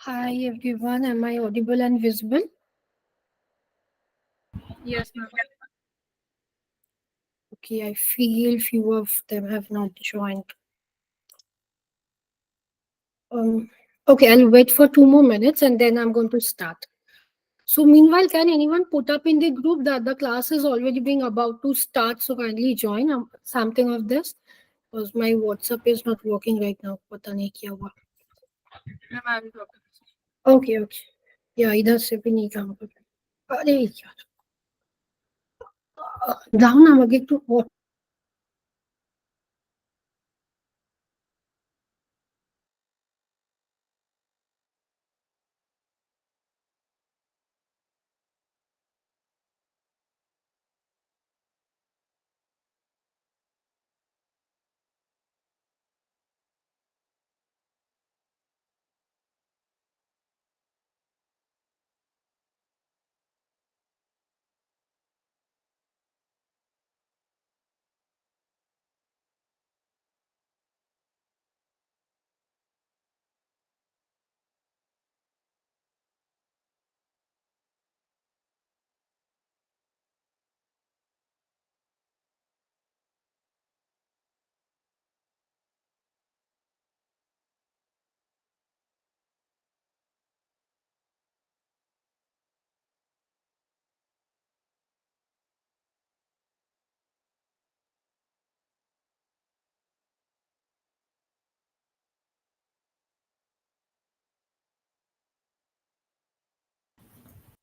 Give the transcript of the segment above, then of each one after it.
Hi everyone, am I audible and visible? Yes, ma'am. Okay, I feel few of them have not joined. Um, okay, I'll wait for 2 more minutes and then I'm going to start. So meanwhile, can anyone put up in the group that the class is already being about to start? So kindly join something of this because my WhatsApp is not working right now. पता नहीं क्या हुआ. Ma'am, I will talk. Okay, okay. या इधर से भी नहीं काम कर रहा. अरे यार. जाओ ना आगे तो.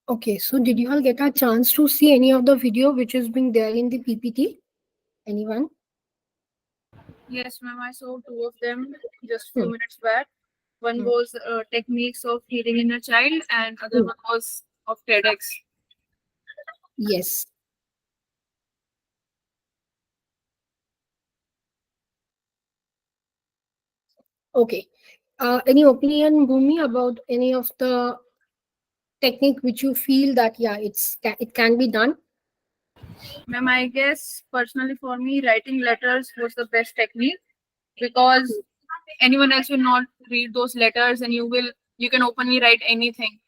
Okay, so did you all get a chance to see any of the video which is being there in the PPT? Anyone? Yes, ma'am, I saw two of them just few Hmm. minutes back. One Hmm. was techniques of healing in a child, and other Hmm. one was of TEDx. Yes. Okay. Any opinion, Bhumi, about any of the technique which you feel that it can be done? Ma'am, I guess personally for me, writing letters was the best technique because anyone else will not read those letters, and you can openly write anything,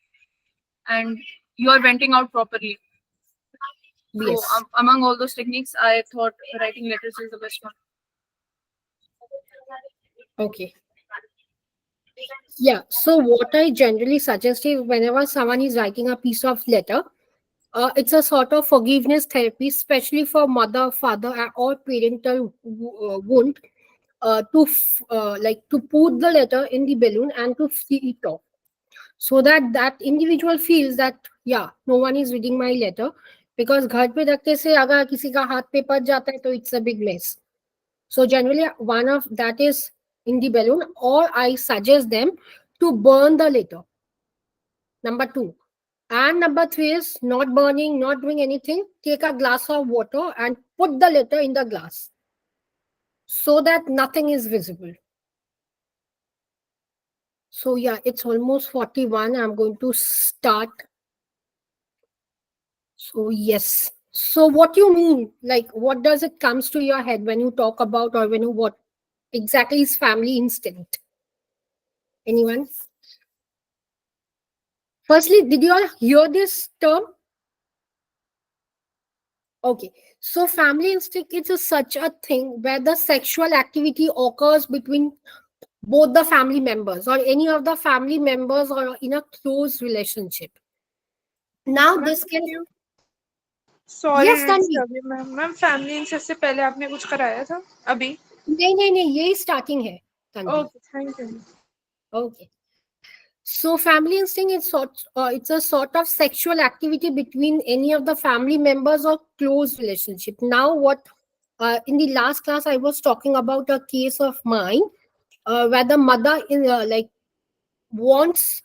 and you are venting out properly. So Yes. among all those techniques, I thought writing letters is the best one. Okay. Yeah. So what I generally suggest is whenever someone is writing a piece of letter, it's a sort of forgiveness therapy, especially for mother, father, or parental wound. Like to put the letter in the balloon and to see it off, so that that individual feels that yeah, no one is reading my letter. Because घर पे रखने से अगर किसी का हाथ पे पड़ जाता है तो it's a big mess. So generally one of that is in the balloon, or I suggest them to burn the letter. Number two. And number three is not burning, not doing anything. Take a glass of water and put the letter in the glass so that nothing is visible. So yeah, it's almost 41. I'm going to start. So yes. So what you mean? Like what does it comes to your head when you talk about, or when you what exactly is family instinct? Anyone? Firstly, did you all hear this term? Okay. So family instinct is such a thing where the sexual activity occurs between both the family members or any of the family members or in a close relationship. Now ma'am this can can. you sorry Yes, to Tanvi. Disturb you ma'am ma'am family इंसेस से पहले आपने कुछ कराया था अभी नहीं यही स्टार्टिंग है Tanvi. Okay thank you Okay. So family instinct is it's a sort of sexual activity between any of the family members or close relationship. Now what in the last class I was talking about a case of mine where the mother in like wants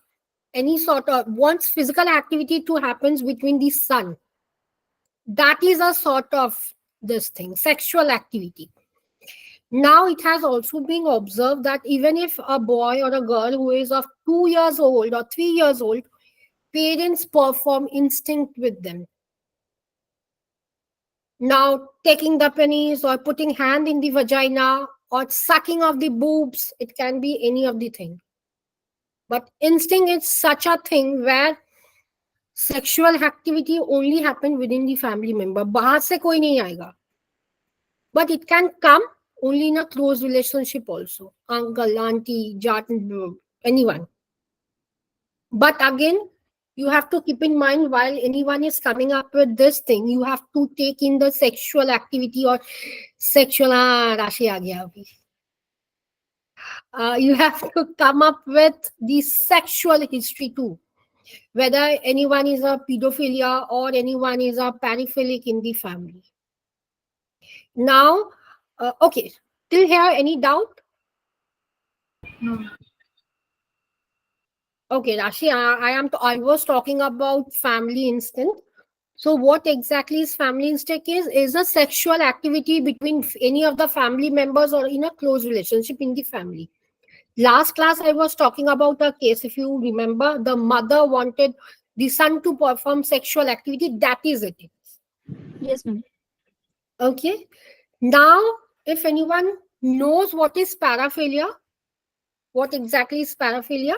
any sort of wants physical activity to happens between the son. That is a sort of this thing, sexual activity. Now it has also been observed that even if a boy or a girl who is of 2 years old or 3 years old, parents perform instinct with them. Now taking the penis or putting hand in the vagina or sucking of the boobs, it can be any of the thing. But instinct is such a thing where sexual activity only happen within the family member. बाहर से कोई नहीं आएगा. But it can come only in a close relationship also. Uncle, auntie, jat, anyone. But again, you have to keep in mind while anyone is coming up with this thing, you have to take in the sexual activity or sexual. Rashi aa gaya abhi. You have to come up with the sexual history too. Whether anyone is a pedophilia or anyone is a paraphilic in the family. Now, okay, till here, any doubt? No. Okay, Rashi, I was talking about family instinct. So what exactly is family instinct is a sexual activity between any of the family members or in a close relationship in the family. Last class, I was talking about a case, if you remember, the mother wanted the son to perform sexual activity. That is it. Yes, ma'am. Okay. Now, if anyone knows what is paraphilia, what exactly is paraphilia?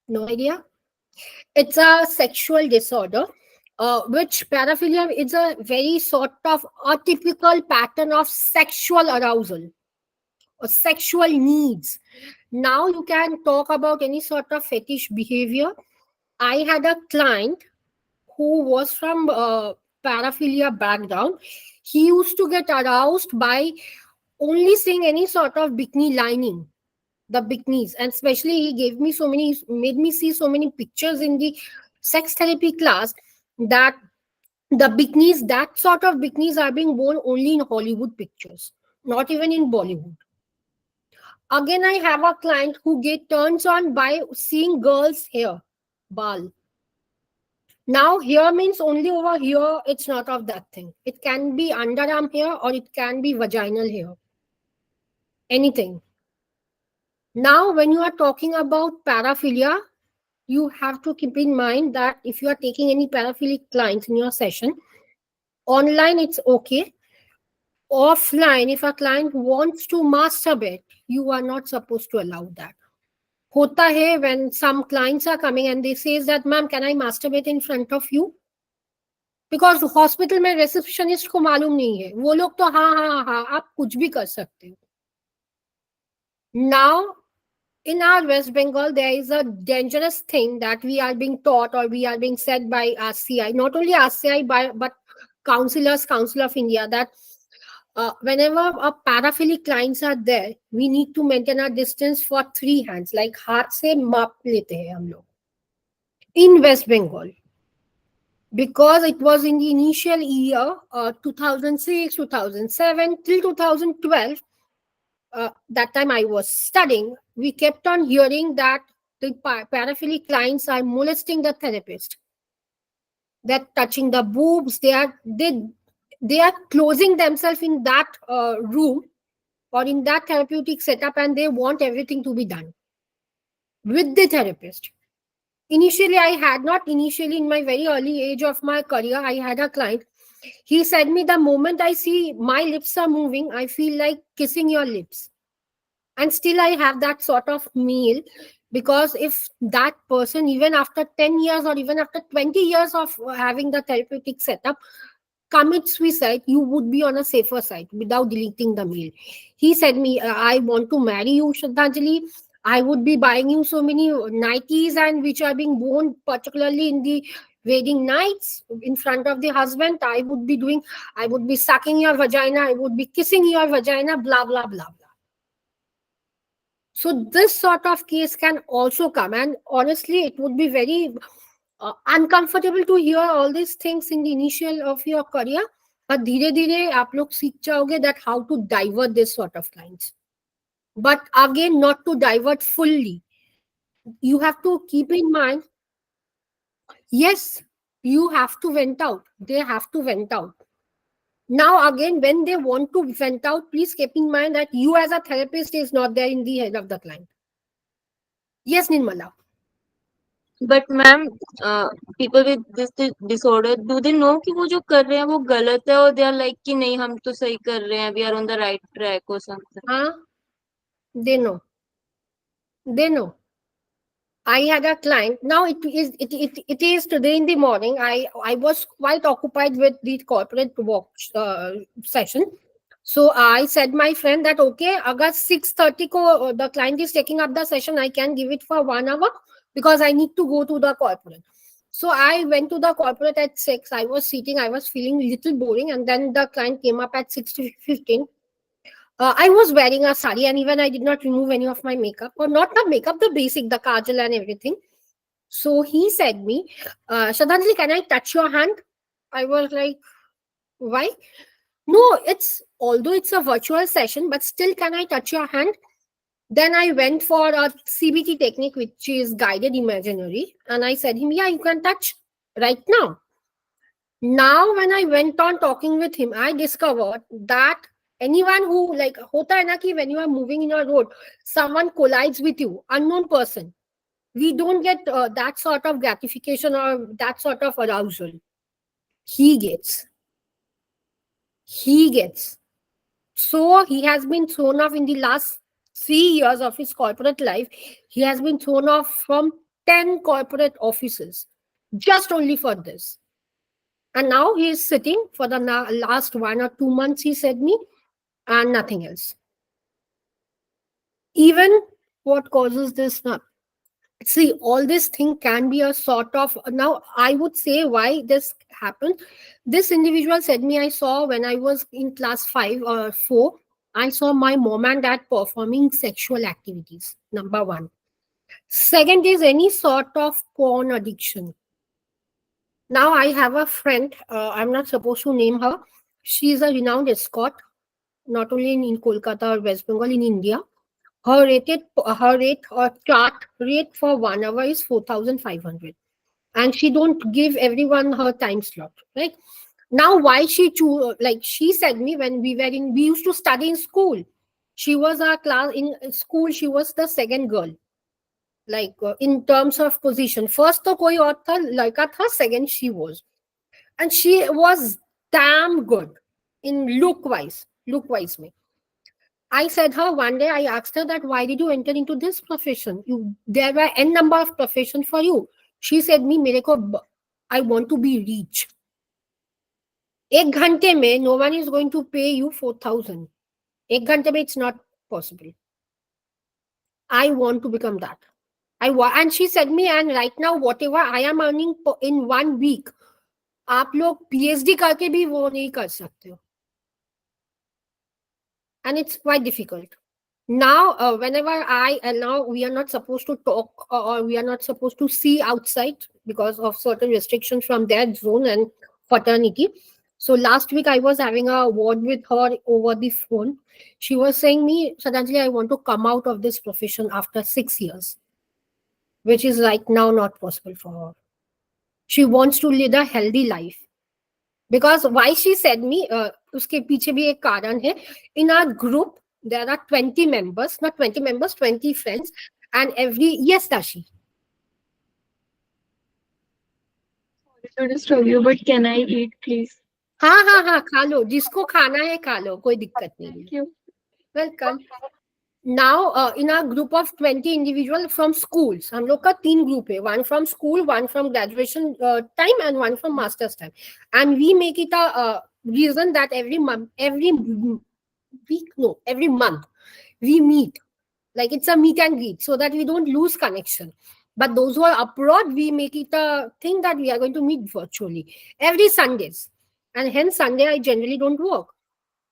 No idea. It's a sexual disorder, which paraphilia is a very sort of atypical pattern of sexual arousal or sexual needs. Now you can talk about any sort of fetish behavior. I had a client who was from paraphilia background. He used to get aroused by only seeing any sort of bikini lining, the bikinis, and especially he made me see so many pictures in the sex therapy class that the bikinis, that sort of bikinis are being worn only in Hollywood pictures, not even in Bollywood. Again, I have a client who get turns on by seeing girls' hair, bal. Now, hair means only over here, it's not of that thing. It can be underarm hair or it can be vaginal hair. Anything. Now, when you are talking about paraphilia, you have to keep in mind that if you are taking any paraphilic clients in your session, online it's okay. Offline, if a client wants to masturbate, you are not supposed to allow that. Hota hai when some clients are coming and they says that, ma'am, can I masturbate in front of you? Because hospital में receptionist को मालूम नहीं है, वो लोग तो हाँ हाँ हाँ आप कुछ भी कर सकते हो. Now in our West Bengal, there is a dangerous thing that we are being taught or we are being said by RCI, not only RCI but Council of India, that whenever a paraphilic clients are there, we need to maintain our distance for 3 hands, like हाथ से माप लेते हैं हम लोग in West Bengal. Because it was in the initial year 2006, 2007 till 2012, that time I was studying, we kept on hearing that the paraphilic clients are molesting the therapist. They're touching the boobs. They are closing themselves in that room or in that therapeutic setup, and they want everything to be done with the therapist. Initially, in my very early age of my career, I had a client. He said me, the moment I see my lips are moving, I feel like kissing your lips. And still I have that sort of meal, because if that person, even after 10 years or even after 20 years of having the therapeutic setup, commits suicide, you would be on a safer side without deleting the meal. He said me, I want to marry you, Shraddhanjali. I would be buying you so many nighties and which are being worn particularly in the wedding nights in front of the husband. I would be sucking your vagina, I would be kissing your vagina, blah, blah, blah, blah. So this sort of case can also come, and honestly, it would be very uncomfortable to hear all these things in the initial of your career. But धीरे धीरे आप लोग सीख जाओगे that how to divert this sort of clients. But again, not to divert fully. You have to keep in mind, yes, you have to vent out. They have to vent out. Now, again, when they want to vent out, please keep in mind that you as a therapist is not there in the head of the client. Yes, Nirmala. But ma'am people with this disorder do they know कि वो जो कर रहे हैं वो गलत है, और दे आर लाइक कि नहीं हम तो सही कर रहे हैं, we are on the right track और समथिंग? हाँ, they know, they know. I had a client. Now it is today in the morning. I was quite occupied with the corporate work session. So I said my friend that okay, agar 6:30 ko the client is taking up the session, I can give it for 1 hour because I need to go to the corporate. So I went to the corporate at 6. I was sitting, I was feeling a little boring, and then the client came up at 6:15. I was wearing a sari, and even I did not remove any of my makeup, or not the makeup, the basic, the kajal and everything. So he said me, Shraddhanjali, can I touch your hand? I was like, why? No, it's although it's a virtual session, but still, can I touch your hand? Then I went for a CBT technique, which is guided imaginary, and I said him, yeah, you can touch right now. Now, when I went on talking with him, I discovered that anyone who like hota hai na ki when you are moving in a road, someone collides with you, unknown person. We don't get that sort of gratification or that sort of arousal. He gets. He gets. So he has been thrown off in the last 3 years of his corporate life. He has been thrown off from 10 corporate offices just only for this. And now he is sitting for the last 1 or 2 months, he said me, and nothing else. Even what causes this now? See, all this thing can be a sort of, now I would say why this happened. This individual said me, I saw when I was in class 5 or 4, I saw my mom and dad performing sexual activities. Number one. Second is any sort of porn addiction. Now I have a friend, I'm not supposed to name her. She is a renowned escort, not only in Kolkata or West Bengal, in India. Her rate or chart rate for 1 hour is 4,500, and she don't give everyone her time slot. Right now, why she choose? Like she said me when we used to study in school. She was our class in school. She was the second girl. Like in terms of position, first तो कोई और था लड़का था, second she was, and she was damn good in look wise में. I said her one day, I asked her that why did you enter into this profession? There were n number of profession for you. She said me, मेरे को I want to be rich. 1 घंटे में no one is going to pay you 4,000. 1 घंटे में it's not possible. I want to become that. And she said me, and right now whatever I am earning in 1 week, आप लोग PhD करके भी वो नहीं कर सकते हो. And it's quite difficult. Now whenever now we are not supposed to talk, or we are not supposed to see outside because of certain restrictions from their zone and fraternity. So last week I was having a word with her over the phone. She was saying me, Sradhanjali, I want to come out of this profession after 6 years, which is right now not possible for her. She wants to lead a healthy life. Because why she said me, uske piche bhi ek karan hai. In our group, there are 20 members, not 20 members, 20 friends, and yes, Tashi. Sorry to disturb you, but can I eat, please? हाँ हाँ हाँ, खा लो, जिसको खाना है खा लो, कोई दिक्कत नहीं है. Thank you. Welcome. Now in our group of 20 individuals from schools, हम लोग का 3 group है, one from school, one from graduation time, and one from master's time, and we make it a reason that every month, every month we meet, like it's a meet and greet, so that we don't lose connection. But those who are abroad, we make it a thing that we are going to meet virtually every Sundays, and hence Sunday I generally don't work.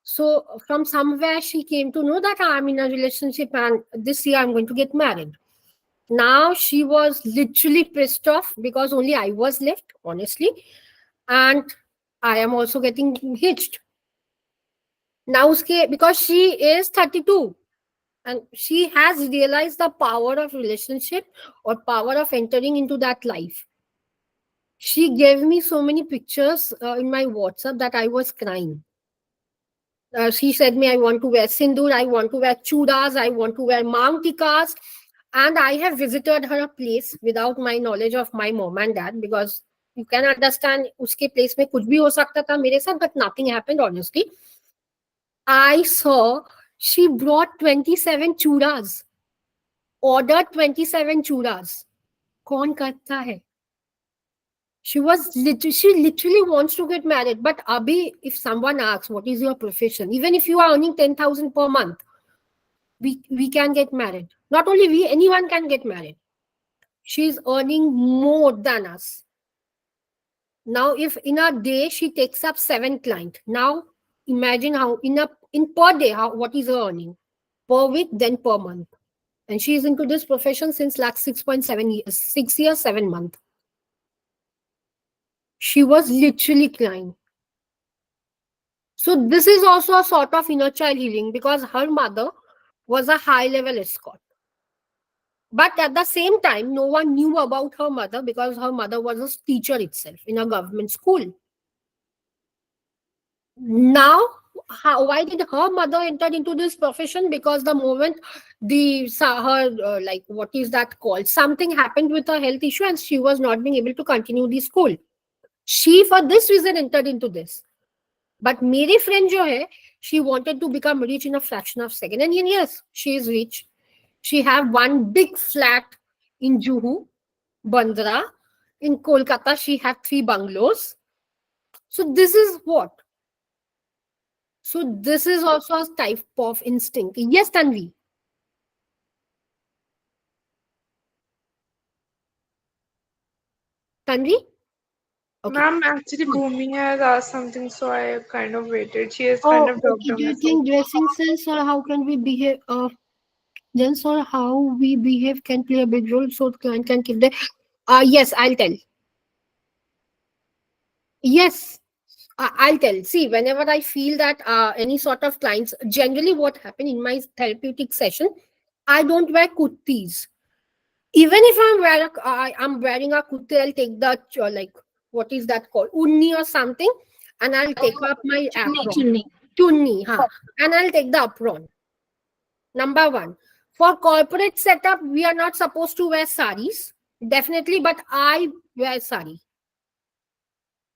So from somewhere she came to know that I'm in a relationship and this year I'm going to get married. Now she was literally pissed off because only I was left, honestly, and I am also getting hitched. Now because she is 32 and she has realized the power of relationship or power of entering into that life. She gave me so many pictures in my WhatsApp that I was crying. She said me, I want to wear sindoor, I want to wear chudas, I want to wear mang tikas. And I have visited her place without my knowledge of my mom and dad, because you can understand uske place mein kuch bhi ho sakta tha mere sath, but nothing happened honestly. I saw she brought 27 chudas, ordered 27 chudas. कौन करता है? She literally wants to get married. But abhi, if someone asks, what is your profession? Even if you are earning 10,000 per month, we can get married. Not only we, anyone can get married. She's earning more than us. Now, if in a day she takes up 7 clients, now imagine how in per day, how what is her earning? Per week, then per month. And she is into this profession since like 6.7 years, 6 years, 7 months. She was literally crying. So this is also a sort of inner child healing, because her mother was a high level escort. But at the same time, no one knew about her mother because her mother was a teacher itself in a government school. Now, why did her mother enter into this profession? Because the moment her like, what is that called? Something happened with her health issue and she was not being able to continue the school. She, for this reason, entered into this. But मेरी friend जो है, she wanted to become rich in a fraction of a second. And yes, she is rich. She have one big flat in Juhu, Bandra. In Kolkata, she have 3 bungalows. So this is what? So this is also a type of instinct. Yes, Tanvi. Tanvi? Okay. Ma'am, actually, Bhumi has asked something, so I kind of waited. She has kind Oh, of dropped okay. a Do you message. think dressing sense or how can we behave? Gents, or how we behave can play a big role so the client can keep the. Yes, I'll tell. Yes, I'll tell. See, whenever I feel that any sort of clients, generally what happen in my therapeutic session, I don't wear kurtis. Even if I'm wearing a kurti, I'll take the like, what is that called, unni or something, and I'll take up my apron, Chunni. chunni, and I'll take the apron. Number one, for corporate setup, we are not supposed to wear saris, definitely, but I wear sari.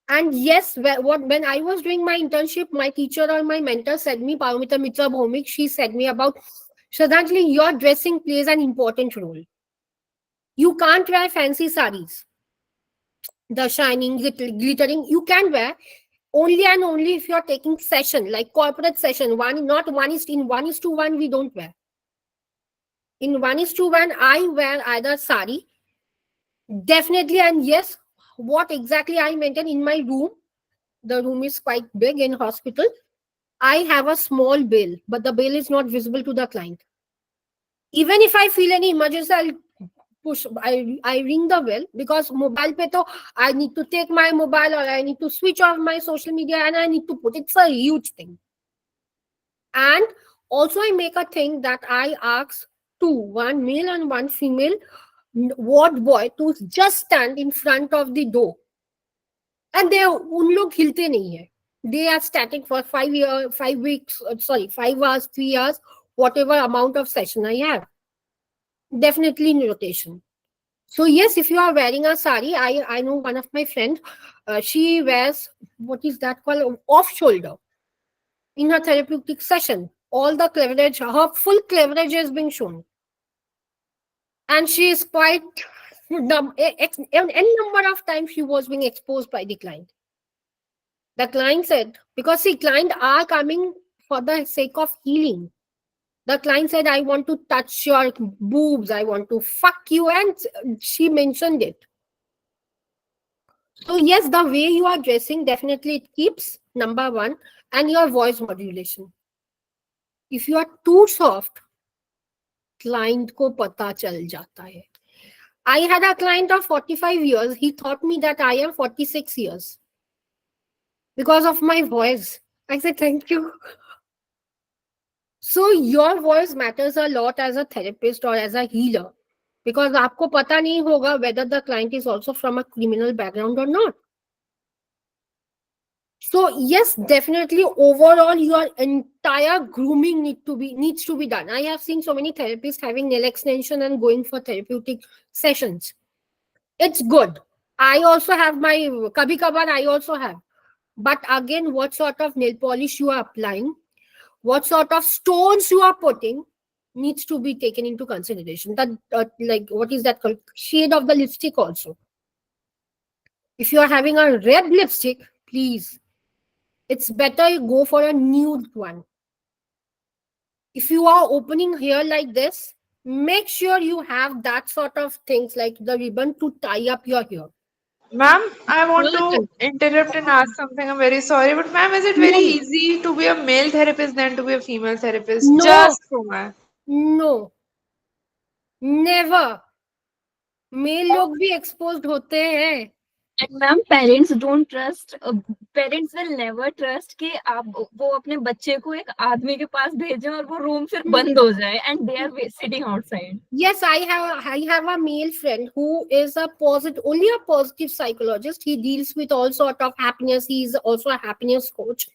And yes, when I was doing my internship, my teacher or my mentor said me, Parmita Mitra Bhomik, she said me about, Shraddhanjali, your dressing plays an important role. You can't wear fancy saris, the shining, glittering. You can wear only and only if you're taking session, like corporate session. Not one is in 1:1, we don't wear. In 1:1, I wear either sari, definitely, and yes, what exactly I maintain in my room. The room is quite big in hospital. I have a small bill, but the bill is not visible to the client. Even if I feel any emergency, I'll I ring the bell, because mobile pe to I need to take my mobile or I need to switch off my social media and I need to put, it's a huge thing. And also I make a thing that I ask one male and one female ward boy to just stand in front of the door. And they उन लोग हिलते नहीं है. They are static for 5 weeks, 5 hours, 3 hours, whatever amount of session I have. Definitely in rotation. So yes, if you are wearing a sari, I know one of my friends, she wears, what is that called, off shoulder in her therapeutic session. All the cleavage, her full cleavage is being shown, and she is quite any number of times she was being exposed by the client. The client said, because see, client are coming for the sake of healing. The client said, I want to touch your boobs, I want to fuck you, and she mentioned it. So yes, the way you are dressing, definitely it keeps, number one, and your voice modulation. If you are too soft, client ko pata chal jata hai. I had a client of 45 years. He thought me that I am 46 years because of my voice. I said, thank you. So your voice matters a lot as a therapist or as a healer, because आपको पता नहीं होगा whether the client is also from a criminal background or not. So yes, definitely overall your entire grooming needs to be done. I have seen so many therapists having nail extension and going for therapeutic sessions. It's good. I also have my kabhi kabar I also have. But again, what sort of nail polish you are applying, what sort of stones you are putting needs to be taken into consideration. That like what is that called? Shade of the lipstick also. If you are having a red lipstick, please, it's better you go for a nude one. If you are opening here like this, make sure you have that sort of things like the ribbon to tie up your hair. Ma'am, I want Not to interrupt and ask something. I'm very sorry, but ma'am, is it very no, easy to be a male therapist than to be a female therapist? no, Just for my. no, never. Male लोग भी exposed होते हैं. And ma'am, parents don't trust. Parents will never trust कि आप वो अपने बच्चे को एक आदमी के पास भेजें और वो रूम फिर बंद हो जाए and they are sitting outside. Yes, I have a male friend who is a positive, only a positive psychologist. He deals with all sort of happiness. He is also a happiness coach.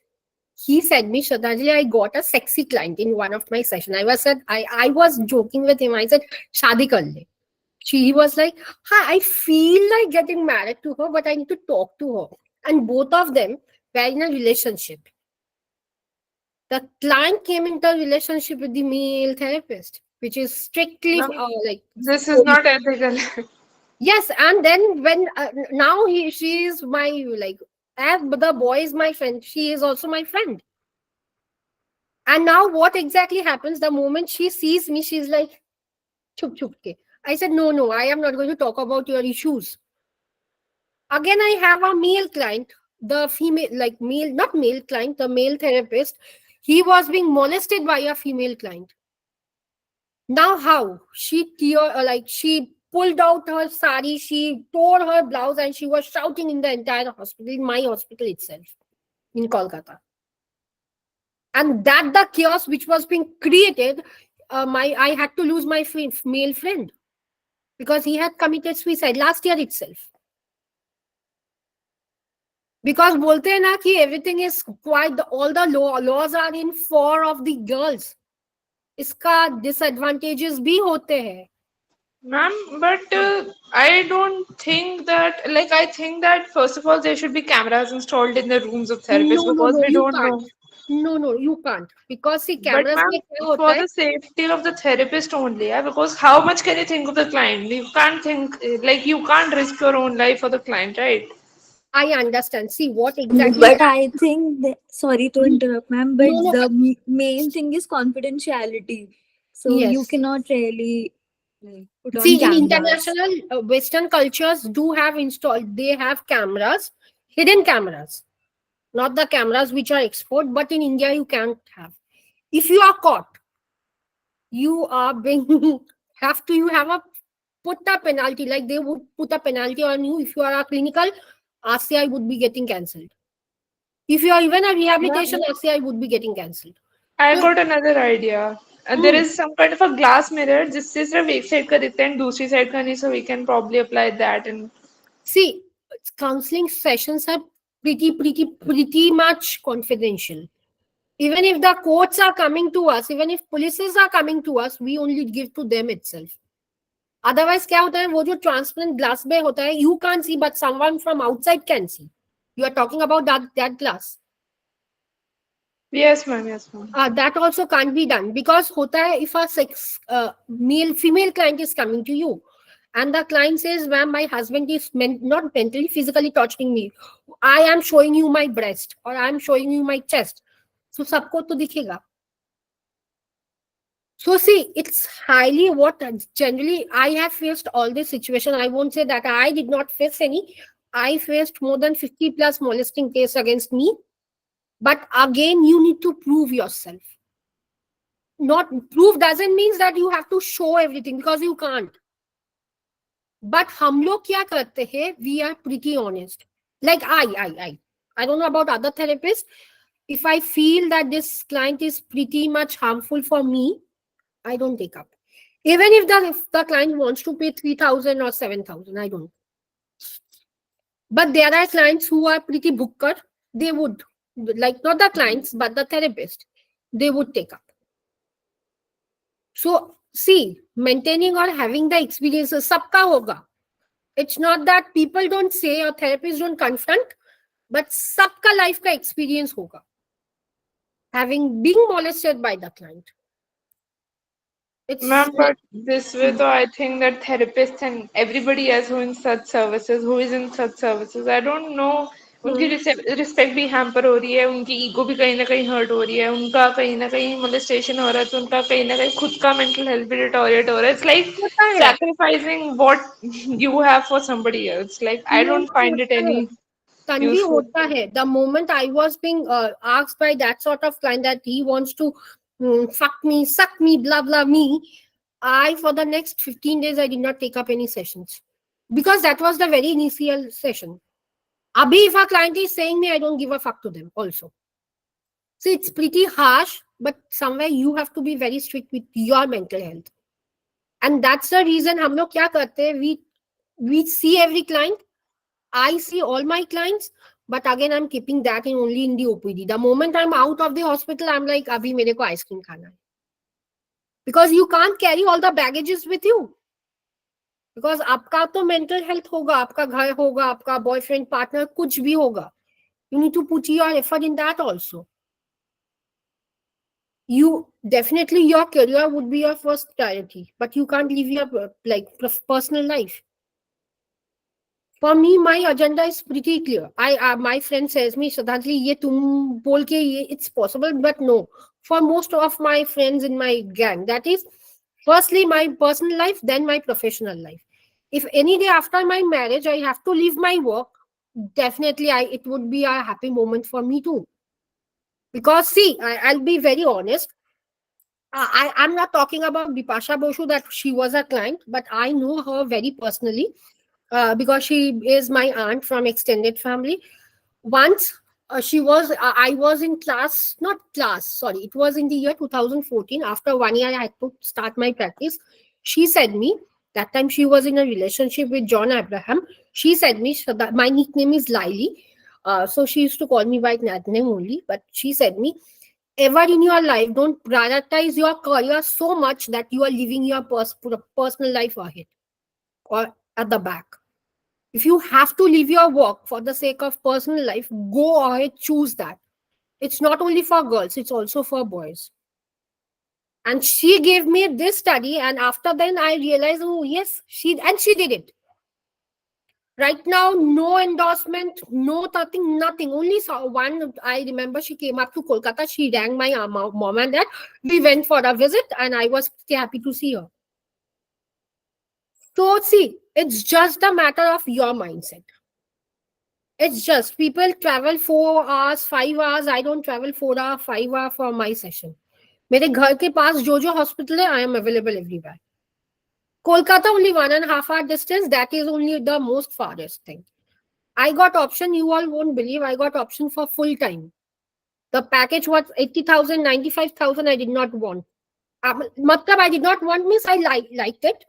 He said me, Shraddhanjali, I got a sexy client in one of my session. I was joking with him. I said, Shadi kar le. He was like, hi, I feel like getting married to her, but I need to talk to her. And both of them were in a relationship. The client came into a relationship with the male therapist, which is strictly Ma'am, like this is not ethical. yes. And then when now she is my like as the boy is my friend, she is also my friend. And now what exactly happens the moment she sees me? She's like, chup chup ke. I said, no, I am not going to talk about your issues. Again, I have a male client, the female, like male, not male client, the male therapist. He was being molested by a female client. Now, how? She pulled out her sari, she tore her blouse, and she was shouting in the entire hospital, in my hospital itself, in Kolkata. And that the chaos which was being created, I had to lose my male friend because he had committed suicide last year itself. Because बोलते हैं ना कि everything is quite all the laws are in favor of the girls. इसका disadvantages भी होते हैं. Ma'am, but I don't think that, like, I think that first of all, there should be cameras installed in the rooms of therapists because No, we you don't can't. know. No, you can't. Because see, But cameras ma'am, में क्या होता for है? the safety of the therapist only, yeah, because how much can you think of the client? You can't think, like, you can't risk your own life for the client, right? I understand. See, what exactly But happened? I think that, sorry to interrupt, ma'am, but No, the main thing is confidentiality. So you yes. cannot really put on See, in cameras. international Western cultures do have installed, they have cameras, hidden cameras, not the cameras which are export, but in India you can't have. If you are caught, you are being you have a put a penalty, like they would put a penalty on you. If you are a clinical, RCI would be getting cancelled. If you are even a Ma'am, rehabilitation, RCI would be getting cancelled. I So, got another idea. There hmm, is some kind of a glass mirror जिससे सिर्फ एक side का दिखता है and दूसरी side का नहीं, so we can probably apply that and see, counseling sessions are pretty much confidential. Even if the courts are coming to us, even if polices are coming to us, we only give to them itself. Otherwise क्या होता है वो जो transparent glass में होता है you can't see but someone from outside can see. You are talking about that glass. yes ma'am, yes ma'am. That also can't be done because hota hai if a male female client is coming to you and the client says ma'am my husband is not mentally physically torturing me, I am showing you my breast or I am showing you my chest, so sabko to dikhega. So see, it's highly what generally I have faced all this situation. I won't say that I did not face any. I faced more than 50 plus molesting case against me. But again, you need to prove yourself. Not proof doesn't mean that you have to show everything because you can't. But हम लोग क्या करते हैं? We are pretty honest. Like I don't know about other therapists. If I feel that this client is pretty much harmful for me, I don't take up. Even if the client wants to pay 3,000 or 7,000, I don't. But there are clients who are pretty booker. they would, like, not the clients, but the therapist, they would take up. So, see, maintaining or having the experiences, sabka hoga. It's not that people don't say or therapists don't confront, but sabka life ka experience hoga. Having been molested by the client. It's Ma'am, but this way though, I think that therapists and everybody else who is in such services, I don't know, उनकी respect भी hamper हो रही है, उनकी ego भी कहीं ना कहीं हर्ट हो रही है, उनका कहीं ना कहीं मोलेस्टेशन हो रहा है, तो उनका कहीं ना कहीं खुद का मेंटल हेल्थ भी डिटोरिएट हो रहा है. It's like होता है. sacrificing what you have for somebody else. Like I No, don't find it होता है. any Tanvi, useful. hota hai. The moment I was being asked by that sort of client that he wants to fuck me, suck me, blah blah me, I, for the next 15 days, I did not take up any sessions because that was the very initial session. Abhi, if a client is saying me, I don't give a fuck to them also. So it's pretty harsh, but somewhere you have to be very strict with your mental health. And that's the reason हम लोग क्या करते हैं, we see every client. I see all my clients, but again, I'm keeping that in only in the OPD. The moment I'm out of the hospital, I'm like, abhi mere ko ice cream khana hai. Because you can't carry all the baggages with you. Because आपका तो mental health होगा, आपका घर होगा, आपका boyfriend, partner, कुछ भी होगा. You need to put your effort in that also. You definitely, your career would be your first priority, but you can't leave your personal life. For me, my agenda is pretty clear. My friend says me, Shraddhanjali, ye tum bol ke ye, it's possible, but no. For most of my friends in my gang, that is, firstly my personal life, then my professional life. If any day after my marriage I have to leave my work, definitely it would be a happy moment for me too. Because see, I'll be very honest. I'm not talking about Bipasha Boshu that she was a client, but I know her very personally because she is my aunt from extended family. Once I was in class, not class, sorry, it was in the year 2014. After 1 year, I had to start my practice. She said me, that time she was in a relationship with John Abraham. She said me, that my nickname is Lily. So she used to call me by that name only, but she said me, ever in your life, don't prioritize your career so much that you are leaving your personal life ahead or at the back. If you have to leave your work for the sake of personal life, go ahead, choose that. It's not only for girls, it's also for boys. And she gave me this study, and after then I realized, oh yes, she did it. Right now, no endorsement, no nothing, nothing. Only one. I remember she came up to Kolkata. She rang my mom and dad. We went for a visit, and I was happy to see her. So see, it's just a matter of your mindset. It's just people travel 4 hours, 5 hours. I don't travel 4 hours, 5 hours for my session. मेरे घर के पास जो hospital है, I am available everywhere. Kolkata only 1.5 hour distance. That is only the most farthest thing. I got option. You all won't believe. I got option for full time. The package was 80,000, 95,000. I did not want. Matlab I did not want means I liked it.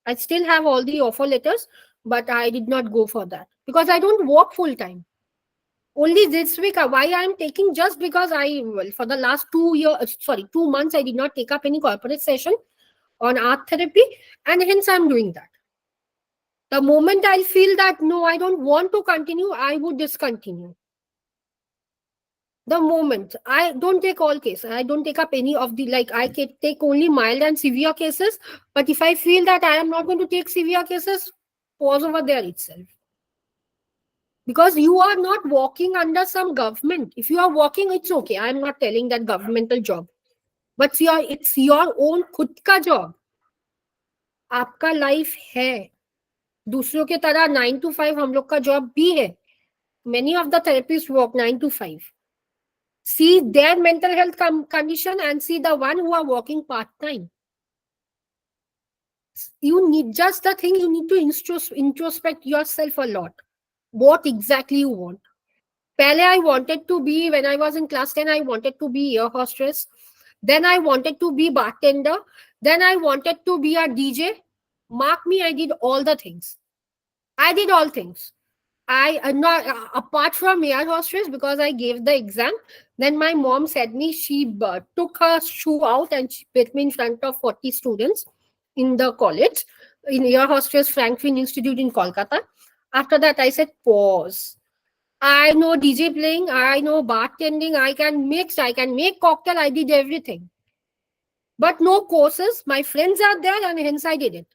I still have all the offer letters, but I did not go for that because I don't work full time. Only this week, why I'm taking, just because for the last 2 months, I did not take up any corporate session on art therapy, and hence I'm doing that. The moment I feel that no, I don't want to continue, I would discontinue. The moment I don't take all cases, I don't take up any of the, like, I can take only mild and severe cases. But if I feel that I am not going to take severe cases, pause over there itself. Because you are not working under some government. If you are working, it's okay. I am not telling that governmental job, but it's your own खुद का job. आपका life है. दूसरों के तरह 9 to 5 हम लोग का job भी है. Many of the therapists work 9 to 5. See their mental health condition and see the one who are working part time. You need just the thing, you need to introspect yourself a lot. What exactly you want. Pehle I wanted to be, when I was in class 10, I wanted to be air hostess. Then I wanted to be bartender. Then I wanted to be a DJ. Mark me, I did all the things. I did all things. I not apart from air hostess because I gave the exam. Then my mom said me she took her shoe out and she put me in front of 40 students in the college in air hostess Franklin Institute in Kolkata. After that, I said pause. I know DJ playing, I know bartending, I can mix, I can make cocktail, I did everything. But no courses. My friends are there and hence I did it.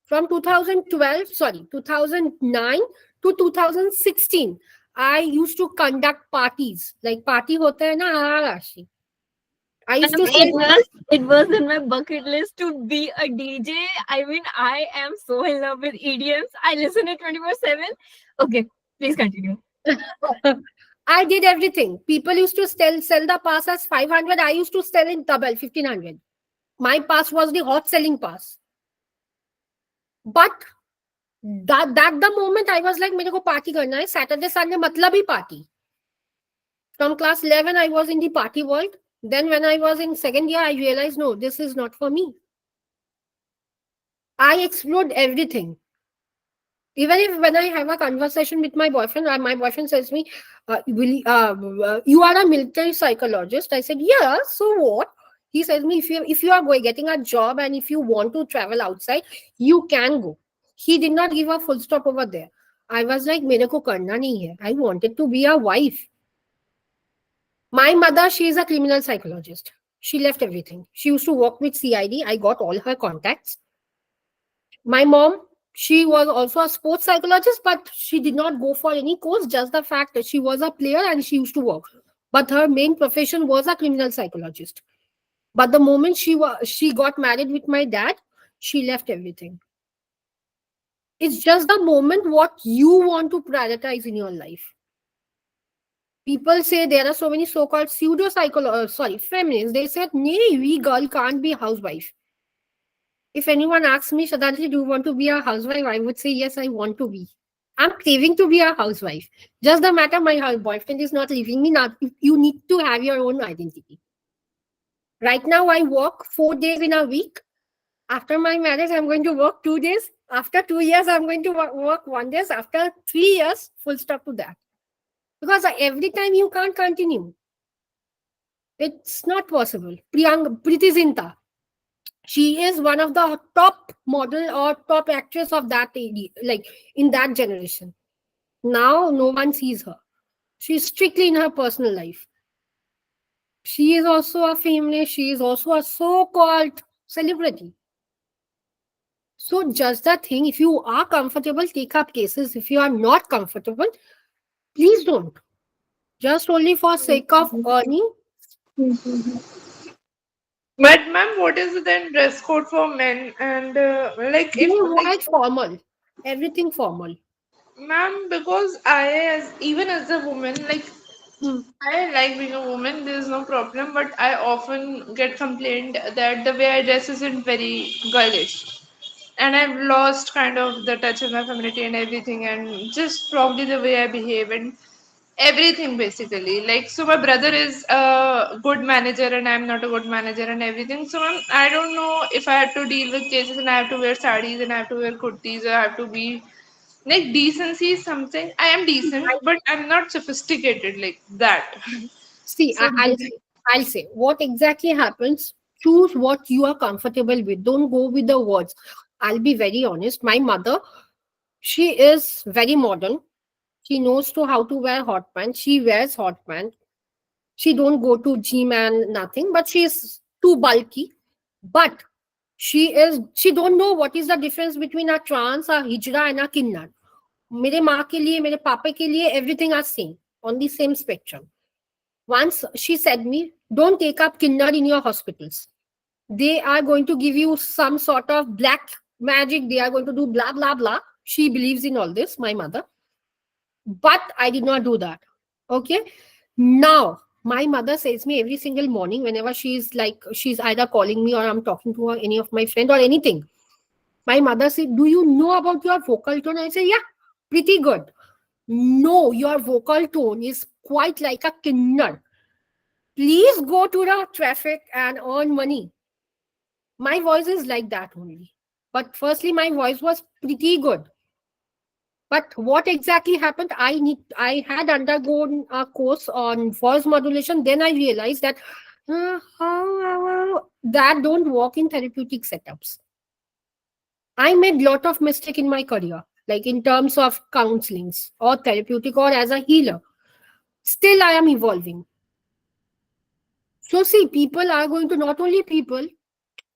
From 2012, sorry, 2009 to 2016, I used to conduct parties. Like party hote hai na Rashi. I used Ma'am, to sing. it was in my bucket list to be a DJ. I mean, I am so in love with EDMs. I listen it 24/7. Okay, please continue. I did everything. People used to sell the pass as 500. I used to sell in double 1500. My pass was the hot selling pass. But that the moment I was like, मेरे को party करना है. Saturday, Sunday मतलब ही party. From class 11, I was in the party world. Then when I was in second year, I realized, no, this is not for me. I explored everything. Even if when I have a conversation with my boyfriend says me, you are a military psychologist. I said, yeah, so what? He says me, if you are going getting a job and if you want to travel outside, you can go. He did not give a full stop over there. I was like, मेरे को करना नहीं है. I wanted to be a wife. My mother, she is a criminal psychologist. She left everything. She used to work with CID. I got all her contacts. My mom, she was also a sports psychologist, but she did not go for any course, just the fact that she was a player and she used to work. But her main profession was a criminal psychologist. But the moment she got married with my dad, she left everything. It's just the moment what you want to prioritize in your life. People say there are so many so-called feminists. They said, "Nee, we girl can't be housewife." If anyone asks me, Shraddhanjali, do you want to be a housewife? I would say, yes, I want to be. I'm craving to be a housewife. Just the matter my boyfriend is not leaving me. Now, you need to have your own identity. Right now, I work 4 days in a week. After my marriage, I'm going to work 2 days. After 2 years, I'm going to work 1 day. After 3 years, full stop to that. Because every time you can't continue. It's not possible. Priti Zinta, she is one of the top model or top actress of that age, like in that generation. Now no one sees her. She's strictly in her personal life. She is also a feminist. She is also a so-called celebrity. So just the thing, if you are comfortable, take up cases. If you are not comfortable, please don't. Just only for sake of earning. But ma'am, what is then dress code for men? And like They if like want formal. Everything formal. ma'am, because I as even as a woman, like Hmm. I like being a woman, there's no problem, but I often get complained that the way I dress isn't very girlish. And I've lost kind of the touch with my femininity and everything, and just probably the way I behave and everything basically. Like, so my brother is a good manager, and I'm not a good manager, and everything. So I don't know if I have to deal with cases and I have to wear sarees and I have to wear kurtis, or I have to be like decency is something. I am decent, but I'm not sophisticated like that. See, So I'll say what exactly happens. Choose what you are comfortable with. Don't go with the words. I'll be very honest. My mother, she is very modern. She knows to how to wear hot pants. She wears hot pants. She don't go to gym and nothing, but she is too bulky. But she don't know what is the difference between a trans, a hijra, and a kinnar. मेरे माँ के लिए मेरे पापा के लिए everything are same on the same spectrum. Once she said me, don't take up kinnar in your hospitals. They are going to give you some sort of black magic. They are going to do blah, blah, blah. She believes in all this, my mother. But I did not do that. Okay. Now, my mother says me every single morning whenever she's either calling me or I'm talking to her, any of my friend or anything. My mother said, do you know about your vocal tone? I say, yeah, pretty good. No, your vocal tone is quite like a kinnar. Please go to the traffic and earn money. My voice is like that only. But firstly, my voice was pretty good. But what exactly happened? I had undergone a course on voice modulation. Then I realized that that don't work in therapeutic setups. I made lot of mistake in my career, like in terms of counselings or therapeutic or as a healer. Still, I am evolving. So see, people are going to, not only people.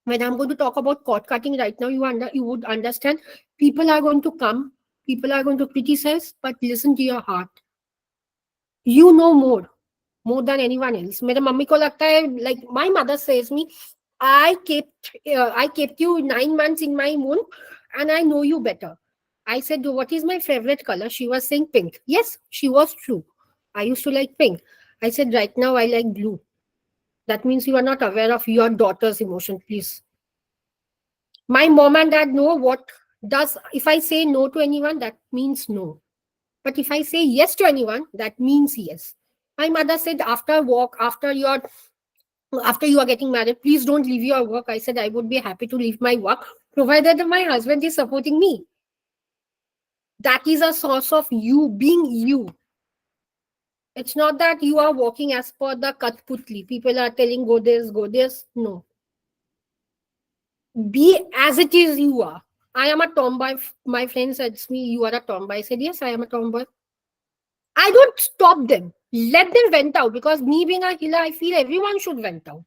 When I'm going to talk about cord cutting right now, you would understand. People are going to come. People are going to criticize, but listen to your heart. You know more than anyone else. मेरे mummy को लगता है, like my mother says me, I kept you 9 months in my womb, and I know you better. I said, what is my favorite color? She was saying pink. Yes, she was true. I used to like pink. I said, right now I like blue. That means you are not aware of your daughter's emotion, please. My mom and dad know what does, if I say no to anyone, that means no. But if I say yes to anyone, that means yes. My mother said, after you are getting married, please don't leave your work. I said I would be happy to leave my work, provided that my husband is supporting me. That is a source of you being you. It's not that you are walking as per the Kathputli. People are telling go this, go this. No. Be as it is you are. I am a tomboy. My friend said to me, you are a tomboy. I said, yes, I am a tomboy. I don't stop them. Let them vent out, because me being a healer, I feel everyone should vent out.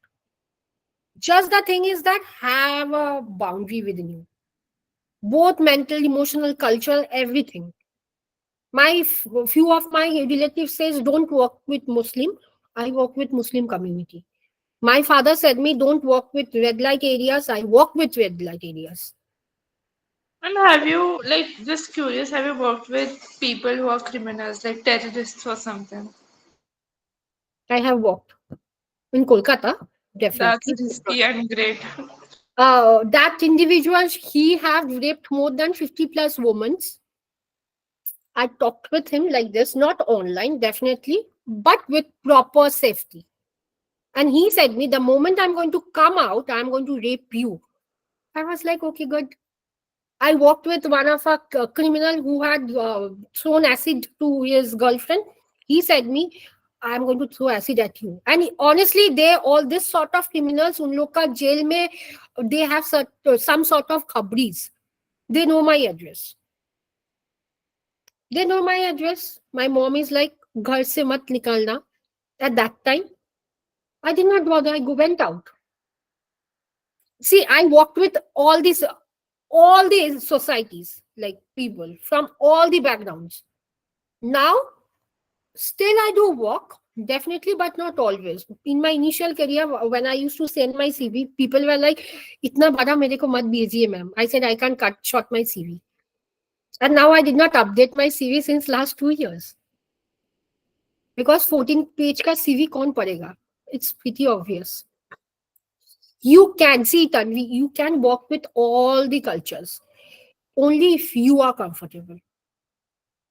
Just the thing is that have a boundary within you. Both mental, emotional, cultural, everything. Few of my relatives says don't work with Muslim. I work with Muslim community. My father said me don't work with red light areas. I work with red light areas. And have you, like, just curious, have you worked with people who are criminals, like terrorists or something? I have worked in Kolkata, That's definitely. risky and great. That individual, he have raped more than 50 plus women. I talked with him like this, not online, definitely, but with proper safety. And he said me, the moment I'm going to come out, I'm going to rape you. I was like, okay, good. I walked with one of a criminal who had thrown acid to his girlfriend. He said me, I'm going to throw acid at you. And honestly, they all this sort of criminals, उन लोग का jail में, they have some sort of khabris. They know my address. They know my address. My mom is like, घर से मत निकलना. At that time, I did not bother. I went out. See, I walked with all these societies, like people from all the backgrounds. Now, still I do walk, definitely, but not always. In my initial career, when I used to send my CV, people were like, "Itna bada mere ko mat bhijiye, ma'am." I said, "I can't cut short my CV." And now I did not update my CV since last 2 years. Because 14 page ka CV kaun padega? It's pretty obvious. You can see, Tanvi, you can walk with all the cultures. Only if you are comfortable.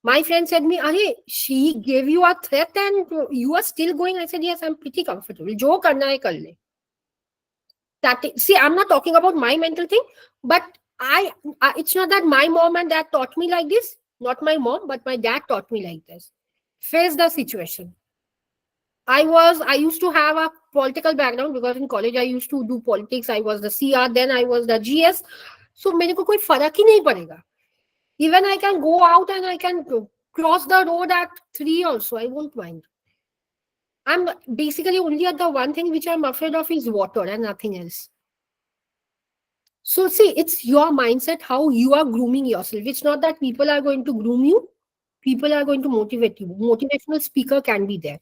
My friend said me, "Arey, she gave you a threat and you are still going." I said, "Yes, I'm pretty comfortable. Jo karna hai kar le." See, I'm not talking about my mental thing, but it's not that my mom and dad taught me like this. Not my mom, but my dad taught me like this. Face the situation. I used to have a political background because in college I used to do politics. I was the CR, then I was the GS. So मेरे को कोई फर्क ही नहीं पड़ेगा. Even I can go out and I can cross the road at 3 also. I won't mind. I'm basically only at the one thing which I'm afraid of is water and nothing else. So see, it's your mindset, how you are grooming yourself. It's not that people are going to groom you. People are going to motivate you. Motivational speaker can be there.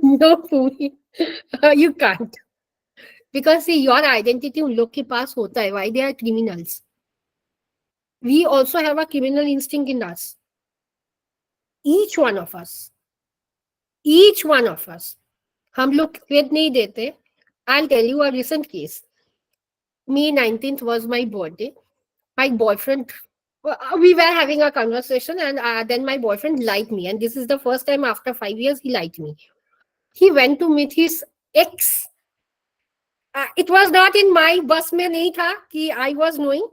No, Puri. You can't. Because see, your identity उन लोग के पास होता है. Why they are criminals? We also have a criminal instinct in us. Each one of us. Each one of us. हम लोग crate नहीं देते. I'll tell you a recent case. May 19th was my birthday. My boyfriend, we were having a conversation, and then my boyfriend liked me. And this is the first time after 5 years he liked me. He went to meet his ex. It was not in my bus में नहीं था कि I was knowing,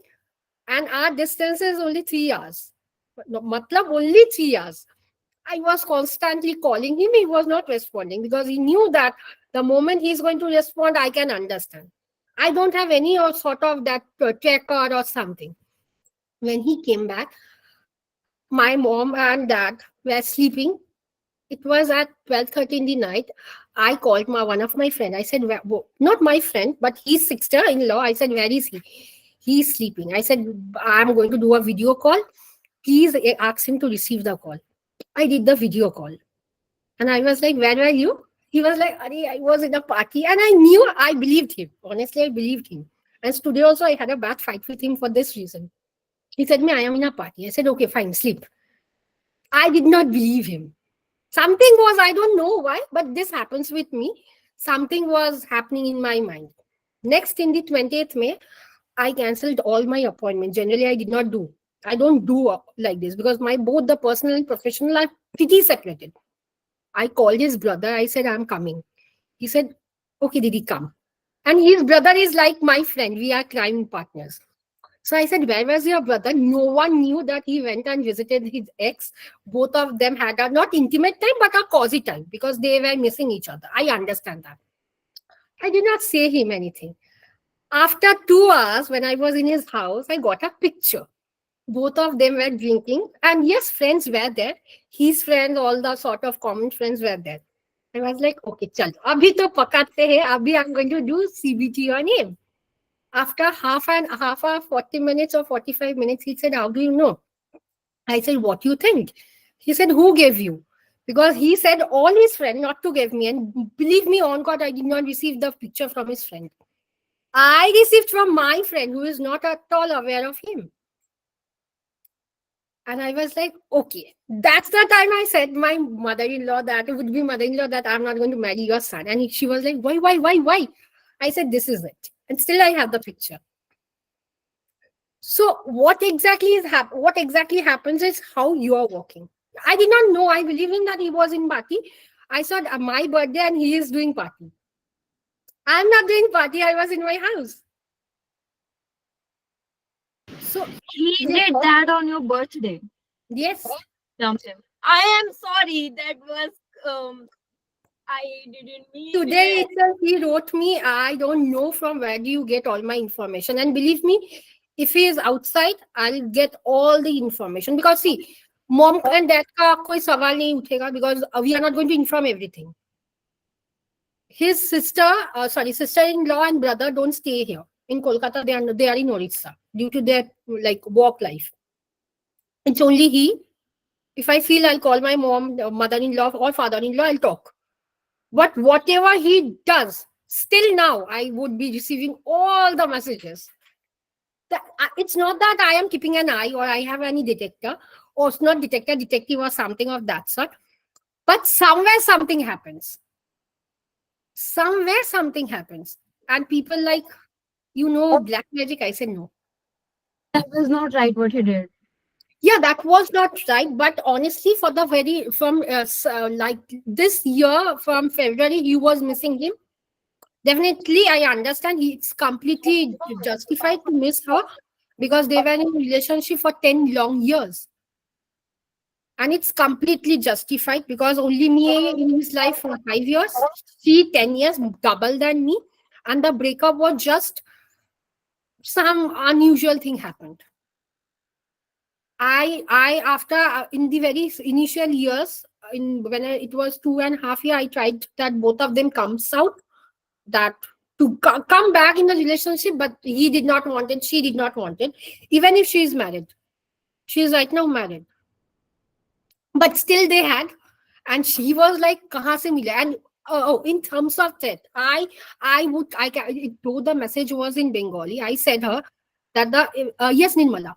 and our distance is only 3 hours. No, मतलब only 3 hours. I was constantly calling him. He was not responding because he knew that the moment he's going to respond, I can understand. I don't have any sort of that tracker or something. When he came back, my mom and dad were sleeping. It was at 12:30 in the night. I called one of my friend. I said, not my friend, but his sister-in-law. I said, where is he? He's sleeping. I said, I'm going to do a video call. Please ask him to receive the call. I did the video call. And I was like, where were you? He was like, I was in a party. And I knew, I believed him. Honestly, I believed him. And today also, I had a bad fight with him for this reason. He said, I am in a party. I said, okay, fine, sleep. I did not believe him. Something was, I don't know why, but this happens with me. Something was happening in my mind. Next, in the 20th May, I cancelled all my appointments. Generally, I did not do. I don't do like this because both the personal and professional are pretty separated. I called his brother. I said, I'm coming. He said, okay, Didi, come. And his brother is like my friend. We are crime partners. So I said, where was your brother? No one knew that he went and visited his ex. Both of them had a not intimate time, but a cozy time because they were missing each other. I understand that. I did not say him anything. After 2 hours, when I was in his house, I got a picture. Both of them were drinking. And yes, friends were there. His friends, all the sort of common friends were there. I was like, okay, chal. Abhi to pakate hai. Abhi I'm going to do CBT on him. After half hour, 40 minutes or 45 minutes, he said, how do you know? I said, what do you think? He said, who gave you? Because he said all his friend not to give me. And believe me, on God, I did not receive the picture from his friend. I received from my friend who is not at all aware of him. And I was like, okay. That's the time I said my mother-in-law that it would be mother-in-law that I'm not going to marry your son. And she was like, why? I said, this is it. And still I have the picture. So what exactly happens is how you are walking. I did not know. I believe in that he was in party. I saw my birthday and he is doing party. I'm not doing party. I was in my house. So He did that on your birthday. yes. I am sorry. That was I didn't mean Today it. itself he wrote me, I don't know from where do you get all my information. And believe me, if he is outside, I'll get all the information. Because see, mom and dad ka koi sawal nahi uthega because we are not going to inform everything. His sister-in-law and brother don't stay here. In Kolkata, they are in Orissa due to their work life. It's only he. If I feel, I'll call my mom, mother-in-law or father-in-law, I'll talk. But whatever he does, still now, I would be receiving all the messages. It's not that I am keeping an eye or I have any detector, or it's not detective or something of that sort. But somewhere something happens. And people like, black magic. I said no. That was not right what he did. Yeah, that was not right. But honestly, from this year, from February, he was missing him. Definitely, I understand it's completely justified to miss her because they were in a relationship for 10 long years. And it's completely justified because only me in his life for 5 years, she 10 years, double than me. And the breakup was just some unusual thing happened. I after in the very initial years, it was 2.5 years, I tried that both of them comes out, that to come back in the relationship, but he did not want it, she did not want it, even if she is married. She is right now married. But still they had, and she was like, kahan se mila? And in terms of that, though the message was in Bengali, I said her that yes, Nirmala.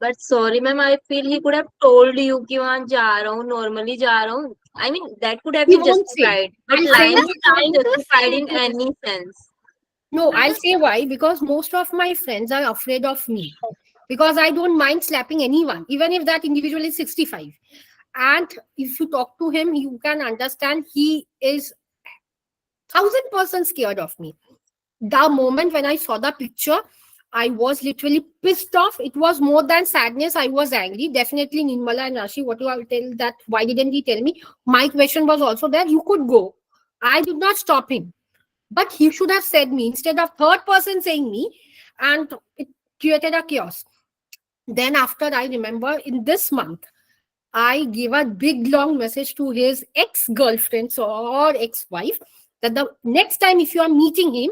But sorry, ma'am, I feel he could have told you कि वहाँ जा रहा हूँ, normally जा रहा हूँ. I mean, that could have He been won't say. justified. But I'll say lying is not trying to justified say in this. any sense. No, I'll say why. Because most of my friends are afraid of me. Because I don't mind slapping anyone, even if that individual is 65. And if you talk to him, you can understand he is 1000% scared of me. The moment when I saw the picture, I was literally pissed off. It was more than sadness. I was angry. Definitely, Nirmala and Rashi, what do I tell that? Why didn't he tell me? My question was also there. You could go. I did not stop him. But he should have said me instead of third person saying me. And it created a chaos. Then after, I remember in this month, I gave a big long message to his ex-girlfriend or ex-wife that the next time if you are meeting him,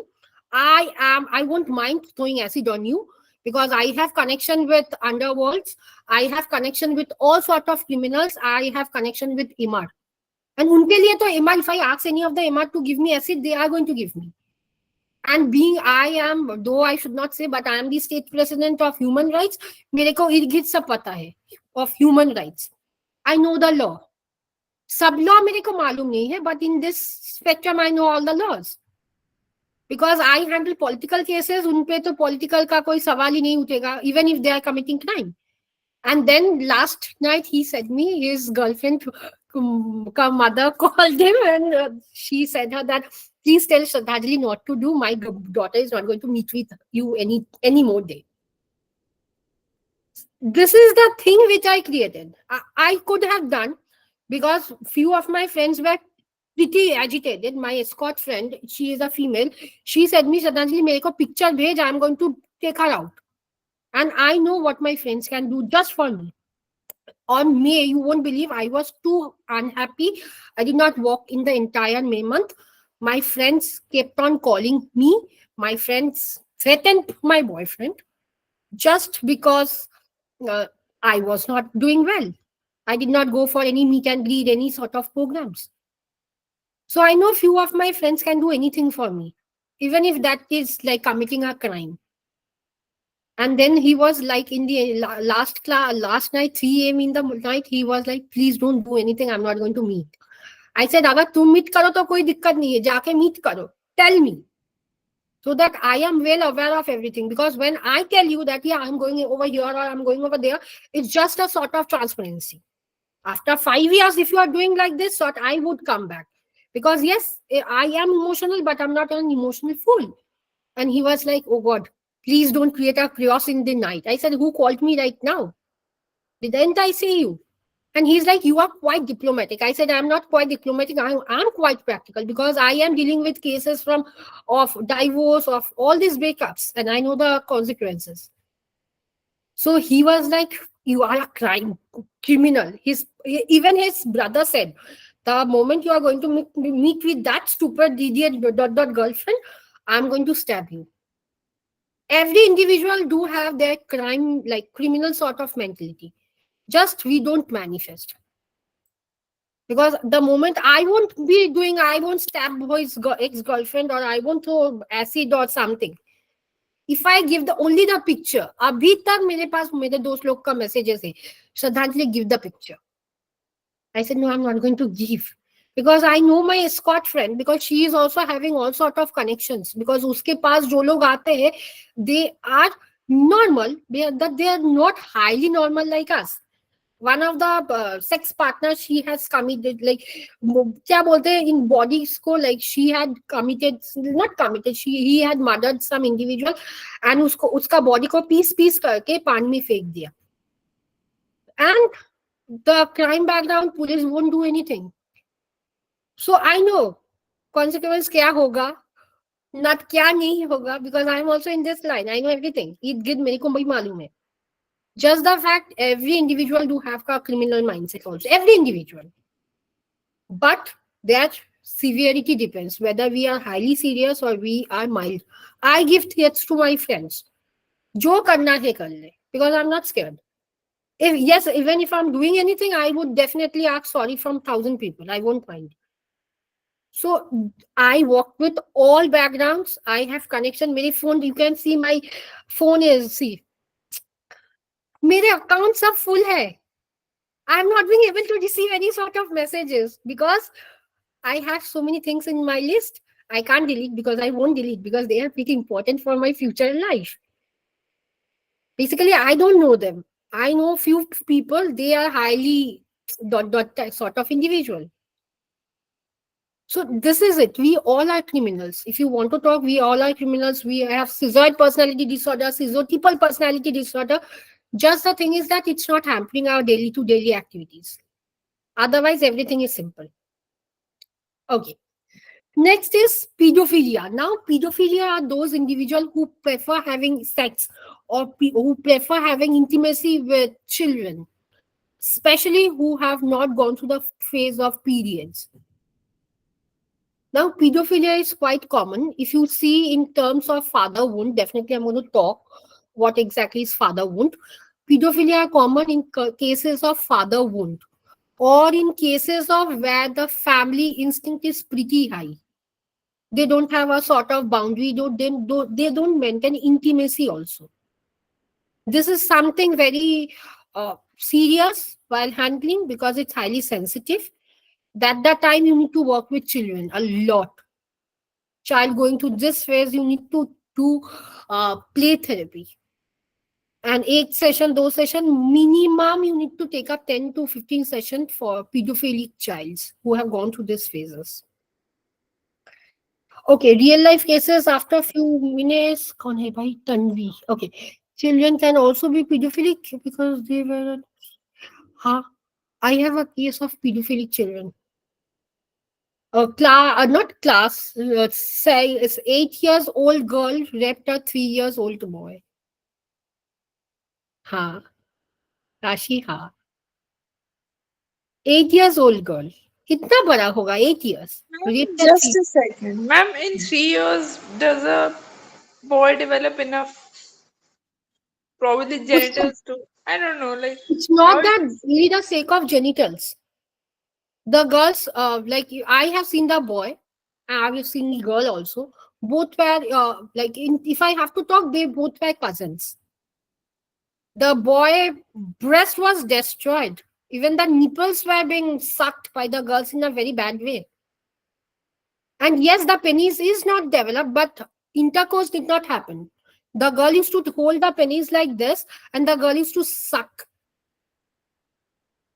I won't mind throwing acid on you because I have connection with underworlds, I have connection with all sort of criminals, I have connection with Imar. And unke liye to Imar, if I ask any of the Imar to give me acid, they are going to give me. And being I am, though I should not say, but I am the state president of human rights, मेरे को इर्द-गिर्द सब पता है of human rights. I know the law. सब law मेरे को मालूम नहीं है, but in this spectrum I know all the laws. Because I handle political cases, उन पे तो political का कोई सवाल ही नहीं उठेगा, even if they are committing crime. And then last night he said me, his girlfriend ka mother called him and she said her that please tell Sradhanjali not to do. My daughter is not going to meet with you any more day. This is the thing which I created. I could have done because few of my friends were pretty agitated. My escort friend, she is a female. She said me, Sradhanjali, mere ko picture bhej, I am going to take her out. And I know what my friends can do just for me. On May, you won't believe, I was too unhappy. I did not walk in the entire May month. My friends kept on calling me. My friends threatened my boyfriend just because I was not doing well. I did not go for any meet and greet, any sort of programs. So I know few of my friends can do anything for me, even if that is like committing a crime. And then he was like in the last night, 3 a.m. in the night, he was like, please don't do anything. I'm not going to meet. I said, अगर तुम meet करो तो कोई दिक्कत नहीं है, जाके meet करो. Tell me. So that I am well aware of everything. Because when I tell you that, yeah, I'm going over here or I'm going over there, it's just a sort of transparency. After 5 years, if you are doing like this, sort I would come back. Because yes, I am emotional, but I'm not an emotional fool. And he was like, oh God, please don't create a chaos in the night. I said, who called me right now? Didn't I say you? And he's like, you are quite diplomatic. I said, I'm not quite diplomatic. I'm quite practical because I am dealing with cases of divorce, of all these breakups, and I know the consequences. So he was like, you are a criminal. Even his brother said, the moment you are going to meet with that stupid idiot girlfriend, I'm going to stab you. Every individual do have their criminal sort of mentality. Just we don't manifest. Because the moment I won't stab his ex-girlfriend or I won't throw acid or something. If I give only the picture, अभी तक मेरे पास मेरे दोस्त लोग का messages है, Shraddhanjali, give the picture. I said, no, I'm not going to give. Because I know my escort friend, because she is also having all sort of connections. Because uske paas jo log aate hai, they are normal, they are not highly normal like us. One of the sex partners, she has committed, like, kya bolte hain, in bodies ko, like, she had committed, not committed, he had murdered some individual and uska body ko piece karke pan mein fek diya. And the crime background, police won't do anything. So I know consequence kya hoga, not kya nahi hoga, because I am also in this line. I know everything. Ird-gird mere ko bhi malum hai. Just the fact every individual do have a criminal mindset also. Every individual. But their severity depends whether we are highly serious or we are mild. I give threats to my friends. Jo karna hai kar le. Because I'm not scared. Even if I'm doing anything, I would definitely ask sorry from 1,000 people. I won't mind. So I work with all backgrounds. I have connection. My phone, you can see my phone is, see, मेरे account सब full है. I'm not being able to receive any sort of messages because I have so many things in my list. I can't delete because I won't delete because they are pretty important for my future life. Basically, I don't know them. I know few people, they are highly sort of individual. So this is it. We all are criminals. If you want to talk, we all are criminals. We have schizoid personality disorder, schizotypal personality disorder. Just the thing is that it's not hampering our daily to daily activities. Otherwise, everything is simple. Okay. Next is pedophilia. Now, pedophilia are those individuals who prefer having sex or who prefer having intimacy with children, especially who have not gone through the phase of periods. Now, pedophilia is quite common. If you see in terms of father wound, definitely I'm going to talk what exactly is father wound. Pedophilia are common in cases of father wound or in cases of where the family instinct is pretty high. They don't have a sort of boundary, they don't maintain intimacy also. This is something very serious while handling because it's highly sensitive. At that time, you need to work with children a lot. Child going to this phase, you need to do play therapy. And 8 session, those session, minimum you need to take up 10 to 15 sessions for pedophilic childs who have gone through these phases. Okay, real life cases after few minutes. कौन है भाई? Tanvi. Okay, children can also be pedophilic because they were. Huh? I have a case of pedophilic children. Not class. Say it's 8 years old girl raped a 3 years old boy. हाँ, राशि हाँ. 8 years old girl. कितना बड़ा होगा 8 years? Raped a Just three. a second. Ma'am, in 3 years, does a boy develop enough, probably genitals to, I don't know, like, It's how not it that is. really the sake of genitals. The girls, I have seen the boy, and I have seen the girl also. Both were if I have to talk, they both were cousins. The boy breast was destroyed. Even the nipples were being sucked by the girls in a very bad way. And yes, the penis is not developed, but intercourse did not happen. The girl used to hold the penis like this, and the girl used to suck.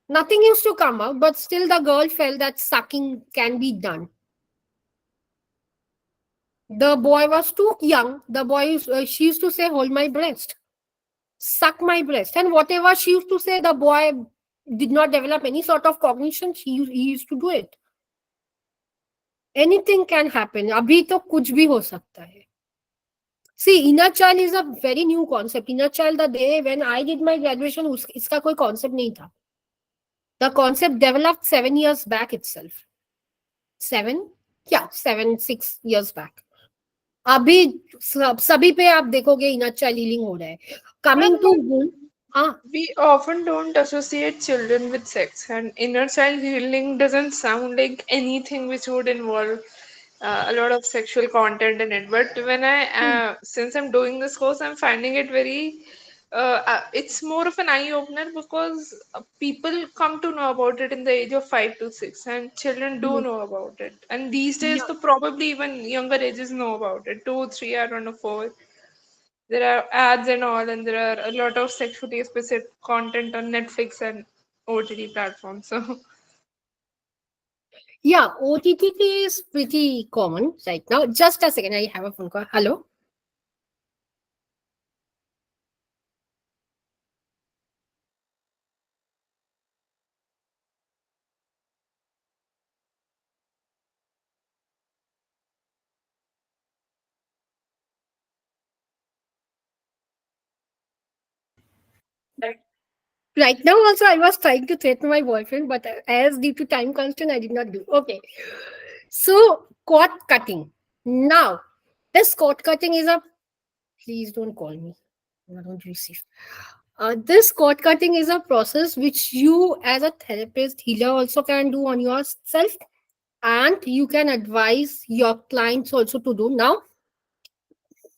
Nothing used to come out, but still the girl felt that sucking can be done. The boy was too young. The boy, she used to say, hold my breast, suck my breast. And whatever she used to say, the boy did not develop any sort of cognition. He used to do it. Anything can happen. अभी तो कुछ भी हो सकता है. See, inner child is a very new concept. Inner child, the day when I did my graduation, इसका कोई concept नहीं था. The concept developed 7 years back itself. 7? Yeah, 6 years back. अभी सभी पे आप देखोगे इनर चाइल्ड हीलिंग हो रहा है. कमिंग टू हाँ, We often don't associate children with sex, and inner child healing doesn't sound like anything which would involve a lot of sexual content in it. But since I'm doing this course, I'm finding it it's more of an eye opener because people come to know about it in the age of 5 to 6, and children do know about it. And these days, yeah. the probably even younger ages know about it. 2, 3, I don't know, 4. There are ads and all, and there are a lot of sexually explicit content on Netflix and OTT platforms. So Yeah, OTT is pretty common right now. Just a second, I have a phone call. Hello. Right now, also, I was trying to threaten my boyfriend, but as due to time constraint, I did not do. Okay. So, cord cutting. Now, this cord cutting is a. Please don't call me. I don't receive. This cord cutting is a process which you, as a therapist, healer, also can do on yourself, and you can advise your clients also to do. Now,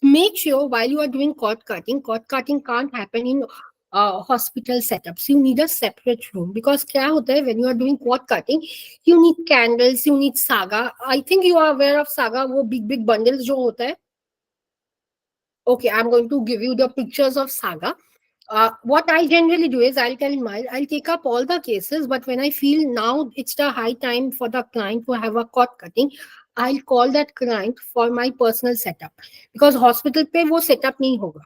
make sure while you are doing cord cutting can't happen in hospital setups. You need a separate room because क्या होता है when you are doing cord cutting, you need candles, you need saga. I think you are aware of saga, वो big bundles जो होता है. Okay, I'm going to give you the pictures of saga. What I generally do is I'll take up all the cases, but when I feel now it's the high time for the client to have a cord cutting, I'll call that client for my personal setup, because hospital पे वो setup नहीं होगा.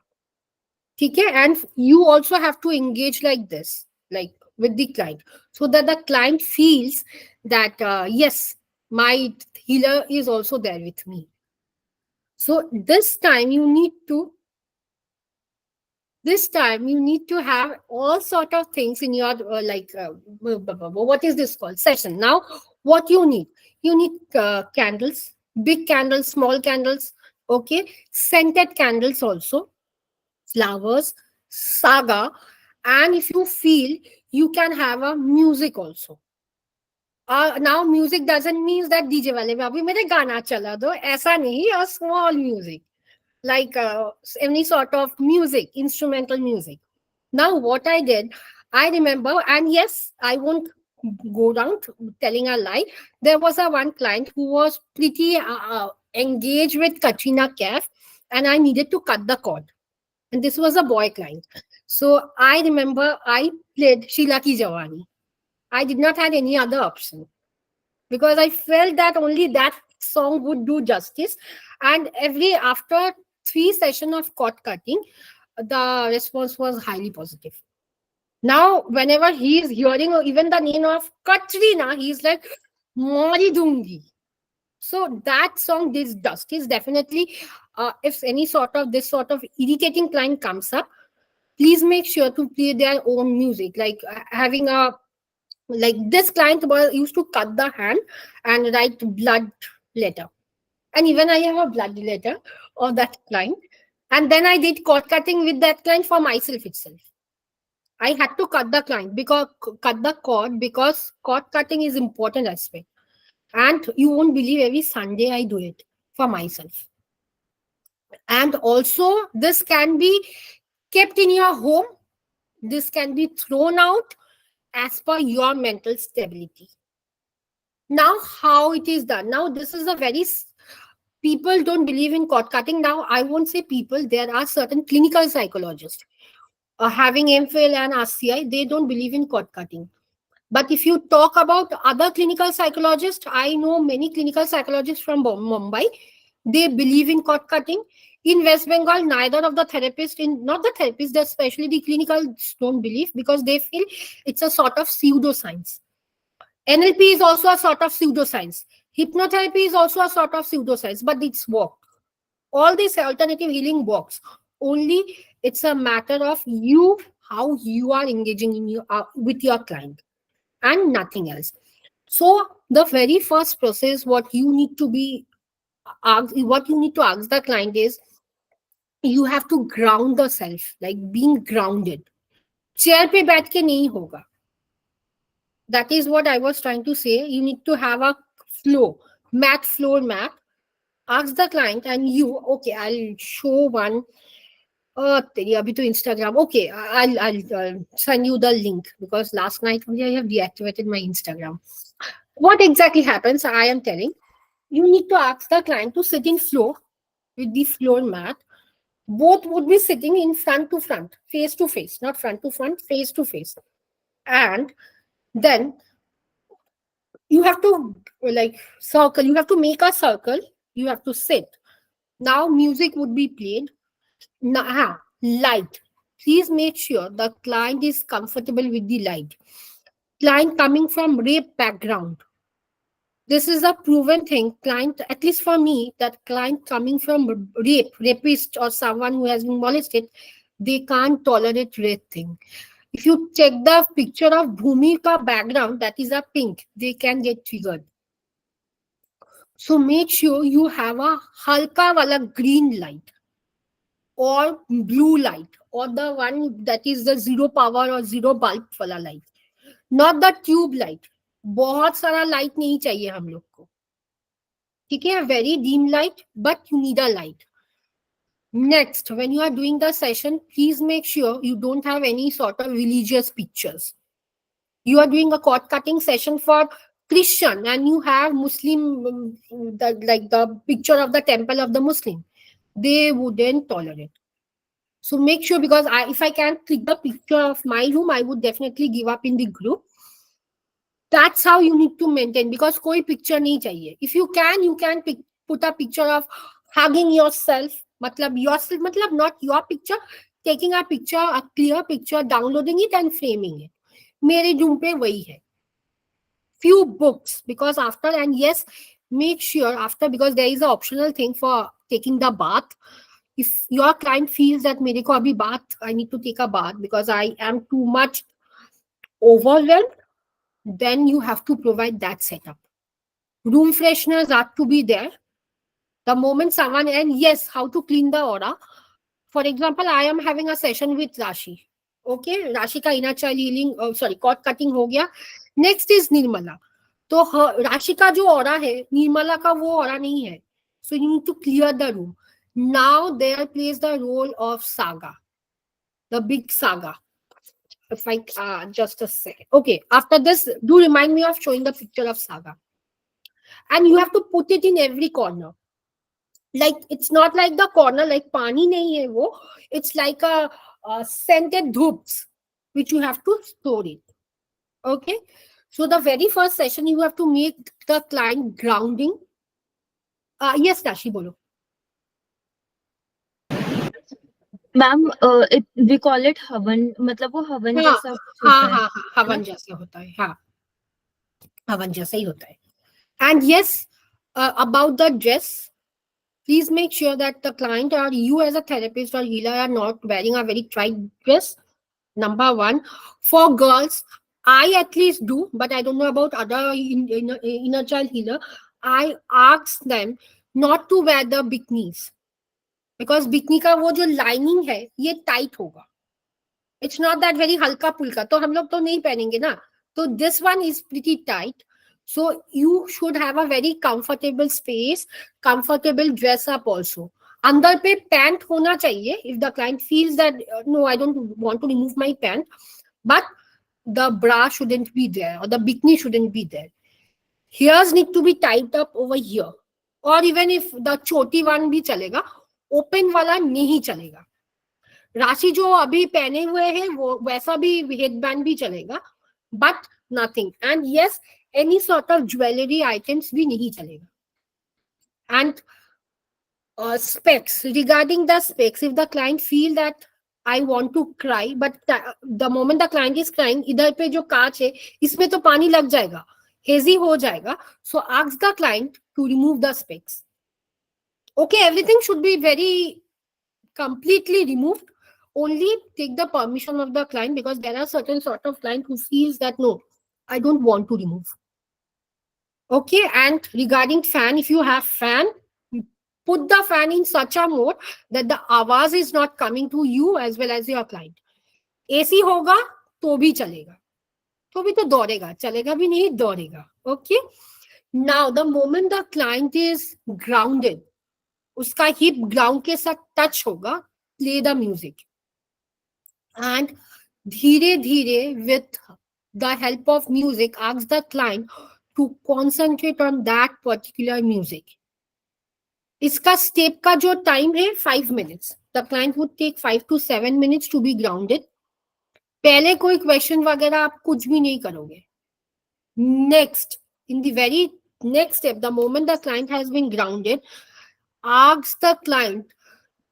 ठीक है? And you also have to engage like this, like with the client, so that the client feels that yes, my healer is also there with me. So this time you need to have all sort of things in your what is this called session. Now what you need candles, big candles, small candles, okay, scented candles also, flowers, saga, and if you feel, you can have a music also. Now music doesn't mean that DJ वाले में अभी मेरे गाना चला दो, ऐसा नहीं, a small music, like any sort of music, instrumental music. Now, what I did, I remember, and yes, I won't go down telling a lie. There was a one client who was pretty engaged with Katrina Kaif, and I needed to cut the cord. And this was a boy client. So I remember I played Sheila Ki Jawani. I did not have any other option, because I felt that only that song would do justice. And every after 3 sessions of cord cutting, the response was highly positive. Now, whenever he is hearing even the name of Katrina, he's like, Mari Dungi. So that song did justice. Definitely, if any sort of this sort of irritating client comes up, please make sure to play their own music. Like having a, like this client was used to cut the hand and write blood letter. And even I have a blood letter of that client. And then I did cord cutting with that client for myself itself. I had to cut the client because cut the cord, because cord cutting is important aspect. And you won't believe, every Sunday I do it for myself. And also this can be kept in your home. This can be thrown out as per your mental stability. Now, how it is done? Now, this is a very people don't believe in cord cutting. Now, I won't say people. There are certain clinical psychologists having MPhil and RCI. They don't believe in cord cutting. But if you talk about other clinical psychologists, I know many clinical psychologists from Mumbai. They believe in cord cutting. In West Bengal, neither of the therapists, not the therapists, especially the clinicals, don't believe, because they feel it's a sort of pseudoscience. NLP is also a sort of pseudoscience. Hypnotherapy is also a sort of pseudoscience, but it's work. All this alternative healing works. Only it's a matter of you, how you are engaging in with your client, and nothing else. So the very first process, what you need to ask the client is, you have to ground the self, like being grounded. Chair pe बैठ के नहीं होगा. That is what I was trying to say. You need to have a floor mat. Ask the client and you, okay, I'll show one. तेरी अभी तो Instagram. Okay, I'll send you the link, because last night only I have deactivated my Instagram. What exactly happens? I am telling. You need to ask the client to sit in floor with the floor mat. Both would be sitting in front to front, face to face, not front to front, face to face. And then you have to circle. You have to make a circle. You have to sit. Now music would be played. Light. Please make sure the client is comfortable with the light. Client coming from rape background. This is a proven thing. Client, at least for me, that client coming from rapist or someone who has been molested, they can't tolerate red thing. If you check the picture of Bhumika background, that is a pink, they can get triggered. So make sure you have a halka wala green light or blue light, or the one that is the zero power or zero bulb wala light, not the tube light. बहुत सारा light नहीं चाहिए हम लोग को, ठीक है? Very dim light, but you need a light. Next, when you are doing the session, please make sure you don't have any sort of religious pictures. You are doing a cord cutting session for Christian and you have Muslim, the picture of the temple of the Muslim. They wouldn't tolerate. So make sure, because if I can't click the picture of my room, I would definitely give up in the group. That's how you need to maintain, because कोई picture नहीं चाहिए. If you can put a picture of hugging yourself. मतलब yourself, मतलब not your picture. Taking a picture, a clear picture, downloading it and framing it. मेरे room पे वही है. Few books, because after, and yes, make sure after, because there is an optional thing for taking the bath. If your client feels that मेरे को अभी bath, I need to take a bath because I am too much overwhelmed, then you have to provide that setup. Room fresheners are to be there. The moment someone, and yes, how to clean the aura. For example, I am having a session with Rashi. Okay, Rashi का inner child healing, sorry, cord cutting हो गया. Next is Nirmala. तो राशि का जो aura है, निर्मला का वो ऑरा नहीं है. So you need to clear the room. Now there plays the role of Saga, the big Saga. If I just a second. Okay, after this, do remind me of showing the picture of Saga. And you have to put it in every corner. Like it's not like the corner like pani nahi hai wo. It's like a scented dhoops which you have to store it. Okay. So the very first session you have to make the client grounding. Yes, Rashi, bolo. Ma'am we call it havan, मतलब वो हवन हाँ जैसा कुछ हाँ होता है. हाँ हाँ, हवन जैसा होता है. हाँ, हवन जैसा ही होता है. And yes, about the dress, please make sure that the client or you as a therapist or healer are not wearing a very tight dress. Number one. For girls, I at least do, but I don't know about other inner child healer. I ask them not to wear the bikinis, because bikini का वो जो lining है ये tight होगा. It's not that very हल्का पुल्का, तो हम लोग तो नहीं पहनेंगे ना. So this one is pretty tight. So you should have a very comfortable space, comfortable dress up also. अंदर पे पैंट होना चाहिए. If the client feels that no, I don't want to remove my pant, but the bra shouldn't be there or the bikini shouldn't be there. Here's need to be tied up over here, or even if the choti one भी चलेगा, open वाला नहीं चलेगा. राशि जो अभी पहने हुए हैं वो वैसा भी हेडबैंड भी चलेगा, but nothing. And yes, any sort of jewellery items भी नहीं चलेगा. And specs, regarding the specs, if the client feel that I want to cry, but the moment the client is crying, इधर पे जो कांच है इसमें तो पानी लग जाएगा, हेजी हो जाएगा. So ask the client to remove the specs. Okay, everything should be very completely removed. Only take the permission of the client, because there are certain sort of client who feels that no, I don't want to remove. Okay, and regarding fan, if you have fan, put the fan in such a mode that the आवाज is not coming to you as well as your client. AC होगा तो भी चलेगा, तो भी तो दौड़ेगा, चलेगा भी नहीं, दौड़ेगा. Okay, now the moment the client is grounded, उसका हिप ग्राउंड के साथ टच होगा, प्ले द म्यूजिक. And धीरे धीरे with the help of music, ask the client to concentrate on that particular music. इसका स्टेप का जो टाइम है 5 minutes. The client would take 5 to 7 minutes to be grounded. पहले कोई question वगैरह आप कुछ भी नहीं करोगे. Next, in the very next step, the moment the client has been grounded, ask the client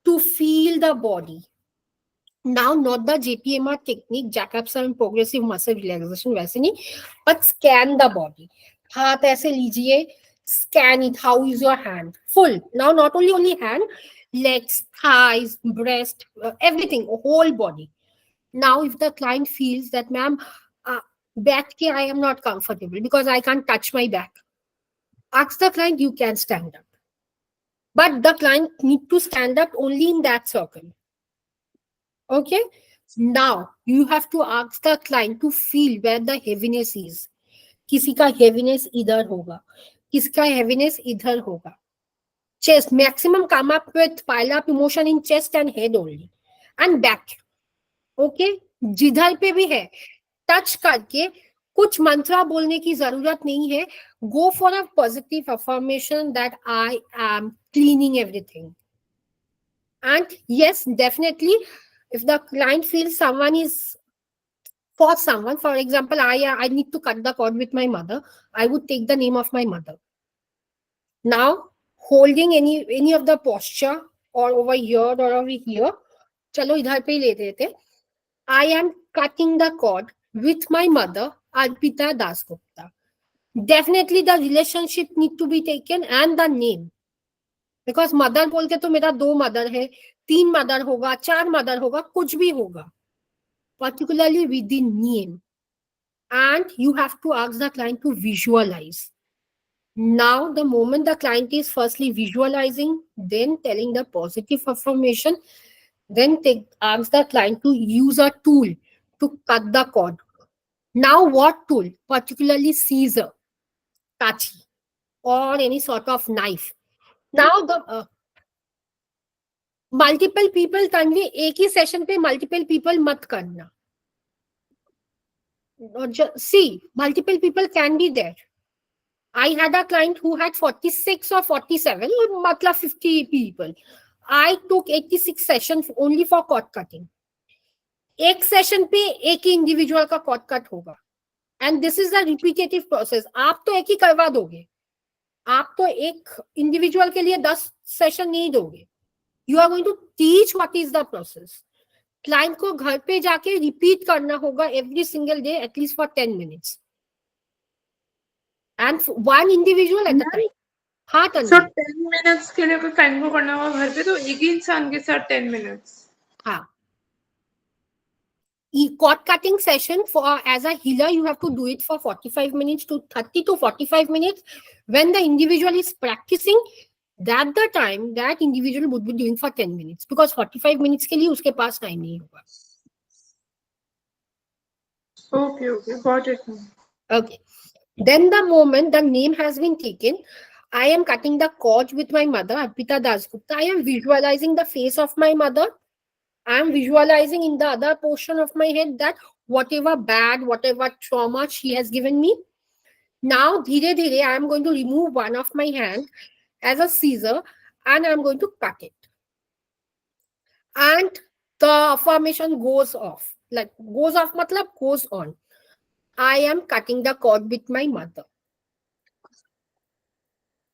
to feel the body. Now, not the JPMR technique, jackups and progressive muscle relaxation, वैसे नहीं, but scan the body. हाथ ऐसे लीजिए, scan it. How is your hand? Full. Now, not only hand, legs, thighs, breast, everything, whole body. Now, if the client feels that, ma'am, back ke I am not comfortable because I can't touch my back, ask the client, you can stand up. But the client need to stand up only in that circle. Okay, now you have to ask the client to feel where the heaviness is. किसी का heaviness इधर होगा, किसका heaviness इधर होगा. Chest, maximum come up with pile up emotion in chest and head only, and back. Okay, जिधर पे भी है टच करके कुछ मंत्रा बोलने की जरूरत नहीं है. Go for a positive affirmation that I am cleaning everything. And yes, definitely If the client feels someone is for someone, for example, I need to cut the cord with my mother, I would take the name of my mother. Now, holding any of the posture or over here or over here, चलो इधर पे ही ले देते. I am cutting the cord with my mother, Arpita Dasgupta. Definitely the relationship need to be taken and the name. Because mother बोल के तो मेरा 2 mother है, 3 मदर होगा, 4 मदर होगा, कुछ भी होगा. Particularly with the name. And you have to ask the client to visualize. Now, the moment the client is firstly visualizing, then telling the positive affirmation, then ask the client to use a tool to cut the cord. Now, what tool? Particularly scissor, kachi, or any sort of knife. Now, the multiple people, Tanvi, एक ही session पे multiple people मत करना. See, multiple people can be there. I had a client who had 46 or 47, मतलब 50 people. I took 86 sessions only for cord cutting. एक session पे एक ही individual का cord cut होगा. And this is the repetitive process. आप तो एक ही करवा दोगे, आप तो एक इंडिविजुअल के लिए 10 सेशन नहीं दोगे. You are going to teach what is the process. Client को घर पे जाके रिपीट करना होगा every single day at least for 10 minutes and one individual at a time. हाँ So तन्वी. 10 minutes के लिए अगर क्लाइंट को करना होगा घर पे तो एक ही इंसान के साथ 10 minutes. हाँ. Cord cutting session for as a healer, you have to do it for 45 minutes to 30 to 45 minutes. When the individual is practicing, that the time that individual would be doing for 10 minutes because 45 minutes के लिए उसके पास time नहीं होगा. Okay, got it. Okay. Then the moment the name has been taken, I am cutting the cord with my mother, Arpita Dasgupta. I am visualizing the face of my mother. I am visualizing in the other portion of my head that whatever bad, whatever trauma she has given me. Now, dhire dhire, I am going to remove one of my hand as a scissor and I am going to cut it. And the affirmation goes off. Like goes off matlab goes on. I am cutting the cord with my mother.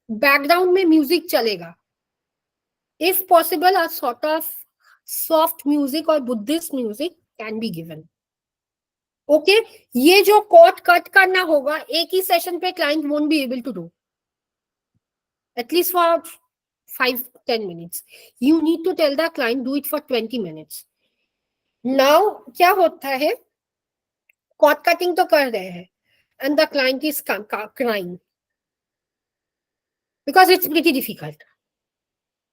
Background में music चलेगा. If possible, a sort of soft music or Buddhist music can be given. Okay, ये जो cord cut करना होगा एक ही session पे client won't be able to do. At least for 5-10 minutes. You need to tell the client do it for 20 minutes. Now, क्या होता है? Cord cutting तो कर रहे हैं and the client is crying because it's pretty difficult.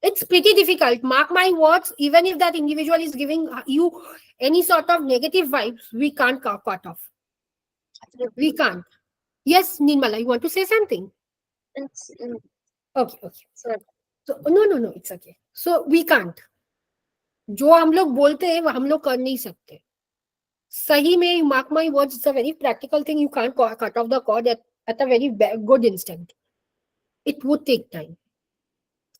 It's pretty difficult. Mark my words, even if that individual is giving you any sort of negative vibes, we can't cut off. We can't. Yes, Nirmala, you want to say something? Okay. So, no, it's okay. So, we can't. जो हम लोग बोलते हैं वो हम लोग कर नहीं सकते. सही में, mark my words, it's a very practical thing. You can't cut off the cord at a very good instant. It would take time.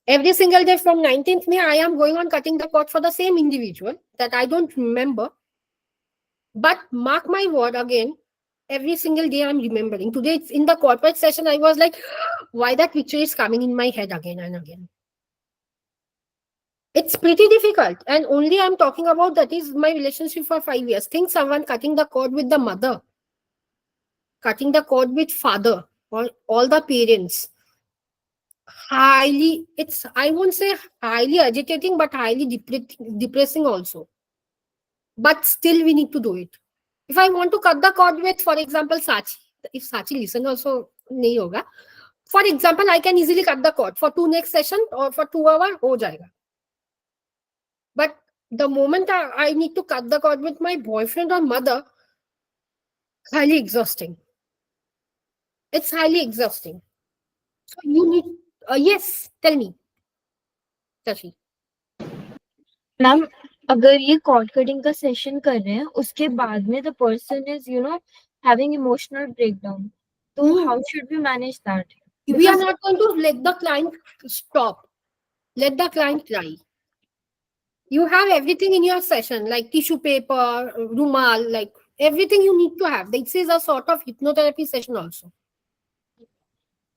Every single day from 19th May, I am going on cutting the cord for the same individual that I don't remember. But mark my word again, every single day I'm remembering. Today, in the corporate session, I was like, why that picture is coming in my head again and again. It's pretty difficult. And only I'm talking about that is my relationship for 5 years. Think someone cutting the cord with the mother, cutting the cord with father, or all the parents. I won't say highly agitating, but highly depressing also. But still we need to do it. If I want to cut the cord with, for example, Sachi, if Sachi listen also, nahi hoga. For example, I can easily cut the cord for 2 next session or for 2 hours, ho jayega. But the moment I need to cut the cord with my boyfriend or mother, highly exhausting. It's highly exhausting. So you need, yes, tell me, Sachi. Ma'am अगर ये cord cutting का session कर रहे हैं उसके बाद में the person is having emotional breakdown, तो how should we manage that? We are not going to let the client stop. Let the client cry. You have everything in your session, like tissue paper, rumal, like everything you need to have. This is a sort of hypnotherapy session also.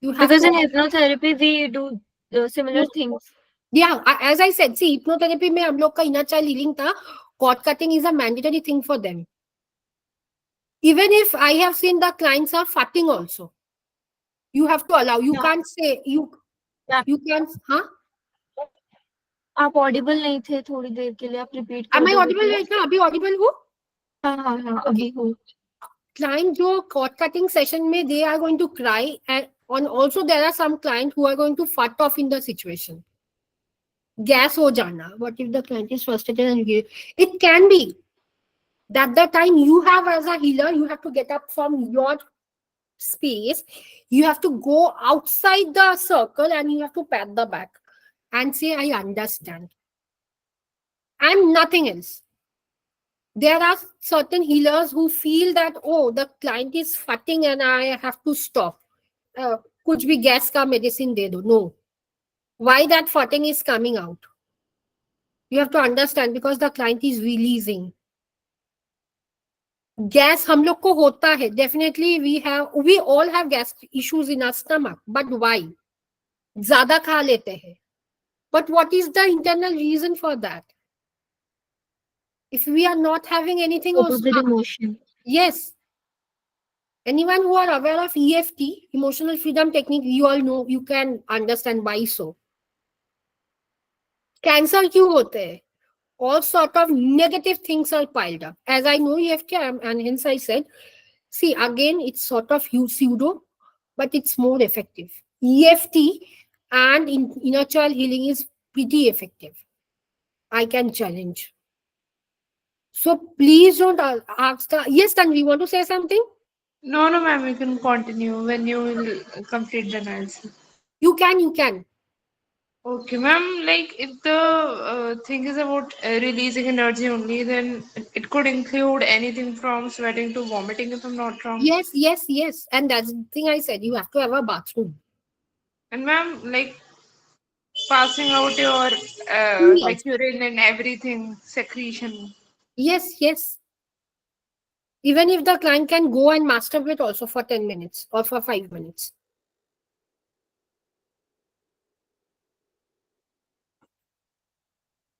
You have Because to, in hypnotherapy we do similar things. yeah, as I said, see, hypnotherapy में हम लोग का inner child healing था. Cord cutting is a mandatory thing for them. Even if I have seen the clients are farting also, you have to allow. You Yeah. can't say you can't. Huh? आप Audible नहीं थे थोड़ी देर के लिए, आप repeat कर Am I दोगे audible please? right now? अभी audible हूँ? हाँ हाँ हाँ Okay. अभी हो. Client जो cord cutting session में they are going to cry, and also there are some clients who are going to fart off in the situation. Gas हो जाना. What if the client is frustrated and it can be that the time you have as a healer, you have to get up from your space, you have to go outside the circle and you have to pat the back and say, I understand. And nothing else. There are certain healers who feel that, oh, the client is farting and I have to stop. कुछ भी gas का medicine दे दो. No. Why that farting is coming out? You have to understand, because the client is releasing. Gas हम लोग को होता है. Definitely we all have gas issues in our stomach. But why? ज़्यादा खा लेते हैं. But what is the internal reason for that? If we are not having anything Cope also, with emotion. yes. Anyone who are aware of EFT, emotional freedom technique, you all know, you can understand why so. Cancer क्यों होते हैं? All sort of negative things are piled up. As I know EFT, and hence I said, see, again, it's sort of pseudo, but it's more effective. EFT and inner child healing is pretty effective. I can challenge. So please don't ask the. Yes, then we want to say something. No, no, ma'am, you can continue when you will complete the analysis. You can, you can. Okay, ma'am, like if the thing is about releasing energy only, then it could include anything from sweating to vomiting, if I'm not wrong. Yes, yes, yes. And that's the thing I said. You have to have a bathroom. And ma'am, like passing out your Me like also. urine and everything, secretion. Yes, yes. Even if the client can go and masturbate also for 10 minutes or for 5 minutes.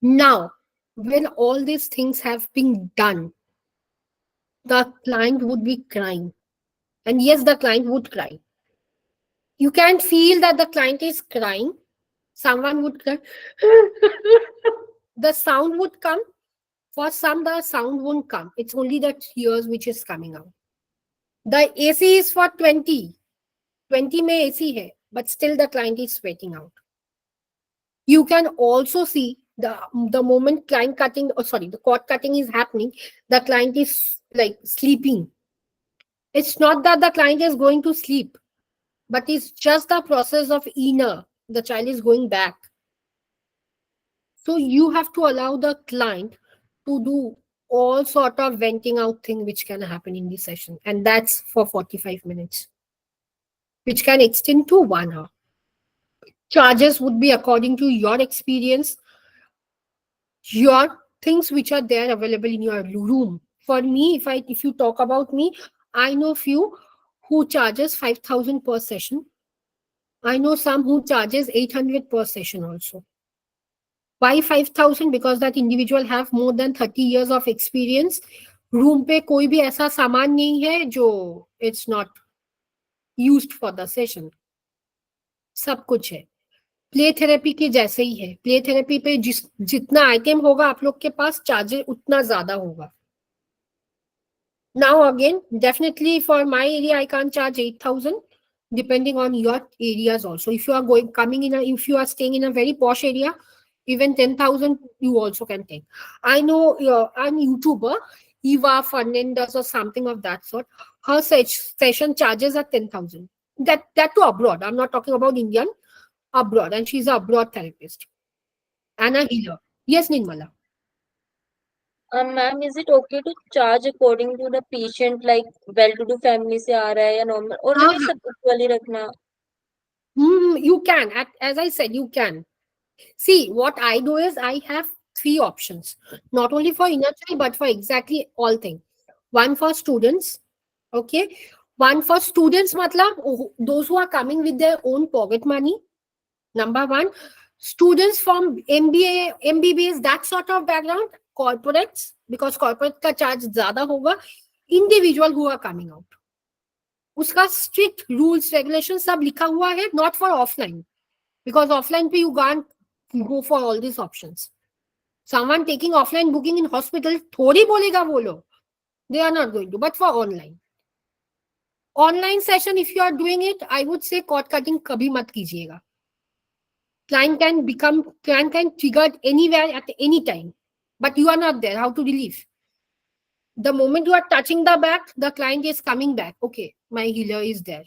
Now, when all these things have been done, the client would be crying. And yes, the client would cry. You can feel that the client is crying. Someone would cry. The sound would come. For some, the sound won't come. It's only the tears which is coming out. The AC is for 20. 20 may AC hai, but still the client is sweating out. You can also see the moment client cutting, oh sorry, the cord cutting is happening, the client is like sleeping. It's not that the client is going to sleep, but it's just the process of inner. The child is going back. So you have to allow the client to do all sort of venting out thing which can happen in the session. And that's for 45 minutes, which can extend to 1 hour. Charges would be according to your experience, your things which are there available in your room. For me, if you talk about me, I know few who charges 5,000 per session. I know some who charges 800 per session also. Why 5,000? Because that individual have more than 30 years of experience. Room पे कोई भी ऐसा सामान नहीं है जो it's not used for the session. सब कुछ है. प्ले थेरेपी के जैसे ही है. प्ले थेरेपी पे जितना आइटम होगा आप लोग के पास, चार्जेस उतना ज्यादा होगा. Now again, definitely for my area, I can't charge 8,000, depending on your areas also. If you are if you are staying in a very posh area, even 10,000 you also can take. I know I'm YouTuber, Eva Fernandez or something of that sort. Her session charges are 10,000. That to abroad. I'm not talking about Indian, abroad, and she's a abroad therapist and a healer. Yes, Nirmala. Ma'am is it okay to charge according to the patient, like well to do family से आ रहा है या normal, और हाँ, हमें सब equally रखना? You can. As I said, you can. See, what I do is I have three options, not only for inner child but for exactly all things. One for students, okay. One for students, matlab those who are coming with their own pocket money. Number one, students from MBA, MBBS, that sort of background, corporates, because corporate का charge ज़्यादा होगा, individual who are coming out. उसका strict rules, regulations सब लिखा हुआ है, not for offline, because offline पे you can't go for all these options. Someone taking offline booking in hospital थोड़ी बोलेगा वो लोग, they are not going to, but for online. Online session, if you are doing it, I would say cord cutting कभी मत कीजिएगा. Client can trigger anywhere at any time, but you are not there. How to relieve? The moment you are touching the back, the client is coming back. Okay, my healer is there.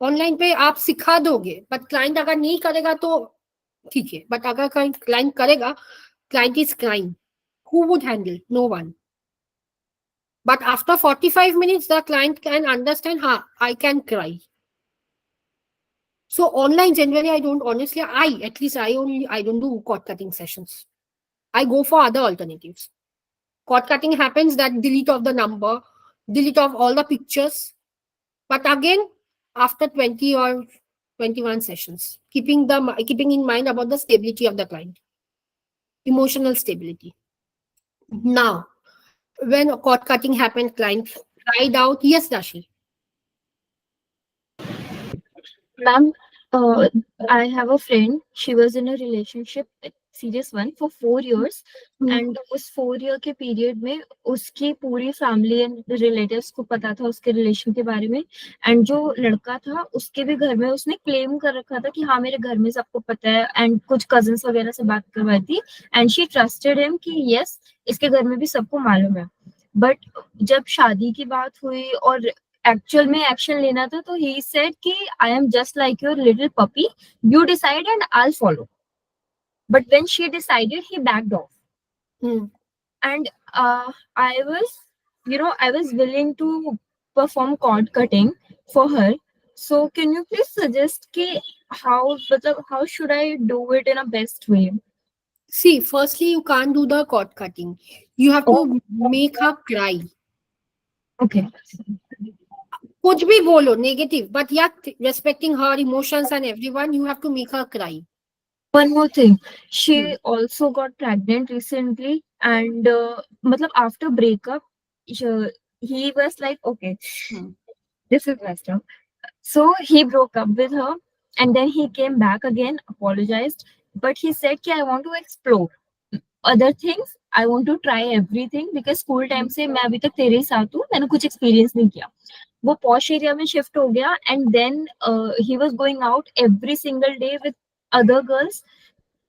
Online पे आप सिखा दोगे, but client अगर नहीं करेगा तो ठीक है. But अगर client करेगा, client is crying. Who would handle? No one. But after 45 minutes, the client can understand, I can cry. So online, generally, I don't do cord cutting sessions. I go for other alternatives. Cord cutting happens that delete of the number, delete of all the pictures. But again, after 20 or 21 sessions, keeping in mind about the stability of the client, emotional stability. Now, when cord cutting happened, client cried out. Yes, Rashi. Ma'am, I have a friend. She was in a relationship, a serious one, for 4 years. And उस 4 year के period में उसकी पूरी family and relatives को पता था उसके relation के बारे में. एंड जो लड़का था उसके भी घर में उसने क्लेम कर रखा था कि हाँ मेरे घर में सबको पता है. एंड कुछ कजिन्स वगैरह से बात करवाई थी. एंड शी ट्रस्टेड हिम कि यस इसके घर में भी सबको मालूम है. बट जब शादी की बात हुई और एक्चुअल में एक्शन लेना था तो ही सेड कि I am just like your little puppy, you decide and I will follow. But when she decided he backed of. And I was willing to perform cord cutting for her. So can you please suggest कि how should I do it in a best way? See, firstly, you can't do the cord cutting. You have to make her cry. Okay. कुछ भी बोलो negative, but yeah, respecting her emotions and everyone, you have to make her cry. One more thing, she also got pregnant recently, and matlab after breakup, he was like, okay, this is messed up. So he broke up with her, and then he came back again, apologized, but he said कि I want to explore other things, I want to try everything, because school time से मैं अभी तक तेरे ही साथ हूँ, मैंने कुछ experience नहीं किया. वो पॉश एरिया में शिफ्ट हो गया. And then he was going out every single day with other girls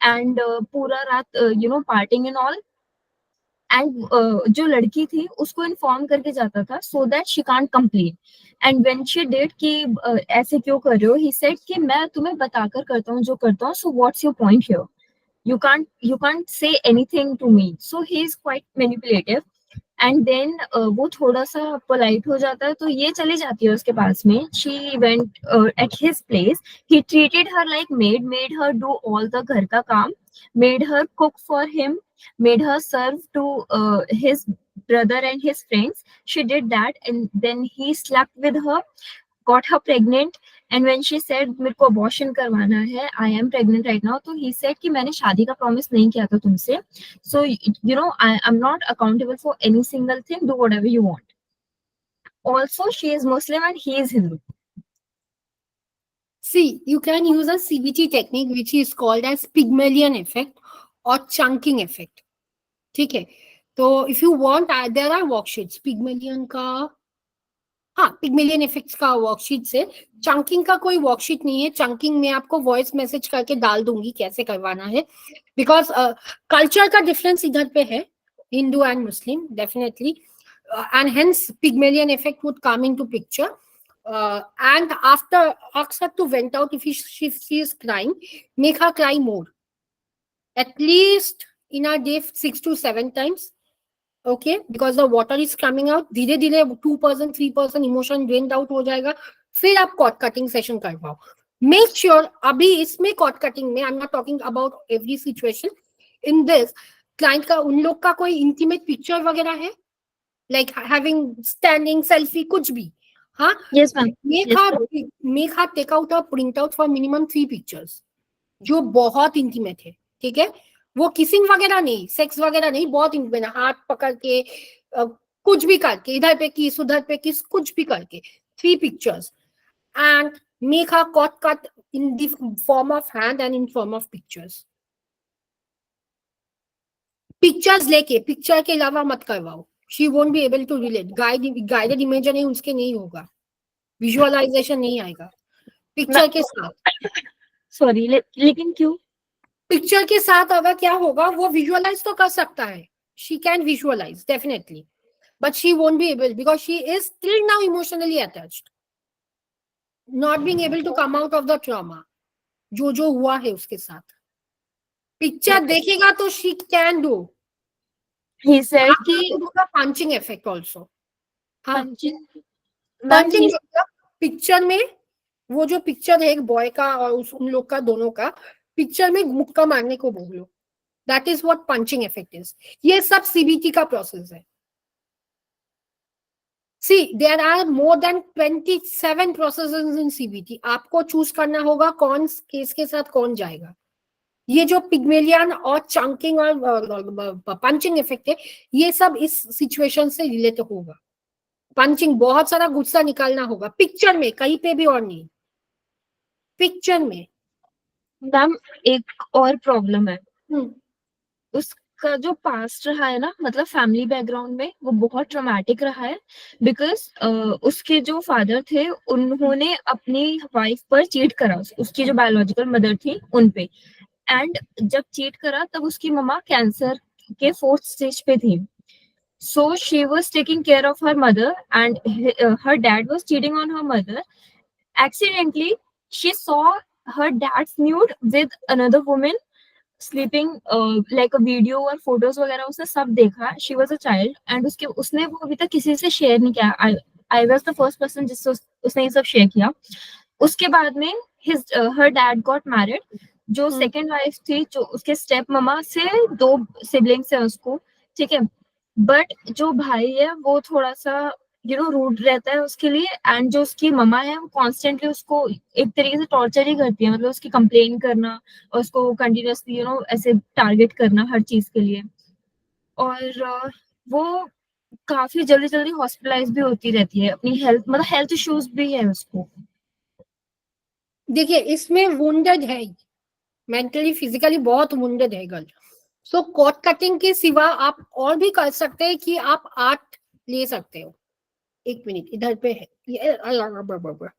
and पूरा रात पार्टिंग एंड ऑल. एंड जो लड़की थी उसको इन्फॉर्म करके जाता था so that she can't complain. And when she did कि ऐसे क्यों कर रहे हो, ही सेड कि मैं तुम्हें बताकर करता हूँ जो करता हूँ, so what's your point here, you can't say anything to me. So he is quite manipulative. And then वो थोड़ा सा पोलाइट हो जाता है तो ये चली जाती है उसके पास में. She went at his place, he treated her like made her do all the घर का काम, made her cook for him, made her serve to his brother and his friends. She did that, and then he slept with her, got her pregnant. And when she said मेरे को abortion करवाना है, I am pregnant right now, तो he said कि मैंने शादी का promise नहीं किया था तुमसे, so I'm not accountable for any single thing, do whatever you want. Also, she is Muslim and he is Hindu. See, you can use a CBT technique which is called as Pygmalion effect or chunking effect. ठीक है, तो if you want, there are worksheets. Pygmalion का Pygmalion effects का worksheet से. Chunking का कोई worksheet नहीं है. चंकिंग में आपको वॉइस मैसेज करके डाल दूंगी कैसे करवाना है, बिकॉज कल्चर का डिफरेंस इधर पे है, Hindu and Muslim definitely, and hence Pygmalion effect would come into picture. And after ask her to vent out if she is crying, make her cry more, at least in a day 6 to 7 times. Okay, because the water is coming out, धीरे धीरे 2% 3% emotion drained out हो जाएगा. फिर आप cord cutting session करवाओ. Make sure अभी इसमें cord cutting में, आई am not talking about every situation, in this, client का उन लोग का कोई intimate picture वगैरह है, like having standing selfie कुछ भी, हाँ, Yes, ma'am. make Yes, her ma'am. make her take out or print out for minimum 3 pictures जो बहुत इंटीमेट है, ठीक है, वो किसिंग वगैरह नहीं, सेक्स वगैरह नहीं, बहुत इंटीमेट, हाथ पकड़ के कुछ भी करके, इधर पे किस उधर पे किस, कुछ भी करके 3 pictures and make her cut in the form of hand and in form of pictures. Pictures लेके, पिक्चर के अलावा मत करवाओ, she won't be able to relate, guided imaging उसके नहीं होगा, विजुअलाइजेशन नहीं आएगा पिक्चर के साथ। Sorry, लेकिन क्यों? पिक्चर के साथ अगर क्या होगा, वो विजुअलाइज तो कर सकता है, she can visualise definitely, but she won't be able because she is still now emotionally attached, not being able to come out of the trauma जो हुआ है उसके साथ। पिक्चर देखेगा तो she can do, He said कि punching effect also, हाँ, punching. Ma'am, punching picture में, वो जो पिक्चर है एक बॉय का और उन लोग का दोनों का, पिक्चर में मुक्का मारने को बोलो, that is what punching effect is. ये सब सीबीटी का प्रोसेस है। See there are more than 27 processes in CBT, आपको चूज करना होगा कौन केस के साथ कौन जाएगा। ये जो पिग्मेलियन और चंकिंग और पंचिंग इफेक्ट है, ये सब इस सिचुएशन से रिलेट होगा। पंचिंग, बहुत सारा गुस्सा निकालना होगा पिक्चर में, कहीं पे भी और नहीं, पिक्चर में। मैम एक और प्रॉब्लम है, उसका जो पास्ट रहा है ना, मतलब फैमिली बैकग्राउंड में वो बहुत ट्रॉमेटिक रहा है, बिकॉज उसके जो फादर थे उन्होंने अपनी वाइफ पर चीट करा, उसकी जो बायोलॉजिकल मदर थी उन पे, एंड जब चीट करा तब उसकी मम्मा कैंसर के 4th स्टेज पे थी। So she was taking care of her mother, and her dad was cheating on her mother. Accidentally, she saw her dad's nude with another woman sleeping, like a video और photos वगैरह उसने सब देखा। She was a child, and उसने वो अभी तक किसी से शेयर नहीं किया। I was the first person जिससे उसने ये सब शेयर किया। उसके बाद में her dad got married। जो सेकेंड वाइफ थी, जो उसके स्टेप ममा से 2 सिबलिंग्स है उसको, ठीक है, बट जो भाई है वो थोड़ा सा रूड रहता है उसके लिए, एंड जो उसकी ममा है वो कॉन्स्टेंटली उसको एक तरीके से टॉर्चर ही करती है, मतलब उसकी कंप्लेन करना और उसको कंटिन्यूअसली ऐसे टारगेट करना हर चीज के लिए, और वो काफी जल्दी जल्दी हॉस्पिटलाइज भी होती रहती है, अपनी हेल्थ मतलब हेल्थ इश्यूज भी है उसको। देखिए इसमें वुंडेड है, मेंटली फिजिकली बहुत वुंडेड है गर्ल। सो कॉट कटिंग के सिवा आप और भी कर सकते हैं कि आप आर्ट ले सकते हो। एक मिनट, इधर पे है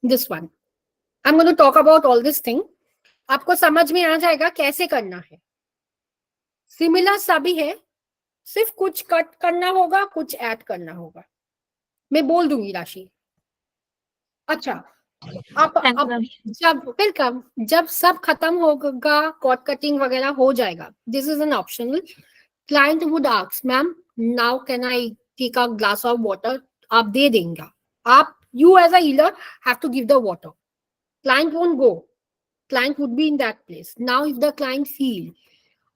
this one, I am going to talk about all this thing, आपको समझ में आ जाएगा कैसे करना है। सिमिलर सभी है, सिर्फ कुछ कट करना होगा, कुछ ऐड करना होगा, मैं बोल दूंगी राशि। अच्छा, अब जब वेलकम, जब सब खत्म होगा, कॉट कटिंग वगैरह हो जाएगा, this is an optional, client would ask ma'am now can I take a glass of water, आप दे देंगे, आप you as a healer have to give the water, client won't go, client would be in that place. Now if the client feel,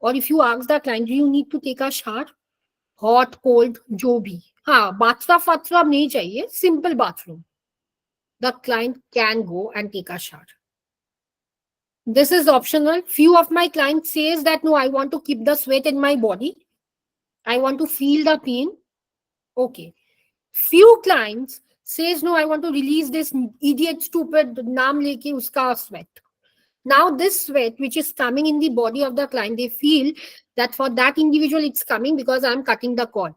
or if you ask the client do you need to take a shower, hot cold जो भी, हाँ bathtub वाथटब नहीं चाहिए, simple bathroom, the client can go and take a shower. This is optional. Few of my clients says that no, I want to keep the sweat in my body, I want to feel the pain. Okay. Few clients says no, I want to release this idiot stupid naam leke uska sweat. Now this sweat which is coming in the body of the client, they feel that for that individual it's coming because I'm cutting the cord.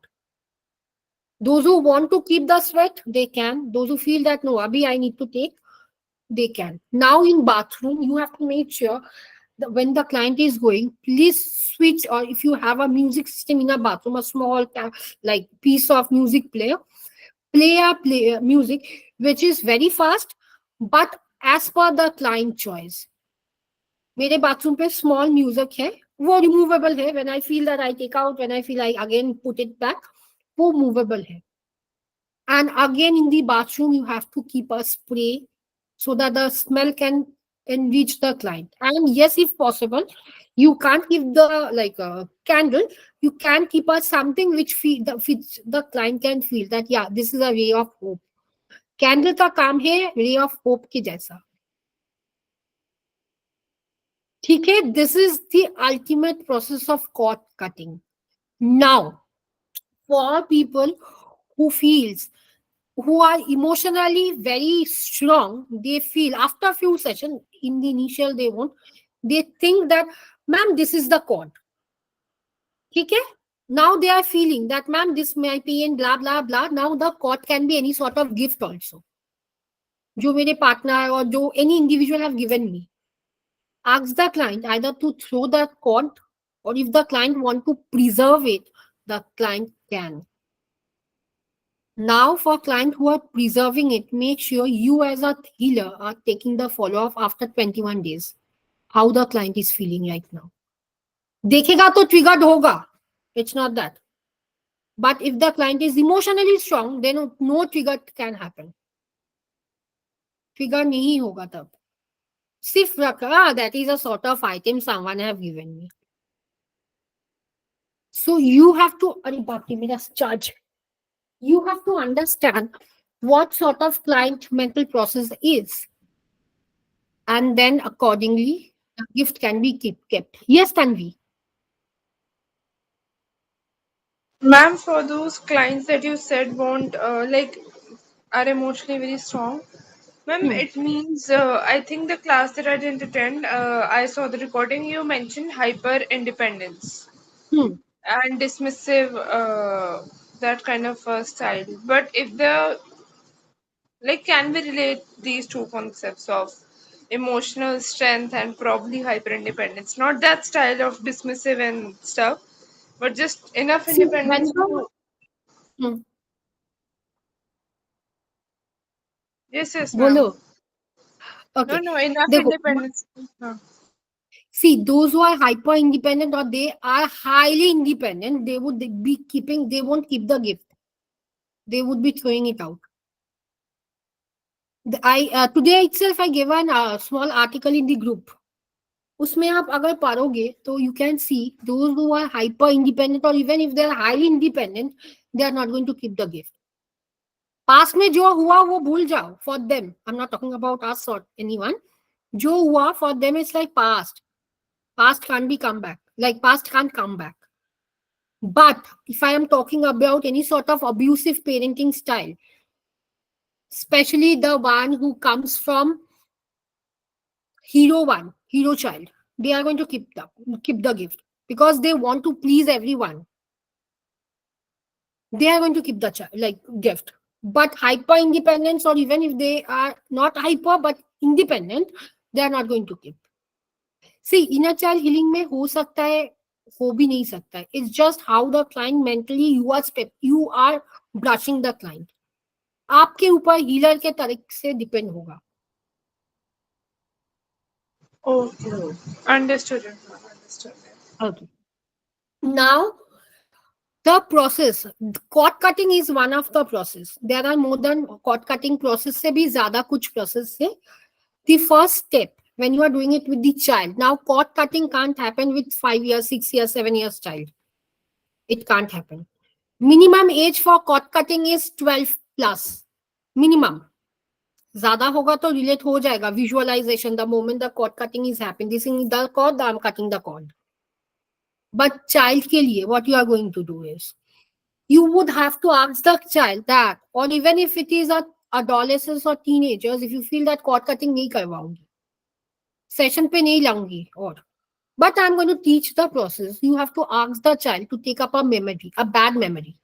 Those who want to keep the sweat, they can. Those who feel that no, abhi I need to take, they can. Now in bathroom, you have to make sure that when the client is going, please switch, or if you have a music system in a bathroom, a small like piece of music player, play a music which is very fast, but as per the client choice. मेरे bathroom पे small music है, वो removable है, when I feel that I take out, when I feel I again put it back, वो movable है। And again in the bathroom you have to keep a spray so that the smell can enrich the client. And yes, if possible, you can't give the like a candle, you can keep us something which which the client can feel that yeah, this is a ray of hope. Candle का काम है ray of hope के जैसा. ठीक है, this is the ultimate process of cord cutting. Now for people who feels, who are emotionally very strong, they feel after few sessions in the initial they won't, they think that ma'am this is the cord. ठीक है, now they are feeling that ma'am this might be in blah blah blah. Now the cord can be any sort of gift also, जो मेरे partner और जो any individual have given me. Ask the client either to throw the cord, or if the client want to preserve it, the client can. Now for client who are preserving it, make sure you as a healer are taking the follow-up after 21 days. How the client is feeling right now. देखेगा तो triggered होगा. It's not that. But if the client is emotionally strong, then no trigger can happen. Trigger नहीं होगा तब. सिर्फ रखा, that is a sort of item someone have given me. So you have to, अरे बाप रे मेरा charge. You have to understand what sort of client mental process is, and then accordingly the gift can be kept. Yes, Tanvi. Ma'am, for those clients that you said won't like are emotionally very strong, ma'am, it means I think the class that I didn't attend, I saw the recording. You mentioned hyper independence Hmm. and dismissive, that kind of style. But if the like, can we relate these two concepts of emotional strength and probably hyper independence? Not that style of dismissive and stuff, but just enough See, when independence you, to. hmm, Yes, yes, बोलो. ma'am. No, Okay, no, enough देखो, independence. Huh. see those who are hyper independent or they are highly independent, they would be keeping, they won't keep the gift, they would be throwing it out. I today itself I gave an small article in the group. उसमें आप अगर पढ़ोगे तो you can see those who are hyper independent or even if they are highly independent, they are not going to keep the gift. Past में जो हुआ वो भूल जाओ. For them, I'm not talking about us or anyone. जो हुआ for them is like past. Past can't be come back. Like past can't come back. But if I am talking about any sort of abusive parenting style, especially the one who comes from hero child, they are going to keep the gift because they want to please everyone. They are going to keep the like gift. But hyper independence, or even if they are not hyper but independent, they are not going to keep. See, inner child healing में हो सकता है, हो भी नहीं सकता है. It's just how the client mentally you are brushing the client. आपके ऊपर हीलर के तरीके से डिपेंड होगा. Okay. Understood. Understood. Okay. Now the process, cord cutting is one of the process. There are more than cord cutting process से भी ज़्यादा कुछ process है. The first step when you are doing it with the child. Now cord cutting can't happen with 5 years, 6 years, 7 years child. It can't happen. Minimum age for cord cutting is 12 plus. Minimum. ज़्यादा होगा तो relate हो जाएगा. Visualization the moment the cord cutting is happening. This is the cord, I'm cutting the cord. But child के लिए what you are going to do is you would have to ask the child that, or even if it is a adolescents or teenagers, if you feel that cord cutting नहीं करवाऊंगी, session पे नहीं लाऊंगी, or but I'm going to teach the process, you have to ask the child to take up a memory, a bad memory,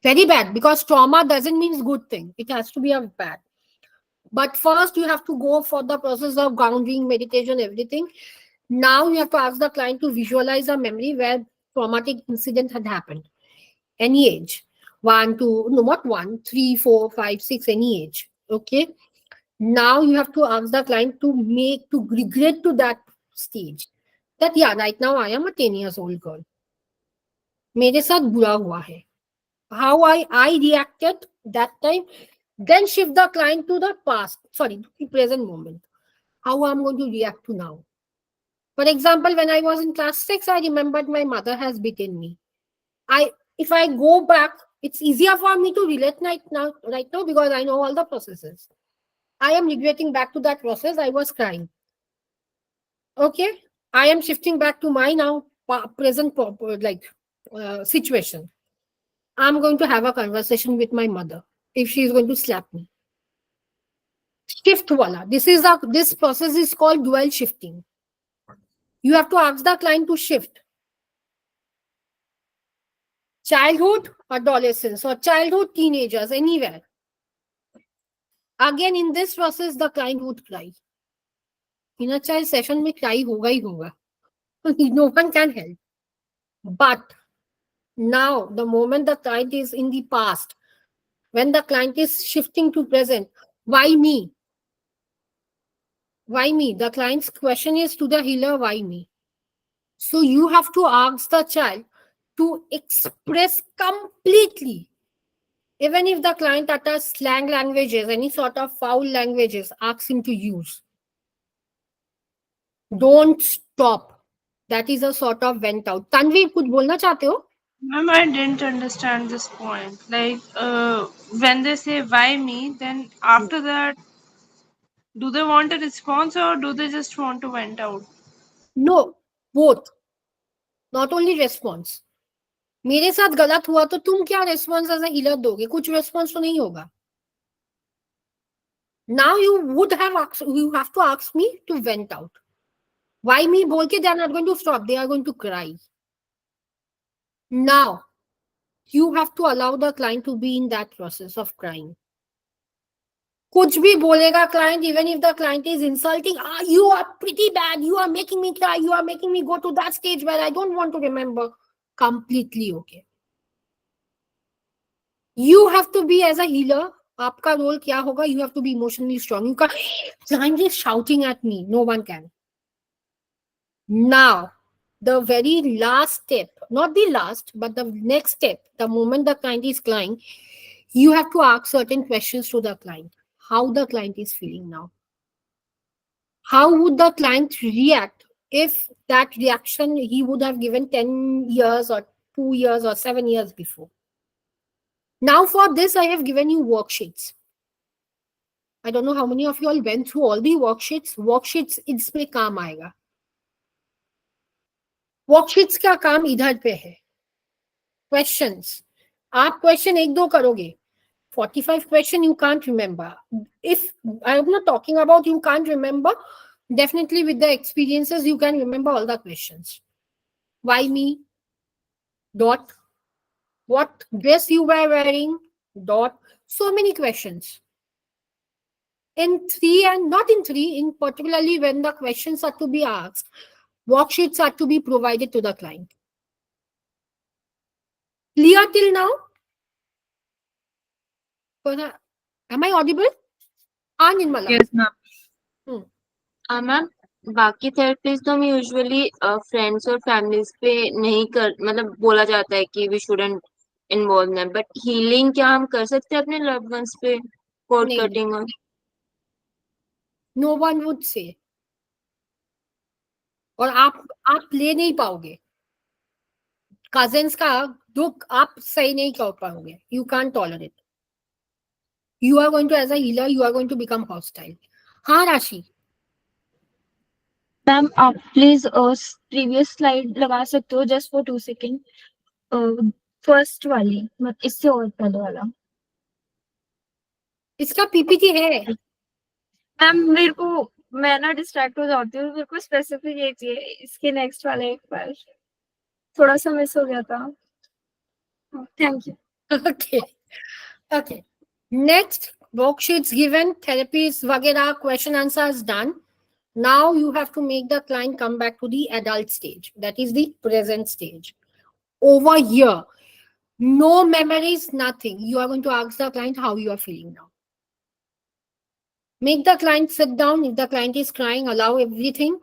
very bad, because trauma doesn't mean good thing, it has to be a bad. But first you have to go for the process of grounding, meditation, everything. Now you have to ask the client to visualize a memory where traumatic incident had happened. Any age, 1, 2, no, not 1, 3, 4, 5, 6, any age. Okay. Now you have to ask the client to regret to that stage. That yeah, right now I am a 10 years old girl. मेरे साथ बुरा हुआ है. How I reacted that time. Then shift the client to the past, sorry, to the present moment. how I'm going to react to now. For example, when I was in class 6, I remembered my mother has beaten me. If I go back, it's easier for me to relate right now because I know all the processes. I am regretting back to that process. I was crying. Okay, I am shifting back to my now present situation. I'm going to have a conversation with my mother if she is going to slap me. Shift wala. This process is called dual shifting. You have to ask the client to shift childhood, adolescence, or childhood, teenagers, anywhere. Again, in this process, the client would cry. In a child session, में cry होगा ही होगा. No one can help. But now, the moment the client is in the past, when the client is shifting to present, why me? Why me? The client's question is to the healer, why me? So you have to ask the child to express completely. Even if the client utters slang languages, any sort of foul languages, ask him to use. Don't stop. That is a sort of vent out. Tanvi, कुछ बोलना चाहते हो? Ma'am, I didn't understand this point. Like, when they say why me, then after that, do they want a response or do they just want to vent out? No, both. Not only response. मेरे साथ गलत हुआ तो तुम क्या response as a healer दोगे? कुछ response तो नहीं होगा. Now you have to ask me to vent out. Why me? बोल के they are not going to stop. They are going to cry. Now, you have to allow the client to be in that process of crying. कुछ भी बोलेगा client, even if the client is insulting, you are pretty bad, you are making me cry, you are making me go to that stage where I don't want to remember. Completely okay. You have to be as a healer. आपका role क्या होगा? You have to be emotionally strong. You can't, client is shouting at me. No one can. Now, the very last step, not the last, but the next step, the moment the client is crying, you have to ask certain questions to the client. How the client is feeling now. How would the client react if that reaction he would have given 10 years or 2 years or 7 years before? Now for this, I have given you worksheets. I don't know how many of you all went through all the worksheets. Worksheets इसमें काम आएगा. Worksheets का काम इधर पे है. Questions. आप question एक दो करोगे. 45 question you can't remember. If I'm not talking about you can't remember, definitely with the experiences you can remember all the questions. Why me? Dot. What dress you were wearing? Dot. So many questions. In 3 and not in 3, in particularly when the questions are to be asked, worksheets are to be provided to the client. Clear till now? Am I audible? Nirmala. Yes, ma'am. Ma'am बाकी therapies तो हम usually friends और families पे नहीं कर मतलब बोला जाता है कि we shouldn't involve them but healing क्या हम कर सकते हैं अपने लव्ड वंस पे कोड नहीं, कटिंग और No one would say. और आप ले नहीं पाओगे. Cousins का दुख आप सही नहीं कर पाओगे. You can't tolerate. You are going to, as a healer, you are going to become hostile. हाँ राशि. मैम आप प्लीज प्रीवियस स्लाइड लगा सकते हो जस्ट फॉर 2 सेकेंड. फर्स्ट वाली मतलब इससे और पहले वाला. इसका पीपीटी है. मैम मेरे को मैं ना डिस्ट्रैक्ट हो जाती हूँ. मेरे को स्पेसिफिक ये चाहिए. इसके नेक्स्ट वाले एक बार थोड़ा सा मिस हो गया था. Thank you. Okay. Next, worksheets given, therapies, vagera, question answers done. Now you have to make the client come back to the adult stage. That is the present stage. Over here, no memories, nothing. You are going to ask the client how you are feeling now. Make the client sit down. If the client is crying, allow everything.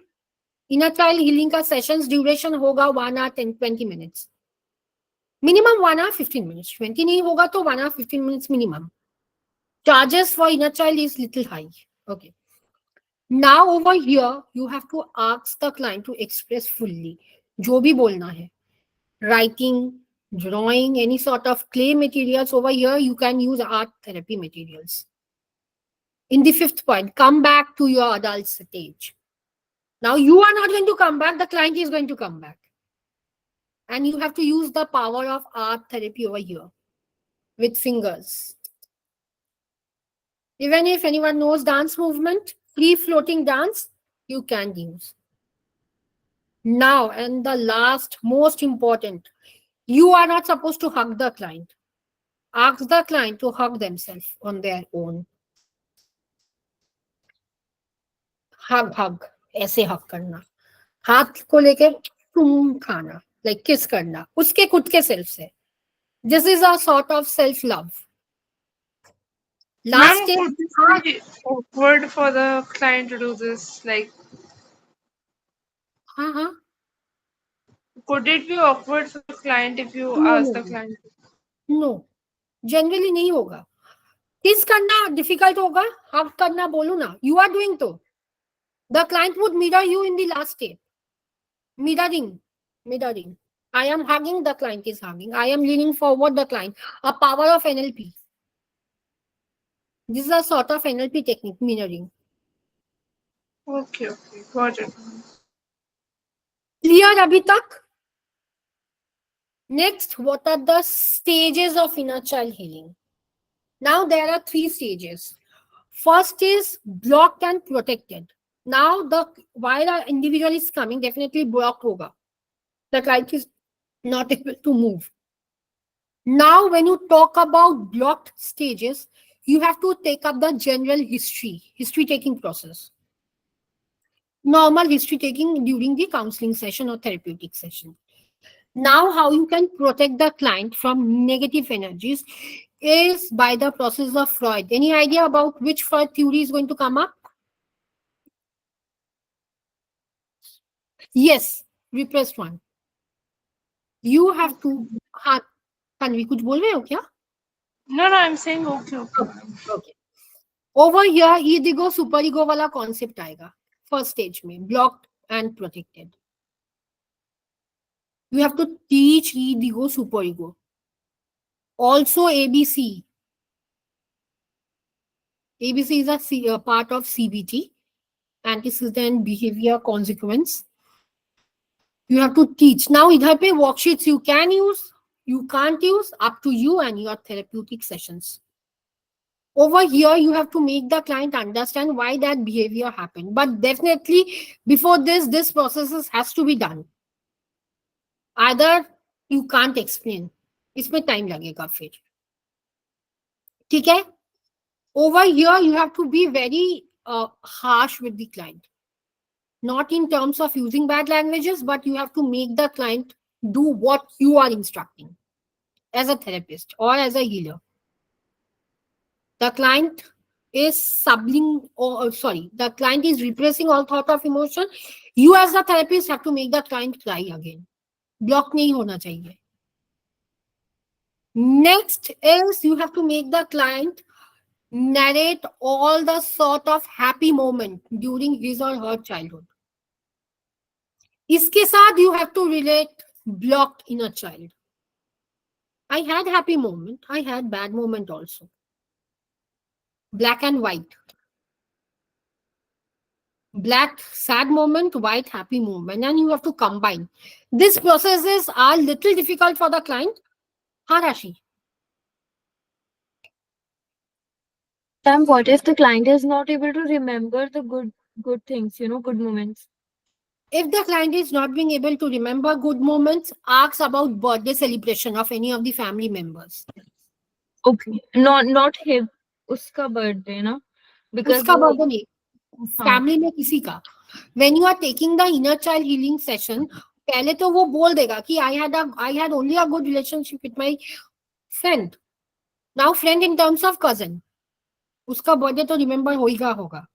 Inner child healing ka sessions duration hoga 1 hour 20 minutes. Minimum 1 hour 15 minutes. 20 nahi hoga to 1 hour 15 minutes minimum. Charges for inner child is little high. Okay. Now over here, you have to ask the client to express fully. जो भी बोलना है. Writing, drawing, any sort of clay materials. Over here, you can use art therapy materials. In the fifth point, come back to your adult stage. Now you are not going to come back, the client is going to come back. And you have to use the power of art therapy over here with fingers. Even if anyone knows dance movement, free floating dance, you can use. Now, and the last, most important, you are not supposed to hug the client. Ask the client to hug themselves on their own. Hug, hug, ऐसे hug करना. हाथ को लेके तुम खाना, like kiss करना, उसके खुद के self से. This is a sort of self-love. Last Ma'am, stage, could it be awkward for the client to do this? Like, हाँ. could it be awkward for the client if you No, ask no, the client? no. Generally नहीं होगा. Kiss करना difficult होगा, hug करना बोलूँ ना. You are doing तो. The client would mirror you in the last step. Mirroring. I am hugging, the client is hugging. I am leaning forward, the client. A power of NLP. This is a sort of NLP technique, mirroring. Okay, got it. Clear abhi tak? Next, what are the stages of inner child healing? Now there are 3 stages. First is blocked and protected. Now while an individual is coming, definitely blocked hoga. The client is not able to move. Now, when you talk about blocked stages, you have to take up the general history taking process. Normal history taking during the counseling session or therapeutic session. Now, how you can protect the client from negative energies is by the process of Freud. Any idea about which Freud theory is going to come up? Yes, repressed one. You have to. हाँ, तन्वी कुछ बोल रहे हो क्या? No, I'm saying okay. Okay. Over here, ego super ego वाला concept आएगा first stage में, blocked and protected. You have to teach ego, super ego. Also ABC. ABC is a part of CBT, antecedent behavior consequence. You have to teach. Now, idhar pe worksheets you can use, you can't use, up to you and your therapeutic sessions. Over here, you have to make the client understand why that behavior happened. But definitely, before this process has to be done. Either you can't explain. इसमें time लगेगा फिर. ठीक है? Over here, you have to be very harsh with the client. Not in terms of using bad languages, but you have to make the client do what you are instructing as a therapist or as a healer. The client is the client is repressing all thought of emotion. You as a therapist have to make the client cry again. Block नहीं होना चाहिए. Next is you have to make the client narrate all the sort of happy moment during his or her childhood. इसके साथ you have to relate blocked inner child. I had happy moment. I had bad moment also. Black and white. Black sad moment, white happy moment, and you have to combine. These processes are little difficult for the client. Harashi. Sam, what if the client is not able to remember the good things, good moments? If the client is not being able to remember good moments, ask about birthday celebration of any of the family members. Okay. Not him. Uska birthday, no? Because उसका birthday नहीं, family में किसी का. When you are taking the inner child healing session, पहले तो वो बोल देगा कि I had only a good relationship with my friend. Now friend in terms of cousin. उसका बर्थडे तो रिमेम्बर होगा.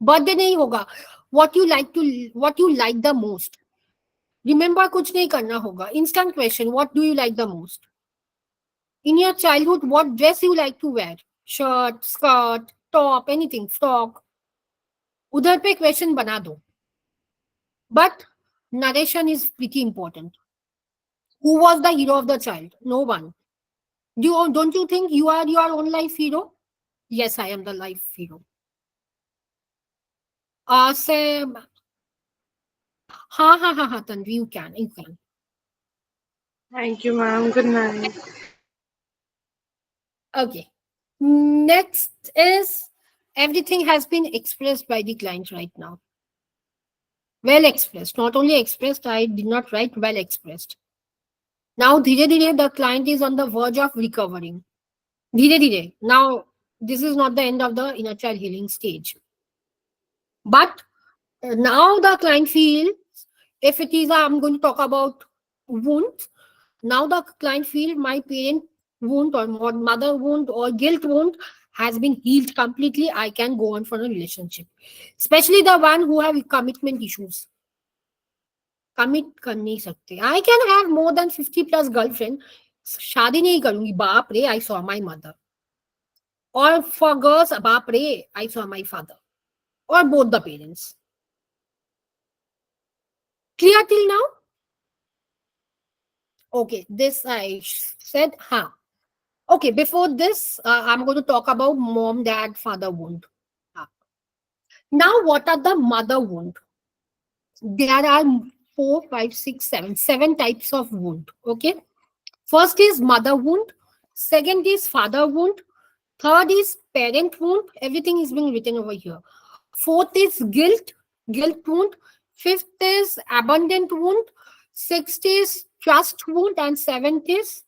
बर्थडे नहीं होगा. What you like the most. Remember कुछ नहीं करना होगा. Instant question, what do you like the most? In your childhood, what dress you like to wear? Shirt, skirt, top, anything, frock. उधर पे क्वेश्चन बना दो, but narration is pretty important. Who was the hero of the child? No one. Don't you think you are your own life hero? Yes, I am the life hero. Say, ha, Tanvi, you can. Thank you, ma'am. Good night. Okay. Next is everything has been expressed by the client right now. Well expressed. Not only expressed, I did not write well expressed. Now, dhire dhire, the client is on the verge of recovering. Dhire dhire. Now, this is not the end of the inner child healing stage. But now the client feels, if it is, I'm going to talk about wounds. Now the client feels my parent wound or mother wound or guilt wound has been healed completely. I can go on for a relationship. Especially the one who have commitment issues. Commit कर नहीं सकते. I can have more than 50 plus girlfriend, शादी नहीं करूंगी. बाप रे, I saw my mother. और for girls, बाप रे, आई सॉ माई फादर. और both the parents. Clear till now? Okay, this I said, huh. Okay, before this, I'm going to talk about mom, dad, father wound. Now, what are the mother wound? There are 4, 5, 6, 7, 7 types of wound. Okay. First is mother wound. Second is father wound. Third is parent wound. Everything is being written over here. Fourth is guilt wound. Fifth is abandoned wound. Sixth is trust wound. And seventh is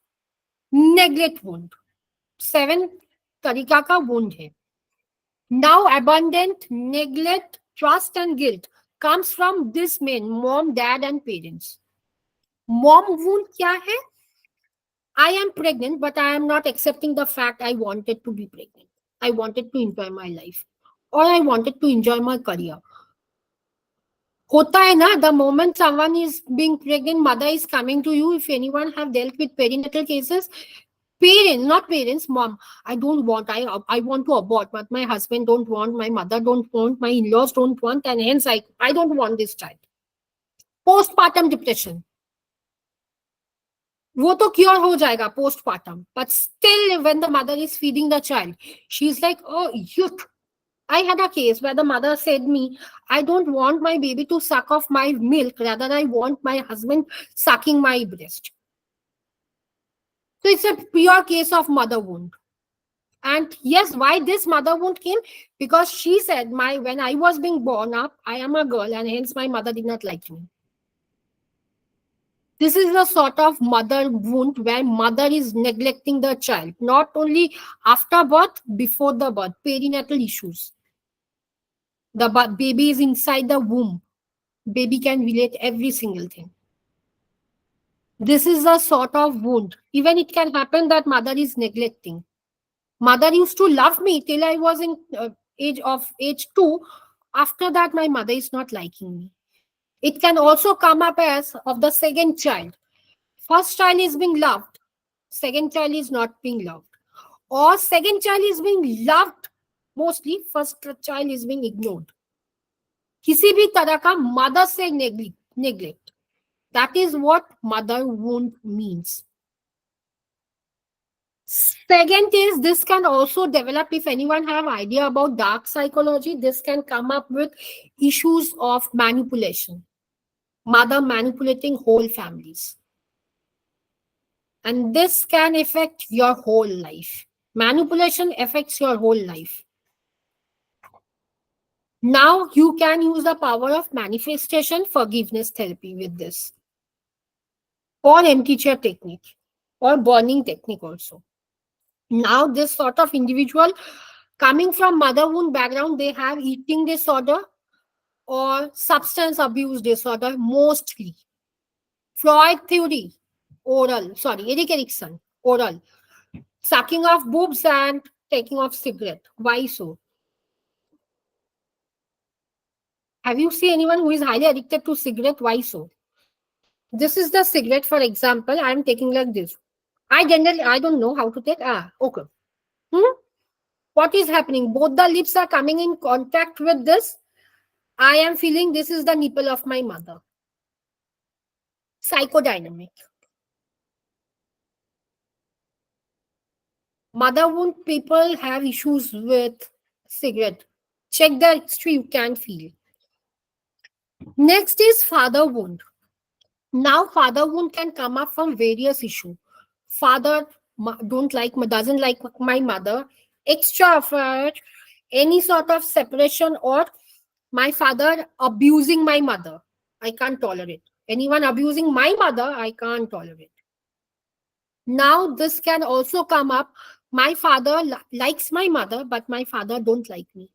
neglect wound. 7 तरीका का wound है. Now abandoned, neglect, trust and guilt comes from this main mom, dad and parents. Mom wound क्या है? I am pregnant, but I am not accepting the fact I wanted to be pregnant. I wanted to enjoy my life, or I wanted to enjoy my career. होता है ना, the moment someone is being pregnant, mother is coming to you. If anyone have dealt with perinatal cases, parents, not parents, mom, I don't want, I want to abort, but my husband don't want, my mother don't want, my in-laws don't want, and hence I don't want this child. Postpartum depression. वो तो cure हो जाएगा postpartum, but still when the mother is feeding the child, she's like, oh, yuck. I had a case where the mother said me, I don't want my baby to suck off my milk, rather I want my husband sucking my breast. So it's a pure case of mother wound. And yes, why this mother wound came? Because she said, when I was being born up, I am a girl and hence my mother did not like me. This is a sort of mother wound where mother is neglecting the child, not only after birth, before the birth, perinatal issues. The baby is inside the womb. Baby can relate every single thing. This is a sort of wound. Even it can happen that mother is neglecting. Mother used to love me till I was in age 2. After that, my mother is not liking me. It can also come up as of the second child. First child is being loved. Second child is not being loved. Or second child is being loved. Mostly first child is being ignored. किसी भी तरह का mother से neglect. That is what mother wound means. Second is, this can also develop, if anyone have idea about dark psychology, this can come up with issues of manipulation. Mother manipulating whole families. And this can affect your whole life. Manipulation affects your whole life. Now you can use the power of manifestation forgiveness therapy with this. Or empty chair technique. Or burning technique also. Now this sort of individual coming from mother wound background, they have eating disorder or substance abuse disorder mostly. Freud theory, Erik Erikson, oral. Sucking off boobs and taking off cigarette. Why so? Have you seen anyone who is highly addicted to cigarette? Why so? This is the cigarette, for example. I am taking like this. I don't know how to take. Okay. What is happening? Both the lips are coming in contact with this. I am feeling this is the nipple of my mother. Psychodynamic. Mother wound people have issues with cigarette. Check the history, you can feel. Next is father wound. Now father wound can come up from various issues. Father don't like, doesn't like my mother, extra affair, any sort of separation, or my father abusing my mother. I can't tolerate. Anyone abusing my mother, I can't tolerate. Now this can also come up. My father likes my mother, but my father don't like me.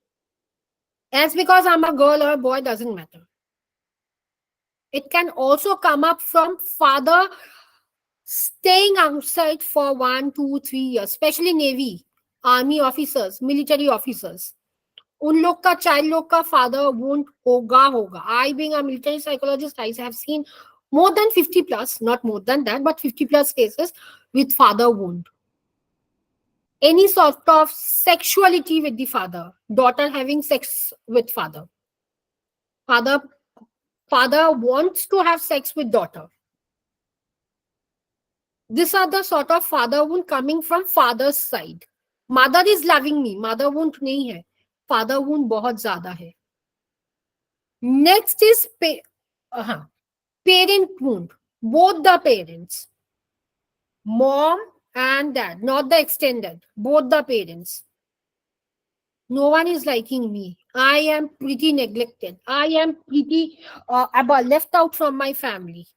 As because I'm a girl or a boy doesn't matter. It can also come up from father staying outside for 1, 2, 3 years, especially Navy, Army officers, military officers. उन लोग का child लोग का father won't होगा. I being a military psychologist, I have seen more than 50 plus, not more than that, but 50 plus cases with father wound. Any sort of sexuality with the father, daughter having sex with father. Father wants to have sex with daughter. These are the sort of father wound coming from father's side. Mother is loving me, mother wound नहीं है, father wound बहुत ज्यादा है. Next is parent wound. Both the parents, mom and dad, not the extended, both the parents. No one is liking me. I am pretty neglected. I am pretty left out from my family.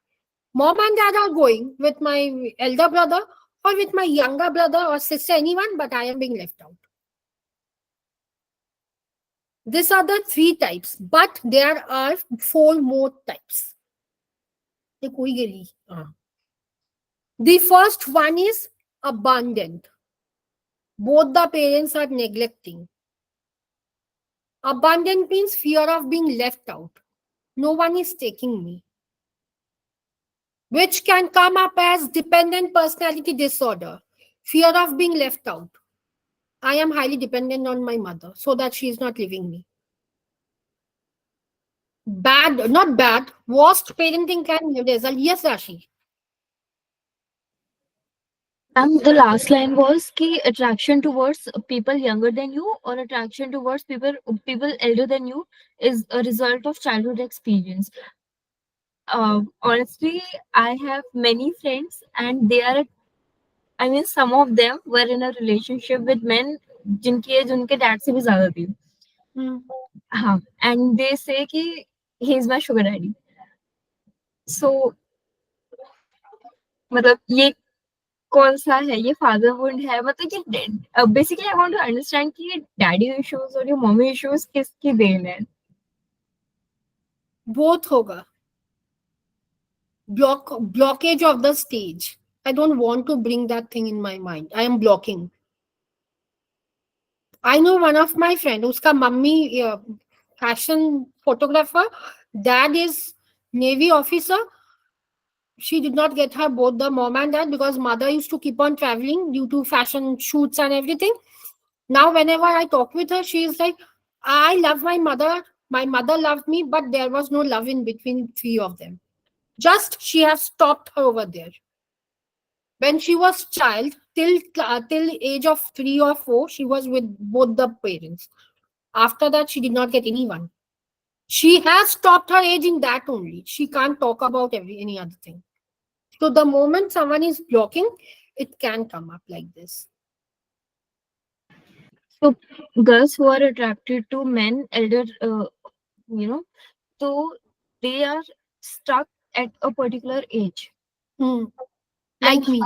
Mom and dad are going with my elder brother or with my younger brother or sister, anyone, but I am being left out. These are the 3 types, but there are 4 more types. The first one is abandoned. Both the parents are neglecting. Abandoned means fear of being left out. No one is taking me. Which can come up as dependent personality disorder. Fear of being left out. I am highly dependent on my mother so that she is not leaving me. Bad, not bad, worst parenting can result. Yes, Rashi. And the last line was ki attraction towards people younger than you or attraction towards people elder than you is a result of childhood experience. Honestly, I have many friends, and they are. I mean, some of them were in a relationship with men जिनकी as उनके dad से भी ज्यादा थी. हाँ, and they say कि he is my sugar daddy. So मतलब ये कौन सा है, ये fatherhood है, मतलब ये basically I want to understand कि ये daddy issues और ये mommy issues किसकी देन है. Both होगा. Blockage of the stage. I don't want to bring that thing in my mind. I am blocking. I know one of my friend, uska mummy fashion photographer, dad is Navy officer. She did not get her both the mom and dad because mother used to keep on traveling due to fashion shoots and everything. Now, whenever I talk with her, she is like, I love my mother. My mother loved me, but there was no love in between 3 of them. Just she has stopped her over there. When she was child, till age of 3 or 4, she was with both the parents. After that, she did not get anyone. She has stopped her age in that only. She can't talk about any other thing. So the moment someone is blocking, it can come up like this. So girls who are attracted to men elder, so they are stuck at a particular age. Like And me.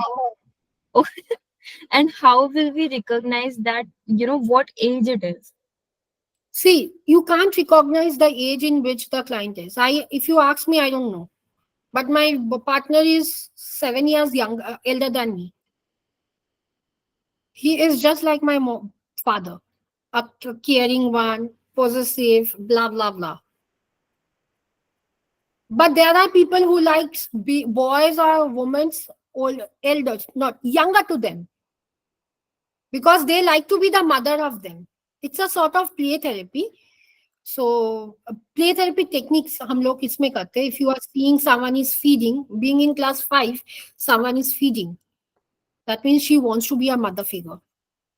And how will we recognize that, what age it is? See, you can't recognize the age in which the client is. If you ask me, I don't know. But my partner is 7 years younger, elder than me. He is just like my father, a caring one, possessive, blah blah blah. But there are people who like boys or women's elders, not younger to them, because they like to be the mother of them. It's a sort of play therapy. So play therapy techniques हम लोग इसमें करते हैं. If you are seeing someone is feeding, being in class 5, someone is feeding, that means she wants to be a mother figure.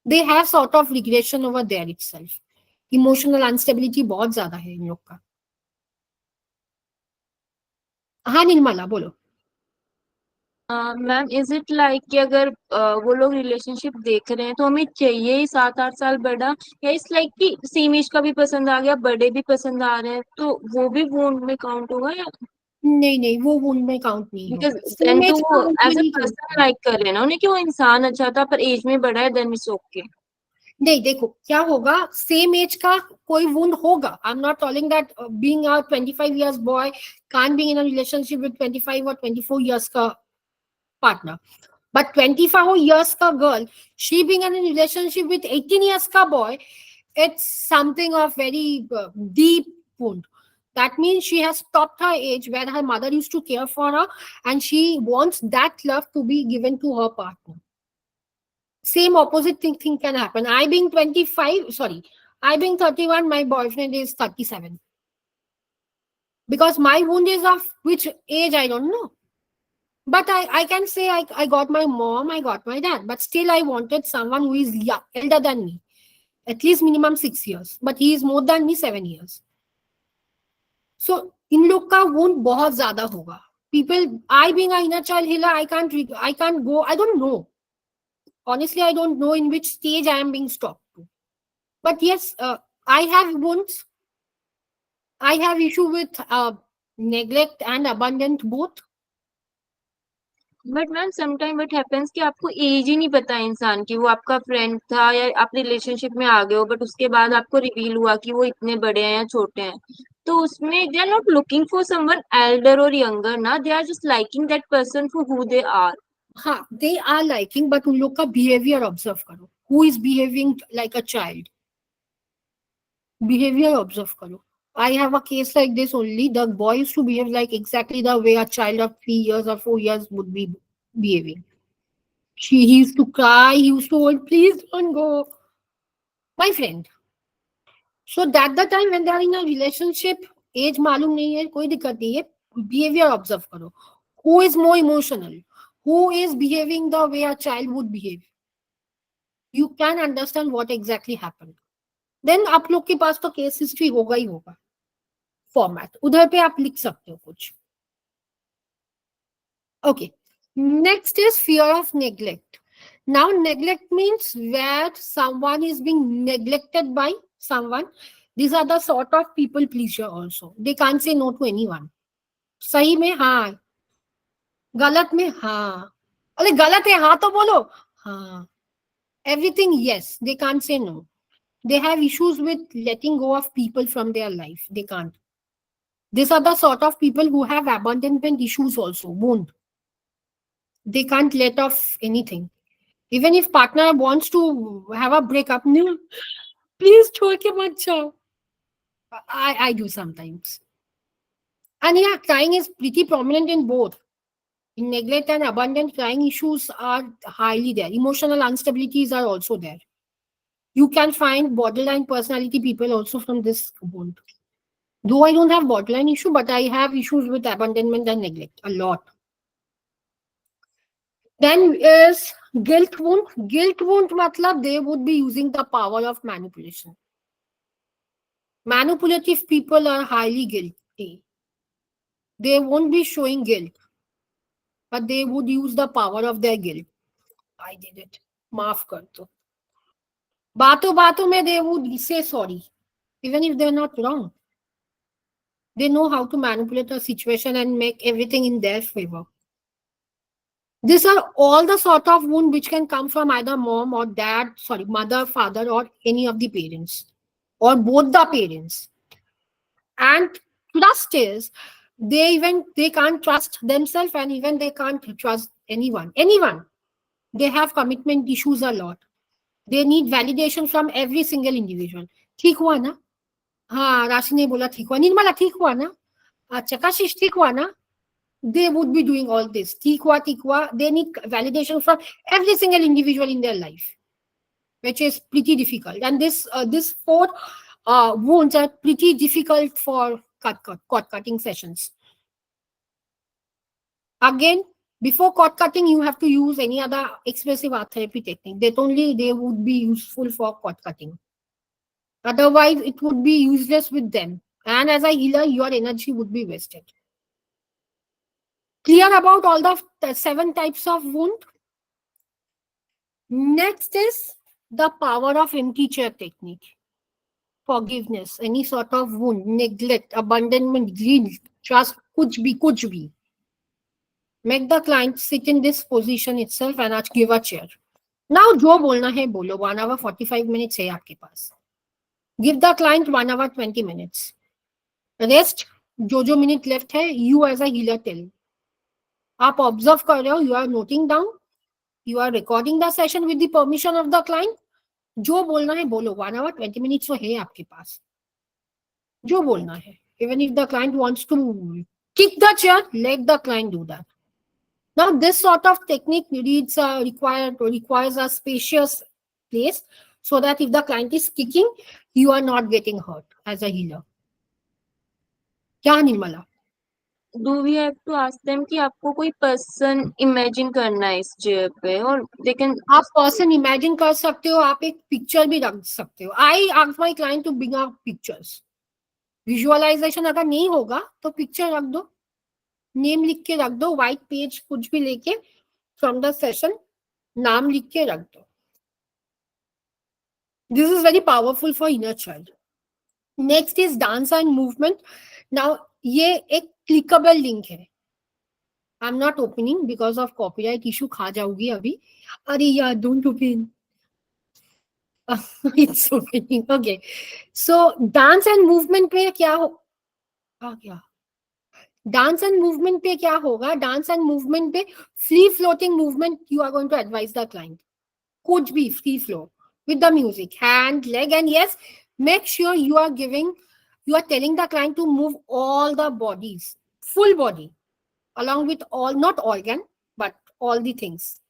They have sort of regression over there itself. Emotional instability बहुत ज्यादा है इन लोग का. हाँ निर्मला बोलो. Ma'am is it like कि अगर वो लोग रिलेशनशिप देख रहे हैं तो हमें चाहिए ही 7-8 साल बड़ा, या इस लाइक कि सेम एज का भी पसंद आ गया, बड़े भी पसंद आ रहे हैं, तो वो भी वोंट में काउंट होगा या? नहीं नहीं, वो वुंड में काउंट नहीं बिकॉज होगा. देन सेम तो एज का वो वुंड में एज अ नहीं काउंट पर्सन होगा. लाइक कर रहे हैं ना उन्हें कि वो इंसान अच्छा था पर एज में बड़ा है, देन इट्स ओके. नहीं देखो क्या होगा, सेम एज का कोई वुंड होगा. I am not telling that being a 25 years boy can't be in a relationship with 25 or 24 years का partner. But 25 years ka girl, she being in a relationship with 18 years ka boy, it's something of very deep wound. That means she has stopped her age where her mother used to care for her, and she wants that love to be given to her partner. Same opposite thing can happen. I being 25, sorry, I being 31, my boyfriend is 37. Because my wound is of which age, I don't know. But I can say I got my mom, I got my dad, but still I wanted someone who is young, elder than me, at least minimum 6 years. But he is more than me 7 years. So इन लोग का wound बहुत ज्यादा होगा. People, I being an inner child healer, I can't go. I don't know. Honestly, I don't know in which stage I am being stopped to. But yes, I have wounds. I have issue with neglect and abandonment both. But ma'am sometime what happens कि आपको as ही नहीं पता है इंसान की, वो आपका friend था या आप रिलेशनशिप में आ गए हो, बट उसके बाद आपको रिवील हुआ कि वो इतने बड़े हैं या छोटे हैं, तो उसमें they are not looking for someone elder और यंगर ना, they are just liking that person for who they are. हाँ, दे आर लाइकिंग, बट उन लोग का बिहेवियर ऑब्जर्व करो. Who is behaving like a child, behaviour observe करो. I have a case like this only. The boy used to behave like exactly the way a child of 3 years or 4 years would be behaving. He used to cry, he used to hold, please don't go. My friend. So that the time when they are in a relationship, age मालूम नहीं है, कोई दिक्कत नहीं है. Behavior observe करो. Who is more emotional? Who is behaving the way a child would behave? You can understand what exactly happened. Then आप लोग के पास तो केस हिस्ट्री होगा ही होगा. फॉर्मेट उधर पे आप लिख सकते हो कुछ. Okay. Next is fear of neglect. Now, neglect means where someone is being neglected by someone. These are the sort of people pleaser also. They can't say no to anyone. सही में हाँ, गलत में हाँ. अरे गलत है हाँ तो बोलो. हाँ. Everything yes. They can't say no. They have issues with letting go of people from their life. They can't. These are the sort of people who have abandonment issues also. Won't. They can't let off anything. Even if partner wants to have a breakup, no, please छोड़ के मत जाओ. I do sometimes. And yeah, crying is pretty prominent in both. In neglect and abandonment, crying issues are highly there. Emotional instabilities are also there. You can find borderline personality people also from this wound. Though I don't have borderline issue, but I have issues with abandonment and neglect a lot. Then is guilt wound. Guilt wound matlab they would be using the power of manipulation. Manipulative people are highly guilty. They won't be showing guilt, but they would use the power of their guilt. I did it. माफ कर दो. बातों बातों में they would say sorry, even if they're not wrong. They know how to manipulate a situation and make everything in their favor. These are all the sort of wound which can come from either mom or dad, sorry, mother, father, or any of the parents, or both the parents. And trust is they can't trust themselves, and even they can't trust anyone. They have commitment issues a lot. They need validation from every single individual. ठीक हुआ ना? हाँ, राशि ने बोला ठीक हुआ. निर्मला ठीक हुआ ना? अच्छा, कशिश ठीक हुआ ना? They would be doing all this. ठीक हुआ. They need validation from every single individual in their life, which is pretty difficult. And this fourth wounds are pretty difficult for cord cutting sessions. Again, before cord cutting, you have to use any other expressive art therapy technique. That only they would be useful for cord cutting. Otherwise, it would be useless with them. And as a healer, your energy would be wasted. Clear about all the 7 types of wound? Next is the power of empty chair technique. Forgiveness, any sort of wound, neglect, abandonment, greed, trust, kuch bhi. Make the client sit in this position itself and give a chair. Now, जो बोलना है बोलो. 1 hour 45 minutes है आपके पास. Give the client 1 hour 20 minutes. Rest, जो minute left है, you as a healer tell. आप observe कर रहे हो, you are noting down, you are recording the session with the permission of the client. जो बोलना है बोलो. 1 hour 20 minutes तो है आपके पास. जो बोलना है. Even if the client wants to kick the chair, let the client do that. Now, this sort of technique requires a spacious place so that if the client is kicking, you are not getting hurt as a healer. क्या Nirmala? Do we have to ask them कि आपको कोई person imagine करना है इस chair पे और they can आप पर्सन इमेजिन कर सकते हो, आप एक पिक्चर भी रख सकते हो. I ask my client to bring up pictures. Visualisation अगर नहीं होगा तो पिक्चर रख दो, नेम लिख के रख दो, व्हाइट पेज कुछ भी लेके फ्रॉम द सेशन नाम लिख के रख दो. This is very powerful for inner child. Next is dance and movement. Now ये एक क्लिकेबल लिंक है. आई am not opening because of copyright issue. खा जाऊंगी अभी. अरे यार, don't open. It's opening. Okay. So dance and movement पे क्या हो? क्या? Dance and movement पे क्या होगा? Dance and movement पे free floating movement you are going to advise the client. Could be free flow with the music, hand, leg, and yes, make sure you are telling the client to move all the bodies, full body, along with all, not organ, but all the things.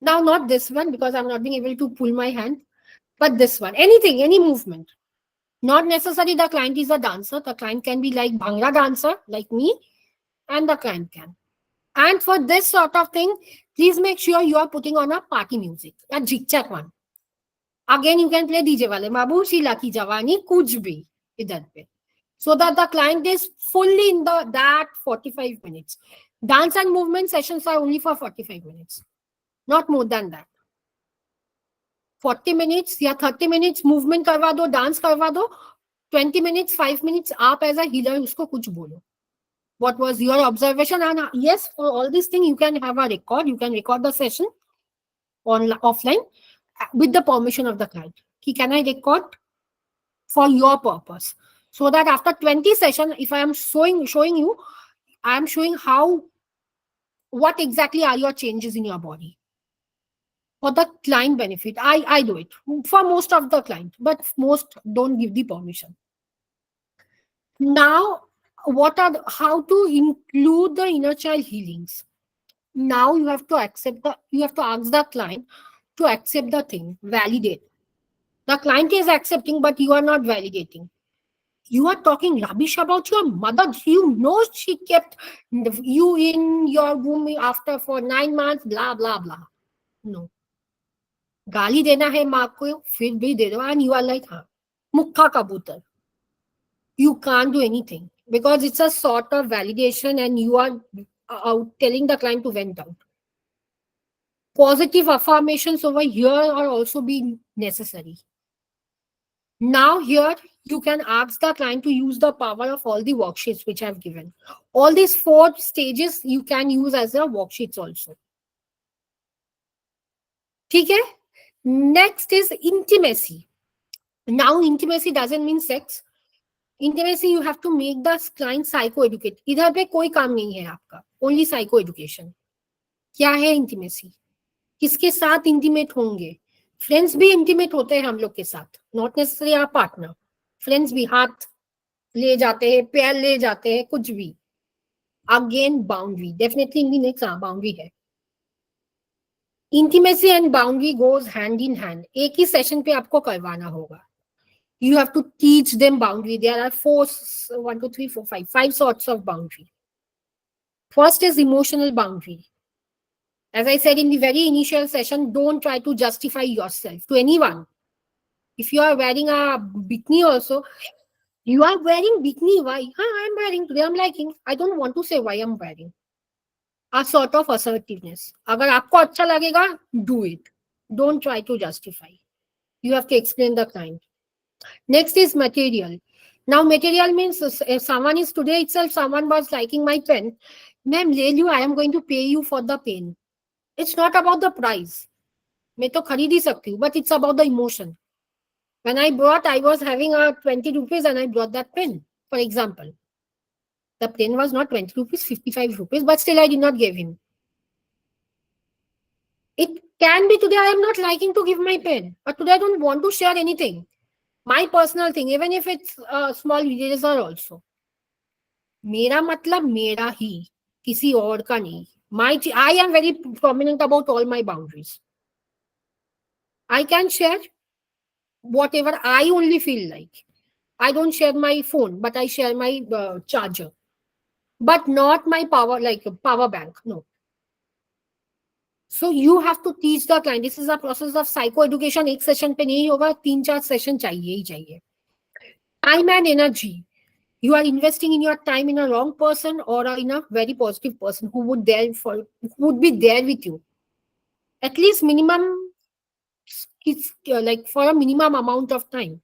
Now, not this one because I'm not being able to pull my hand. But this one, anything, any movement. Not necessarily the client is a dancer. The client can be like Bhangra dancer, like me, and the client can. And for this sort of thing, please make sure you are putting on a party music, a jig-jack one. Again, you can play DJ wale, Babu Sheila ki Jawani, kuch bhi, idhar pe. So that the client is fully in that 45 minutes. Dance and movement sessions are only for 45 minutes. Not more than that. 40 minutes या 30 minutes movement करवा दो, dance करवा दो. 20 minutes, 5 minutes आप as a healer उसको कुछ बोलो. What was your observation? And yes, for all these things you can have a record. You can record the session offline with the permission of the client. Can I record for your purpose? So that after 20 sessions, if I am showing you, I am showing what exactly are your changes in your body. For the client benefit, I do it for most of the client, but most don't give the permission. Now, how to include the inner child healings? Now you have to ask the client to accept the thing, validate. The client is accepting, but you are not validating. You are talking rubbish about your mother. You know she kept you in your womb after for 9 months, blah blah blah. No. गाली देना है माँ को, फिर भी दे दो, and you are like, हाँ, मुक्का कबूतर. You can't do anything because it's a sort of validation and you are telling the client to vent out. Positive affirmations over here are also being necessary. Now here you can ask the client to use the power of all the worksheets which I've given. All these 4 stages you can use as a worksheets also. ठीक है? Next is intimacy. Now, intimacy doesn't mean sex. Intimacy, you have to make the client psycho-educate. इधर पे कोई काम नहीं है आपका. Only psycho-education. क्या है intimacy? किसके साथ intimate होंगे? Friends भी intimate होते हैं हम लोग के साथ. Not necessarily our partner. Friends भी हाथ ले जाते हैं, पैर ले जाते हैं, कुछ भी. Again, boundary. Definitely in the next boundary है. Intimacy and boundary goes hand in hand. एक ही सेशन पे आपको करवाना होगा. You have to teach them boundary. There are one, two, three, four, five sorts of boundary. First is emotional boundary. As I said in the very initial session, don't try to justify yourself to anyone. If you are wearing a bikini also, you are wearing bikini. Why? I'm wearing today. I'm liking. I don't want to say why I'm wearing. A sort of assertiveness. अगर आपको अच्छा लगेगा, do it. Don't try to justify. You have to explain the kind. Next is material. Now, material means if someone is today itself, someone was liking my pen. Ma'am, ले लो, I am going to pay you for the pen. It's not about the price. मैं तो खरीद ही सकती हूँ, but it's about the emotion. When I was having a 20 rupees and I brought that pen, for example. The pen was not 20 rupees, 55 rupees, but still I did not give him. It can be today I am not liking to give my pen, but today I don't want to share anything. My personal thing, even if it's a small eraser also. मेरा मतलब मेरा ही, किसी और का नहीं. I am very prominent about all my boundaries. I can share whatever I only feel like. I don't share my phone, but I share my charger. But not my power, like a power bank. No. So you have to teach the client. This is a process of psycho education. एक session पे नहीं होगा, 3-4 session चाहिए ही चाहिए. Time and energy. You are investing in your time in a wrong person or in a very positive person who would be there with you. At least minimum, it's like for a minimum amount of time.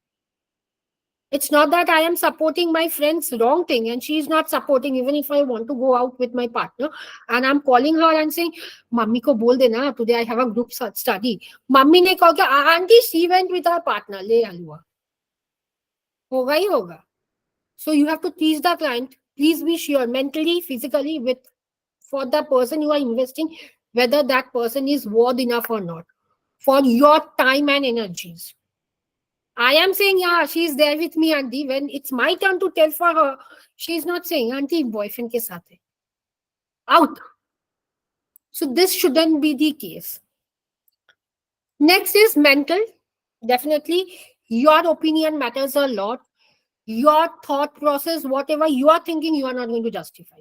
It's not that I am supporting my friend's wrong thing and she is not supporting. Even if I want to go out with my partner and I'm calling her and saying, "Mummy ko bol dena, today I have a group study." Mummy ne kaha, "Auntie, she went with her partner." Le alua. Hoga hi hoga. So you have to teach the client. Please be sure mentally, physically, for the person you are investing, whether that person is worth enough or not for your time and energies. I am saying, yeah, she's there with me, auntie. When it's my turn to tell for her, she's not saying, auntie, boyfriend ke saath hai. Out. So this shouldn't be the case. Next is mental. Definitely, your opinion matters a lot. Your thought process, whatever you are thinking, you are not going to justify.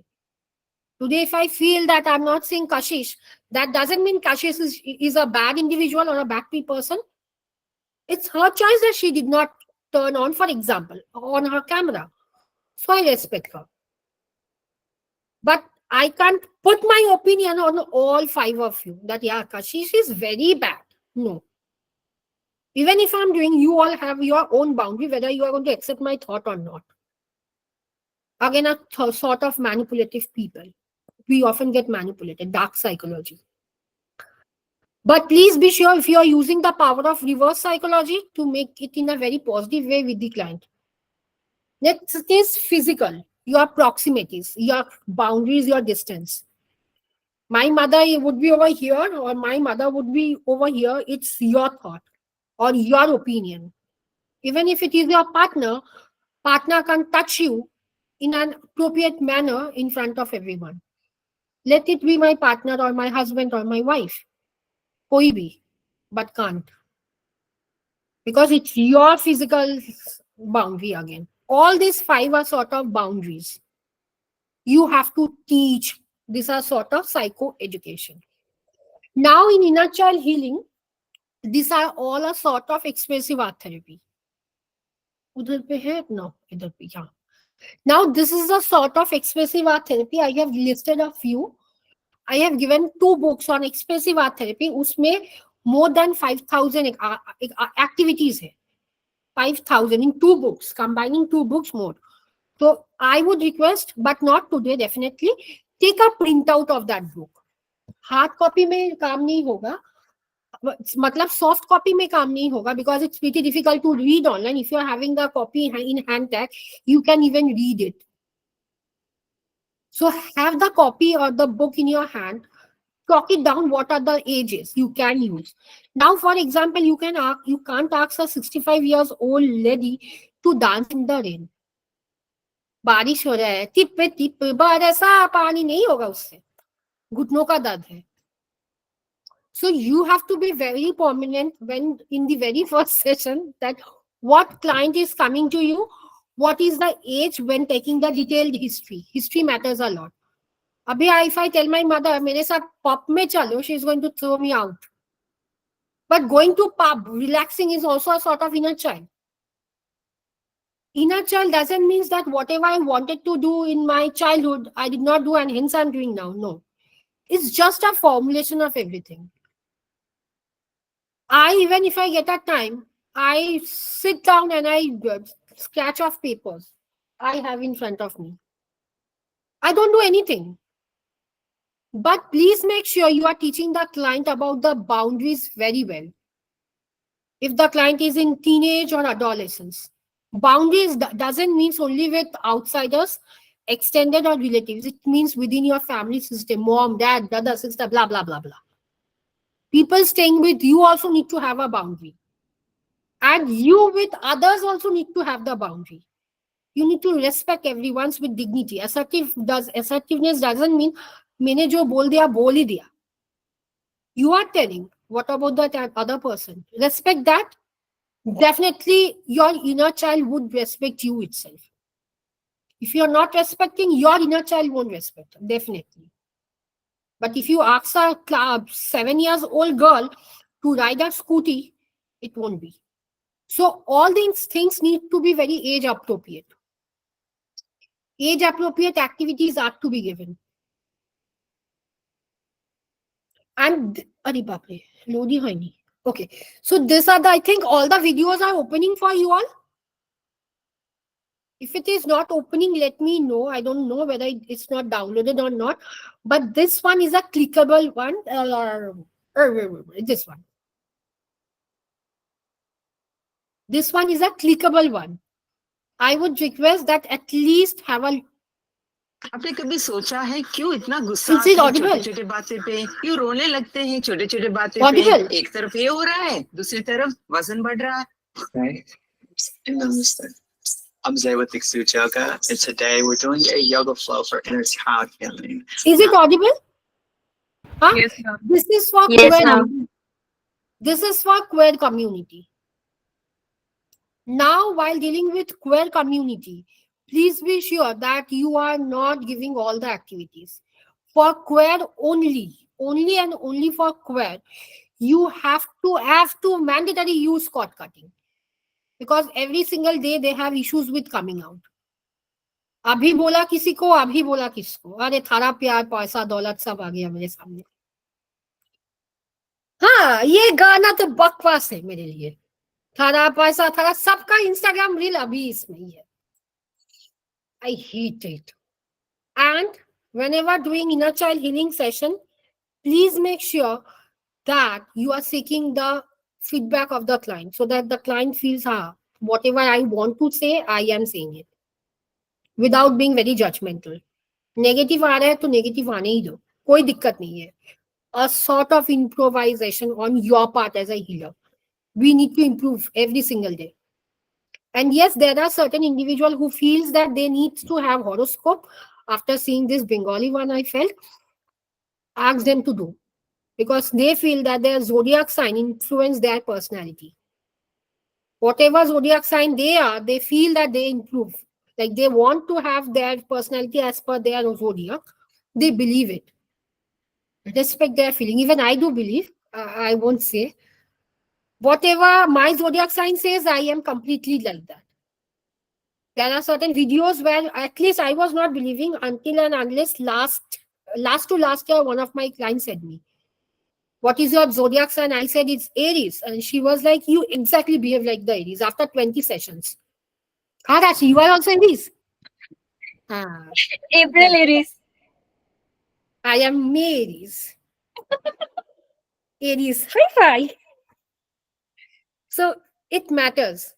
Today, if I feel that I'm not saying Kashish, that doesn't mean Kashish is a bad individual or a bad person. It's her choice that she did not turn on, for example, on her camera. So I respect her. But I can't put my opinion on all 5 of you that, yeah, Kashish is very bad. No. Even if I'm doing, you all have your own boundary, whether you are going to accept my thought or not. Again, a sort of manipulative people. We often get manipulated, dark psychology. But please be sure if you are using the power of reverse psychology to make it in a very positive way with the client. Next is physical, your proximities, your boundaries, your distance. My mother would be over here or my mother would be over here. It's your thought or your opinion. Even if it is your partner can touch you in an appropriate manner in front of everyone. Let it be my partner or my husband or my wife. Koi bhi, but can't. Because it's your physical boundary again. All these 5 are sort of boundaries. You have to teach. These are sort of psycho education. Now in inner child healing, these are all a sort of expressive art therapy. उधर पे है no, इधर पे yeah. Now this is a sort of expressive art therapy. I have listed a few. I have given 2 books on expressive art therapy. उसमें more than 5,000 activities है. 5,000 in 2 books, combining 2 books more. So I would request, but not today, definitely, take a printout of that book. Hard copy में काम नहीं होगा. मतलब soft copy में काम नहीं होगा because it's pretty difficult to read online. If you are having the copy in hand tag, you can even read it. So have the copy or the book in your hand. Talk it down. What are the ages you can use? Now, for example, you can't ask a 65 years old lady to dance in the rain. बारिश हो रहा है, tip पे tip बरसा पानी नहीं होगा उससे, घुटनों का दर्द है. So you have to be very prominent when in the very first session that what client is coming to you, what is the age when taking the detailed history. History matters a lot. Abhi, if I tell my mother, mere saath pub mein chalo, she is going to throw me out. But going to pub, relaxing is also a sort of inner child. Inner child doesn't mean that whatever I wanted to do in my childhood, I did not do and hence I'm doing now. No. It's just a formulation of everything. Even if I get a time, I sit down and I scratch off papers I have in front of me. I don't do anything. But please make sure you are teaching the client about the boundaries very well. If the client is in teenage or adolescence, boundaries doesn't mean only with outsiders, extended or relatives. It means within your family system, mom, dad, brother, sister, blah, blah, blah, blah. People staying with you also need to have a boundary. And you with others also need to have the boundary. You need to respect everyone's with dignity. Assertiveness doesn't mean मैंने जो बोल दिया बोल ही दिया. You are telling what about that other person. Respect that. Definitely your inner child would respect you itself. If you're not respecting, your inner child won't respect. Definitely. But if you ask a 7-year-old girl to ride a scooty, it won't be. So all these things need to be very age appropriate. Age appropriate activities are to be given. And Lodi Haini. Okay. So these are I think all the videos are opening for you all. If it is not opening, let me know. I don't know whether it's not downloaded or not. But this one is a clickable one. This one. This one is a clickable one. I would request that at least have a. आपने कभी सोचा है क्यों इतना गुस्सा Is it आता है audible? छोटे छोटे बातें पे, क्यों रोने लगते हैं छोटे छोटे बातें Audible? पे? एक तरफ ये हो रहा है, दूसरी तरफ वजन बढ़ रहा है. Right. Namaste. I'm Zaywatik Suchoka, and today we're doing a yoga flow for inner child healing. Is it audible? Huh? Yes, ma'am. This is for Yes, queer. ma'am. This is for queer community. Now, while dealing with queer community, please be sure that you are not giving all the activities. For queer only and only for queer, you have to mandatory use cord cutting. Because every single day they have issues with coming out. अभी बोला किसी को, अभी बोला किसको, अरे थारा प्यार पैसा दौलत सब आ गया मेरे सामने. हाँ, ये गाना तो बकवास है मेरे लिए. थारा पैसा थारा सबका इंस्टाग्राम रील अभी इसमें ही है. I hate it. And whenever doing inner child healing session, please make sure that you are seeking the feedback of the client so that the client feels, whatever I want to say, I am saying it without being very judgmental. Negative आ रहा है तो negative आने ही दो, कोई दिक्कत नहीं है. A sort of improvisation on your part as a healer. We need to improve every single day. And yes, there are certain individuals who feels that they need to have horoscope. After seeing this Bengali one, I felt ask them to do, because they feel that their zodiac sign influence their personality. Whatever zodiac sign they are, they feel that they improve. Like they want to have their personality as per their zodiac. They believe it. Respect their feeling. Even I do believe. I won't say. Whatever my zodiac sign says, I am completely like that. There are certain videos where at least I was not believing until and unless last to last year, one of my clients said me, what is your zodiac sign? I said it's Aries. And she was like, you exactly behave like the Aries after 20 sessions. Karachi, you are also Aries. April Aries. I am Aries. Aries. Hi. So it matters.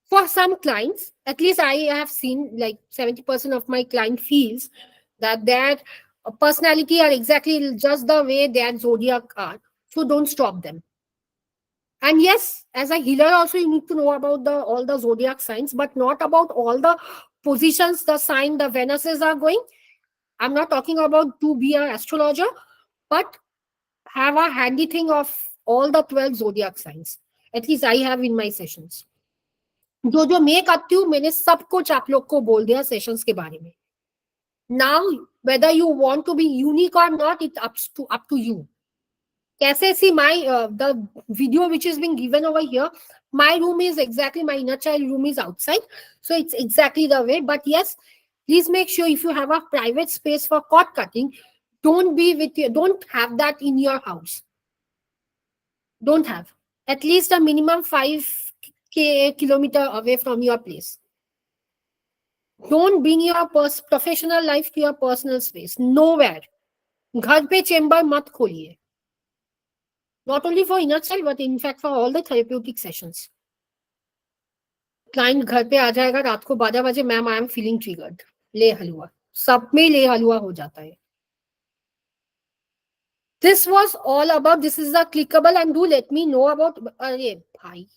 For some clients, at least I have seen like 70% of my client feels that their personality are exactly just the way their zodiac are. So don't stop them. And yes, as a healer also you need to know about all the zodiac signs, but not about all the positions the sign the Venuses are going. I'm not talking about to be an astrologer, but have a handy thing of all the 12 zodiac signs. At least I have in my sessions. जो मैं करती हूँ, मैंने सब कुछ आप लोग को बोल दिया सेशंस के बारे में. Now, whether you want to be unique or not, it's up to you. कैसे see my the video which is being given over here, my room is exactly, my inner child room is outside, so it's exactly the way. But yes, please make sure if you have a private space for cord cutting, don't have that in your house. Don't have. At least a minimum 5 kilometer away from your place. Don't bring your professional life to your personal space. Nowhere. घर पे chamber मत खोलिए. Not only for inner child, but in fact for all the therapeutic sessions. Client घर पे आ जाएगा रात को 12 बजे, ma'am I am feeling triggered, ले हलवा. सब में ले हलवा हो जाता है. This was all about, this is the clickable, and do let me know about, अरे भाई,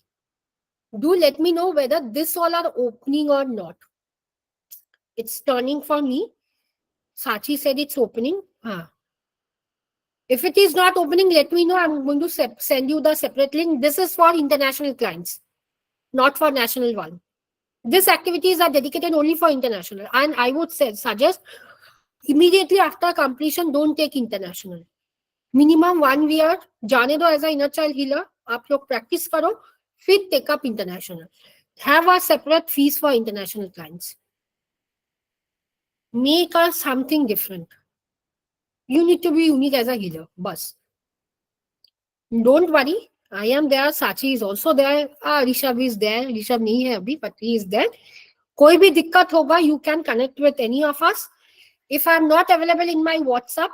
do let me know whether this all are opening or not. It's turning for me. Sachi said it's opening. If it is not opening, let me know. I'm going to send you the separate link. This is for international clients, not for national one. These activities are dedicated only for international. And I would suggest immediately after completion, don't take international. Minimum 1 year, जाने दो as a inner child healer. आप लोग practice करो, फिर take up international. Have a separate fees for international clients. Make us something different. You need to be unique as a healer. Bus. Don't worry. I am there. Sachi is also there. Rishabh is there. Rishabh nahi hai abhi, but he is there. कोई भी दिक्कत होगा, you can connect with any of us. If I am not available in my WhatsApp,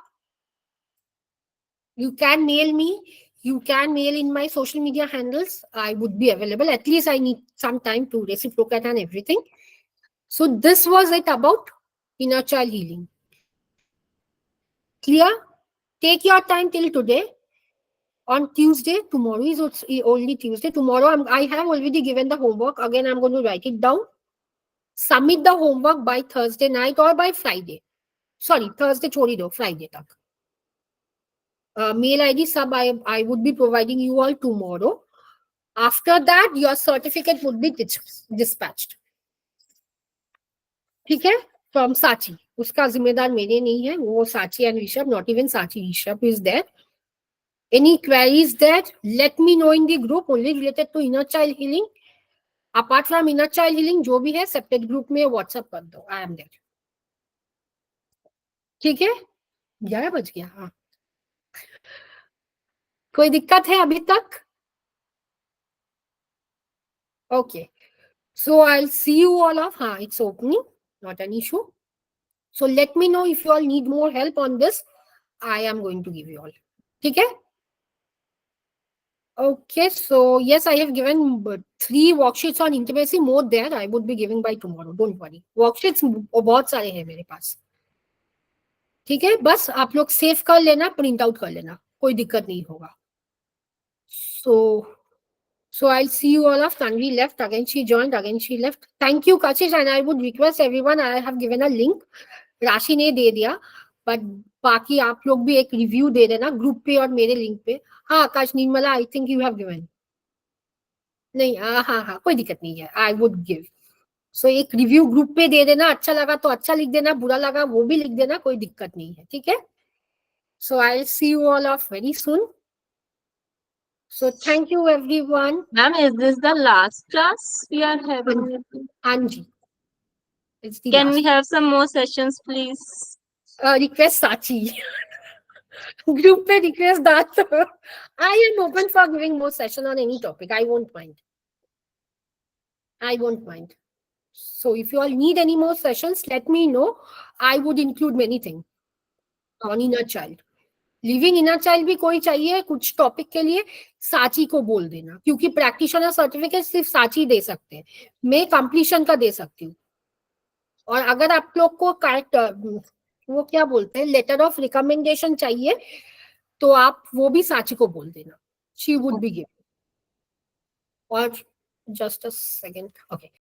you can mail me. You can mail in my social media handles. I would be available. At least I need some time to reciprocate and everything. So this was it about inner child healing. Clear? Take your time till today. On Tuesday, tomorrow is only Tuesday. Tomorrow I have already given the homework. Again, I'm going to write it down. Submit the homework by Thursday night or by Friday. Sorry, Thursday chori do, Friday tak. Mail ID sub I would be providing you all tomorrow. After that, your certificate would be dispatched. ठीक है? From Sachi. उसका जिम्मेदार मेरे नहीं है, वो Sachi and Rishabh, not even Sachi, Rishabh is there. Any queries there? Let me know in the group only related to inner child healing. Apart from inner child healing, जो भी है separate group में WhatsApp कर दो. I am there. ठीक है? 11 बज गया. हाँ. कोई दिक्कत है अभी तक? Okay. So I'll see you all off. It's opening. Not an issue. So let me know if you all need more help on this. I am going to give you all. ठीक है? Okay, so yes, I have given 3 worksheets on intimacy. More there, I would be giving by tomorrow. Don't worry. Worksheets बहुत सारे हैं मेरे पास. ठीक है? बस आप लोग सेव कर लेना, प्रिंट आउट कर लेना. कोई दिक्कत नहीं होगा. So I'll see you all off. Tanvi left. Again, she joined. Again, she left. Thank you, Kashish. And I would request everyone, I have given a link. राशि ने दे दिया. But बाकी आप लोग भी एक रिव्यू दे देना ग्रुप पे और मेरे लिंक पे. हाँ, आकाश Nirmala, I think you have given. नहीं, हाँ, कोई दिक्कत नहीं है. I would give. So एक रिव्यू ग्रुप पे दे देना. अच्छा लगा तो अच्छा लिख देना, बुरा लगा वो भी लिख देना, कोई दिक्कत नहीं है. ठीक है? So I'll see you all off very soon. So thank you everyone. Ma'am, is this the last class we are having? Anji. It's the Can last. we have some more sessions, please? Request Sachi. Group pe request that. I am open for giving more session on any topic. I won't mind. So if you all need any more sessions, let me know. I would include many things on inner child. Living inner child भी कोई चाहिए कुछ topic के लिए, साची को बोल देना, क्योंकि प्रैक्टिशनर सर्टिफिकेट सिर्फ साची दे सकते हैं. मैं कंप्लीशन का दे सकती हूँ. और अगर आप लोग को करेक्ट वो क्या बोलते हैं लेटर ऑफ रिकमेंडेशन चाहिए, तो आप वो भी साची को बोल देना. She would be give. और जस्ट अ सेकंड. ओके.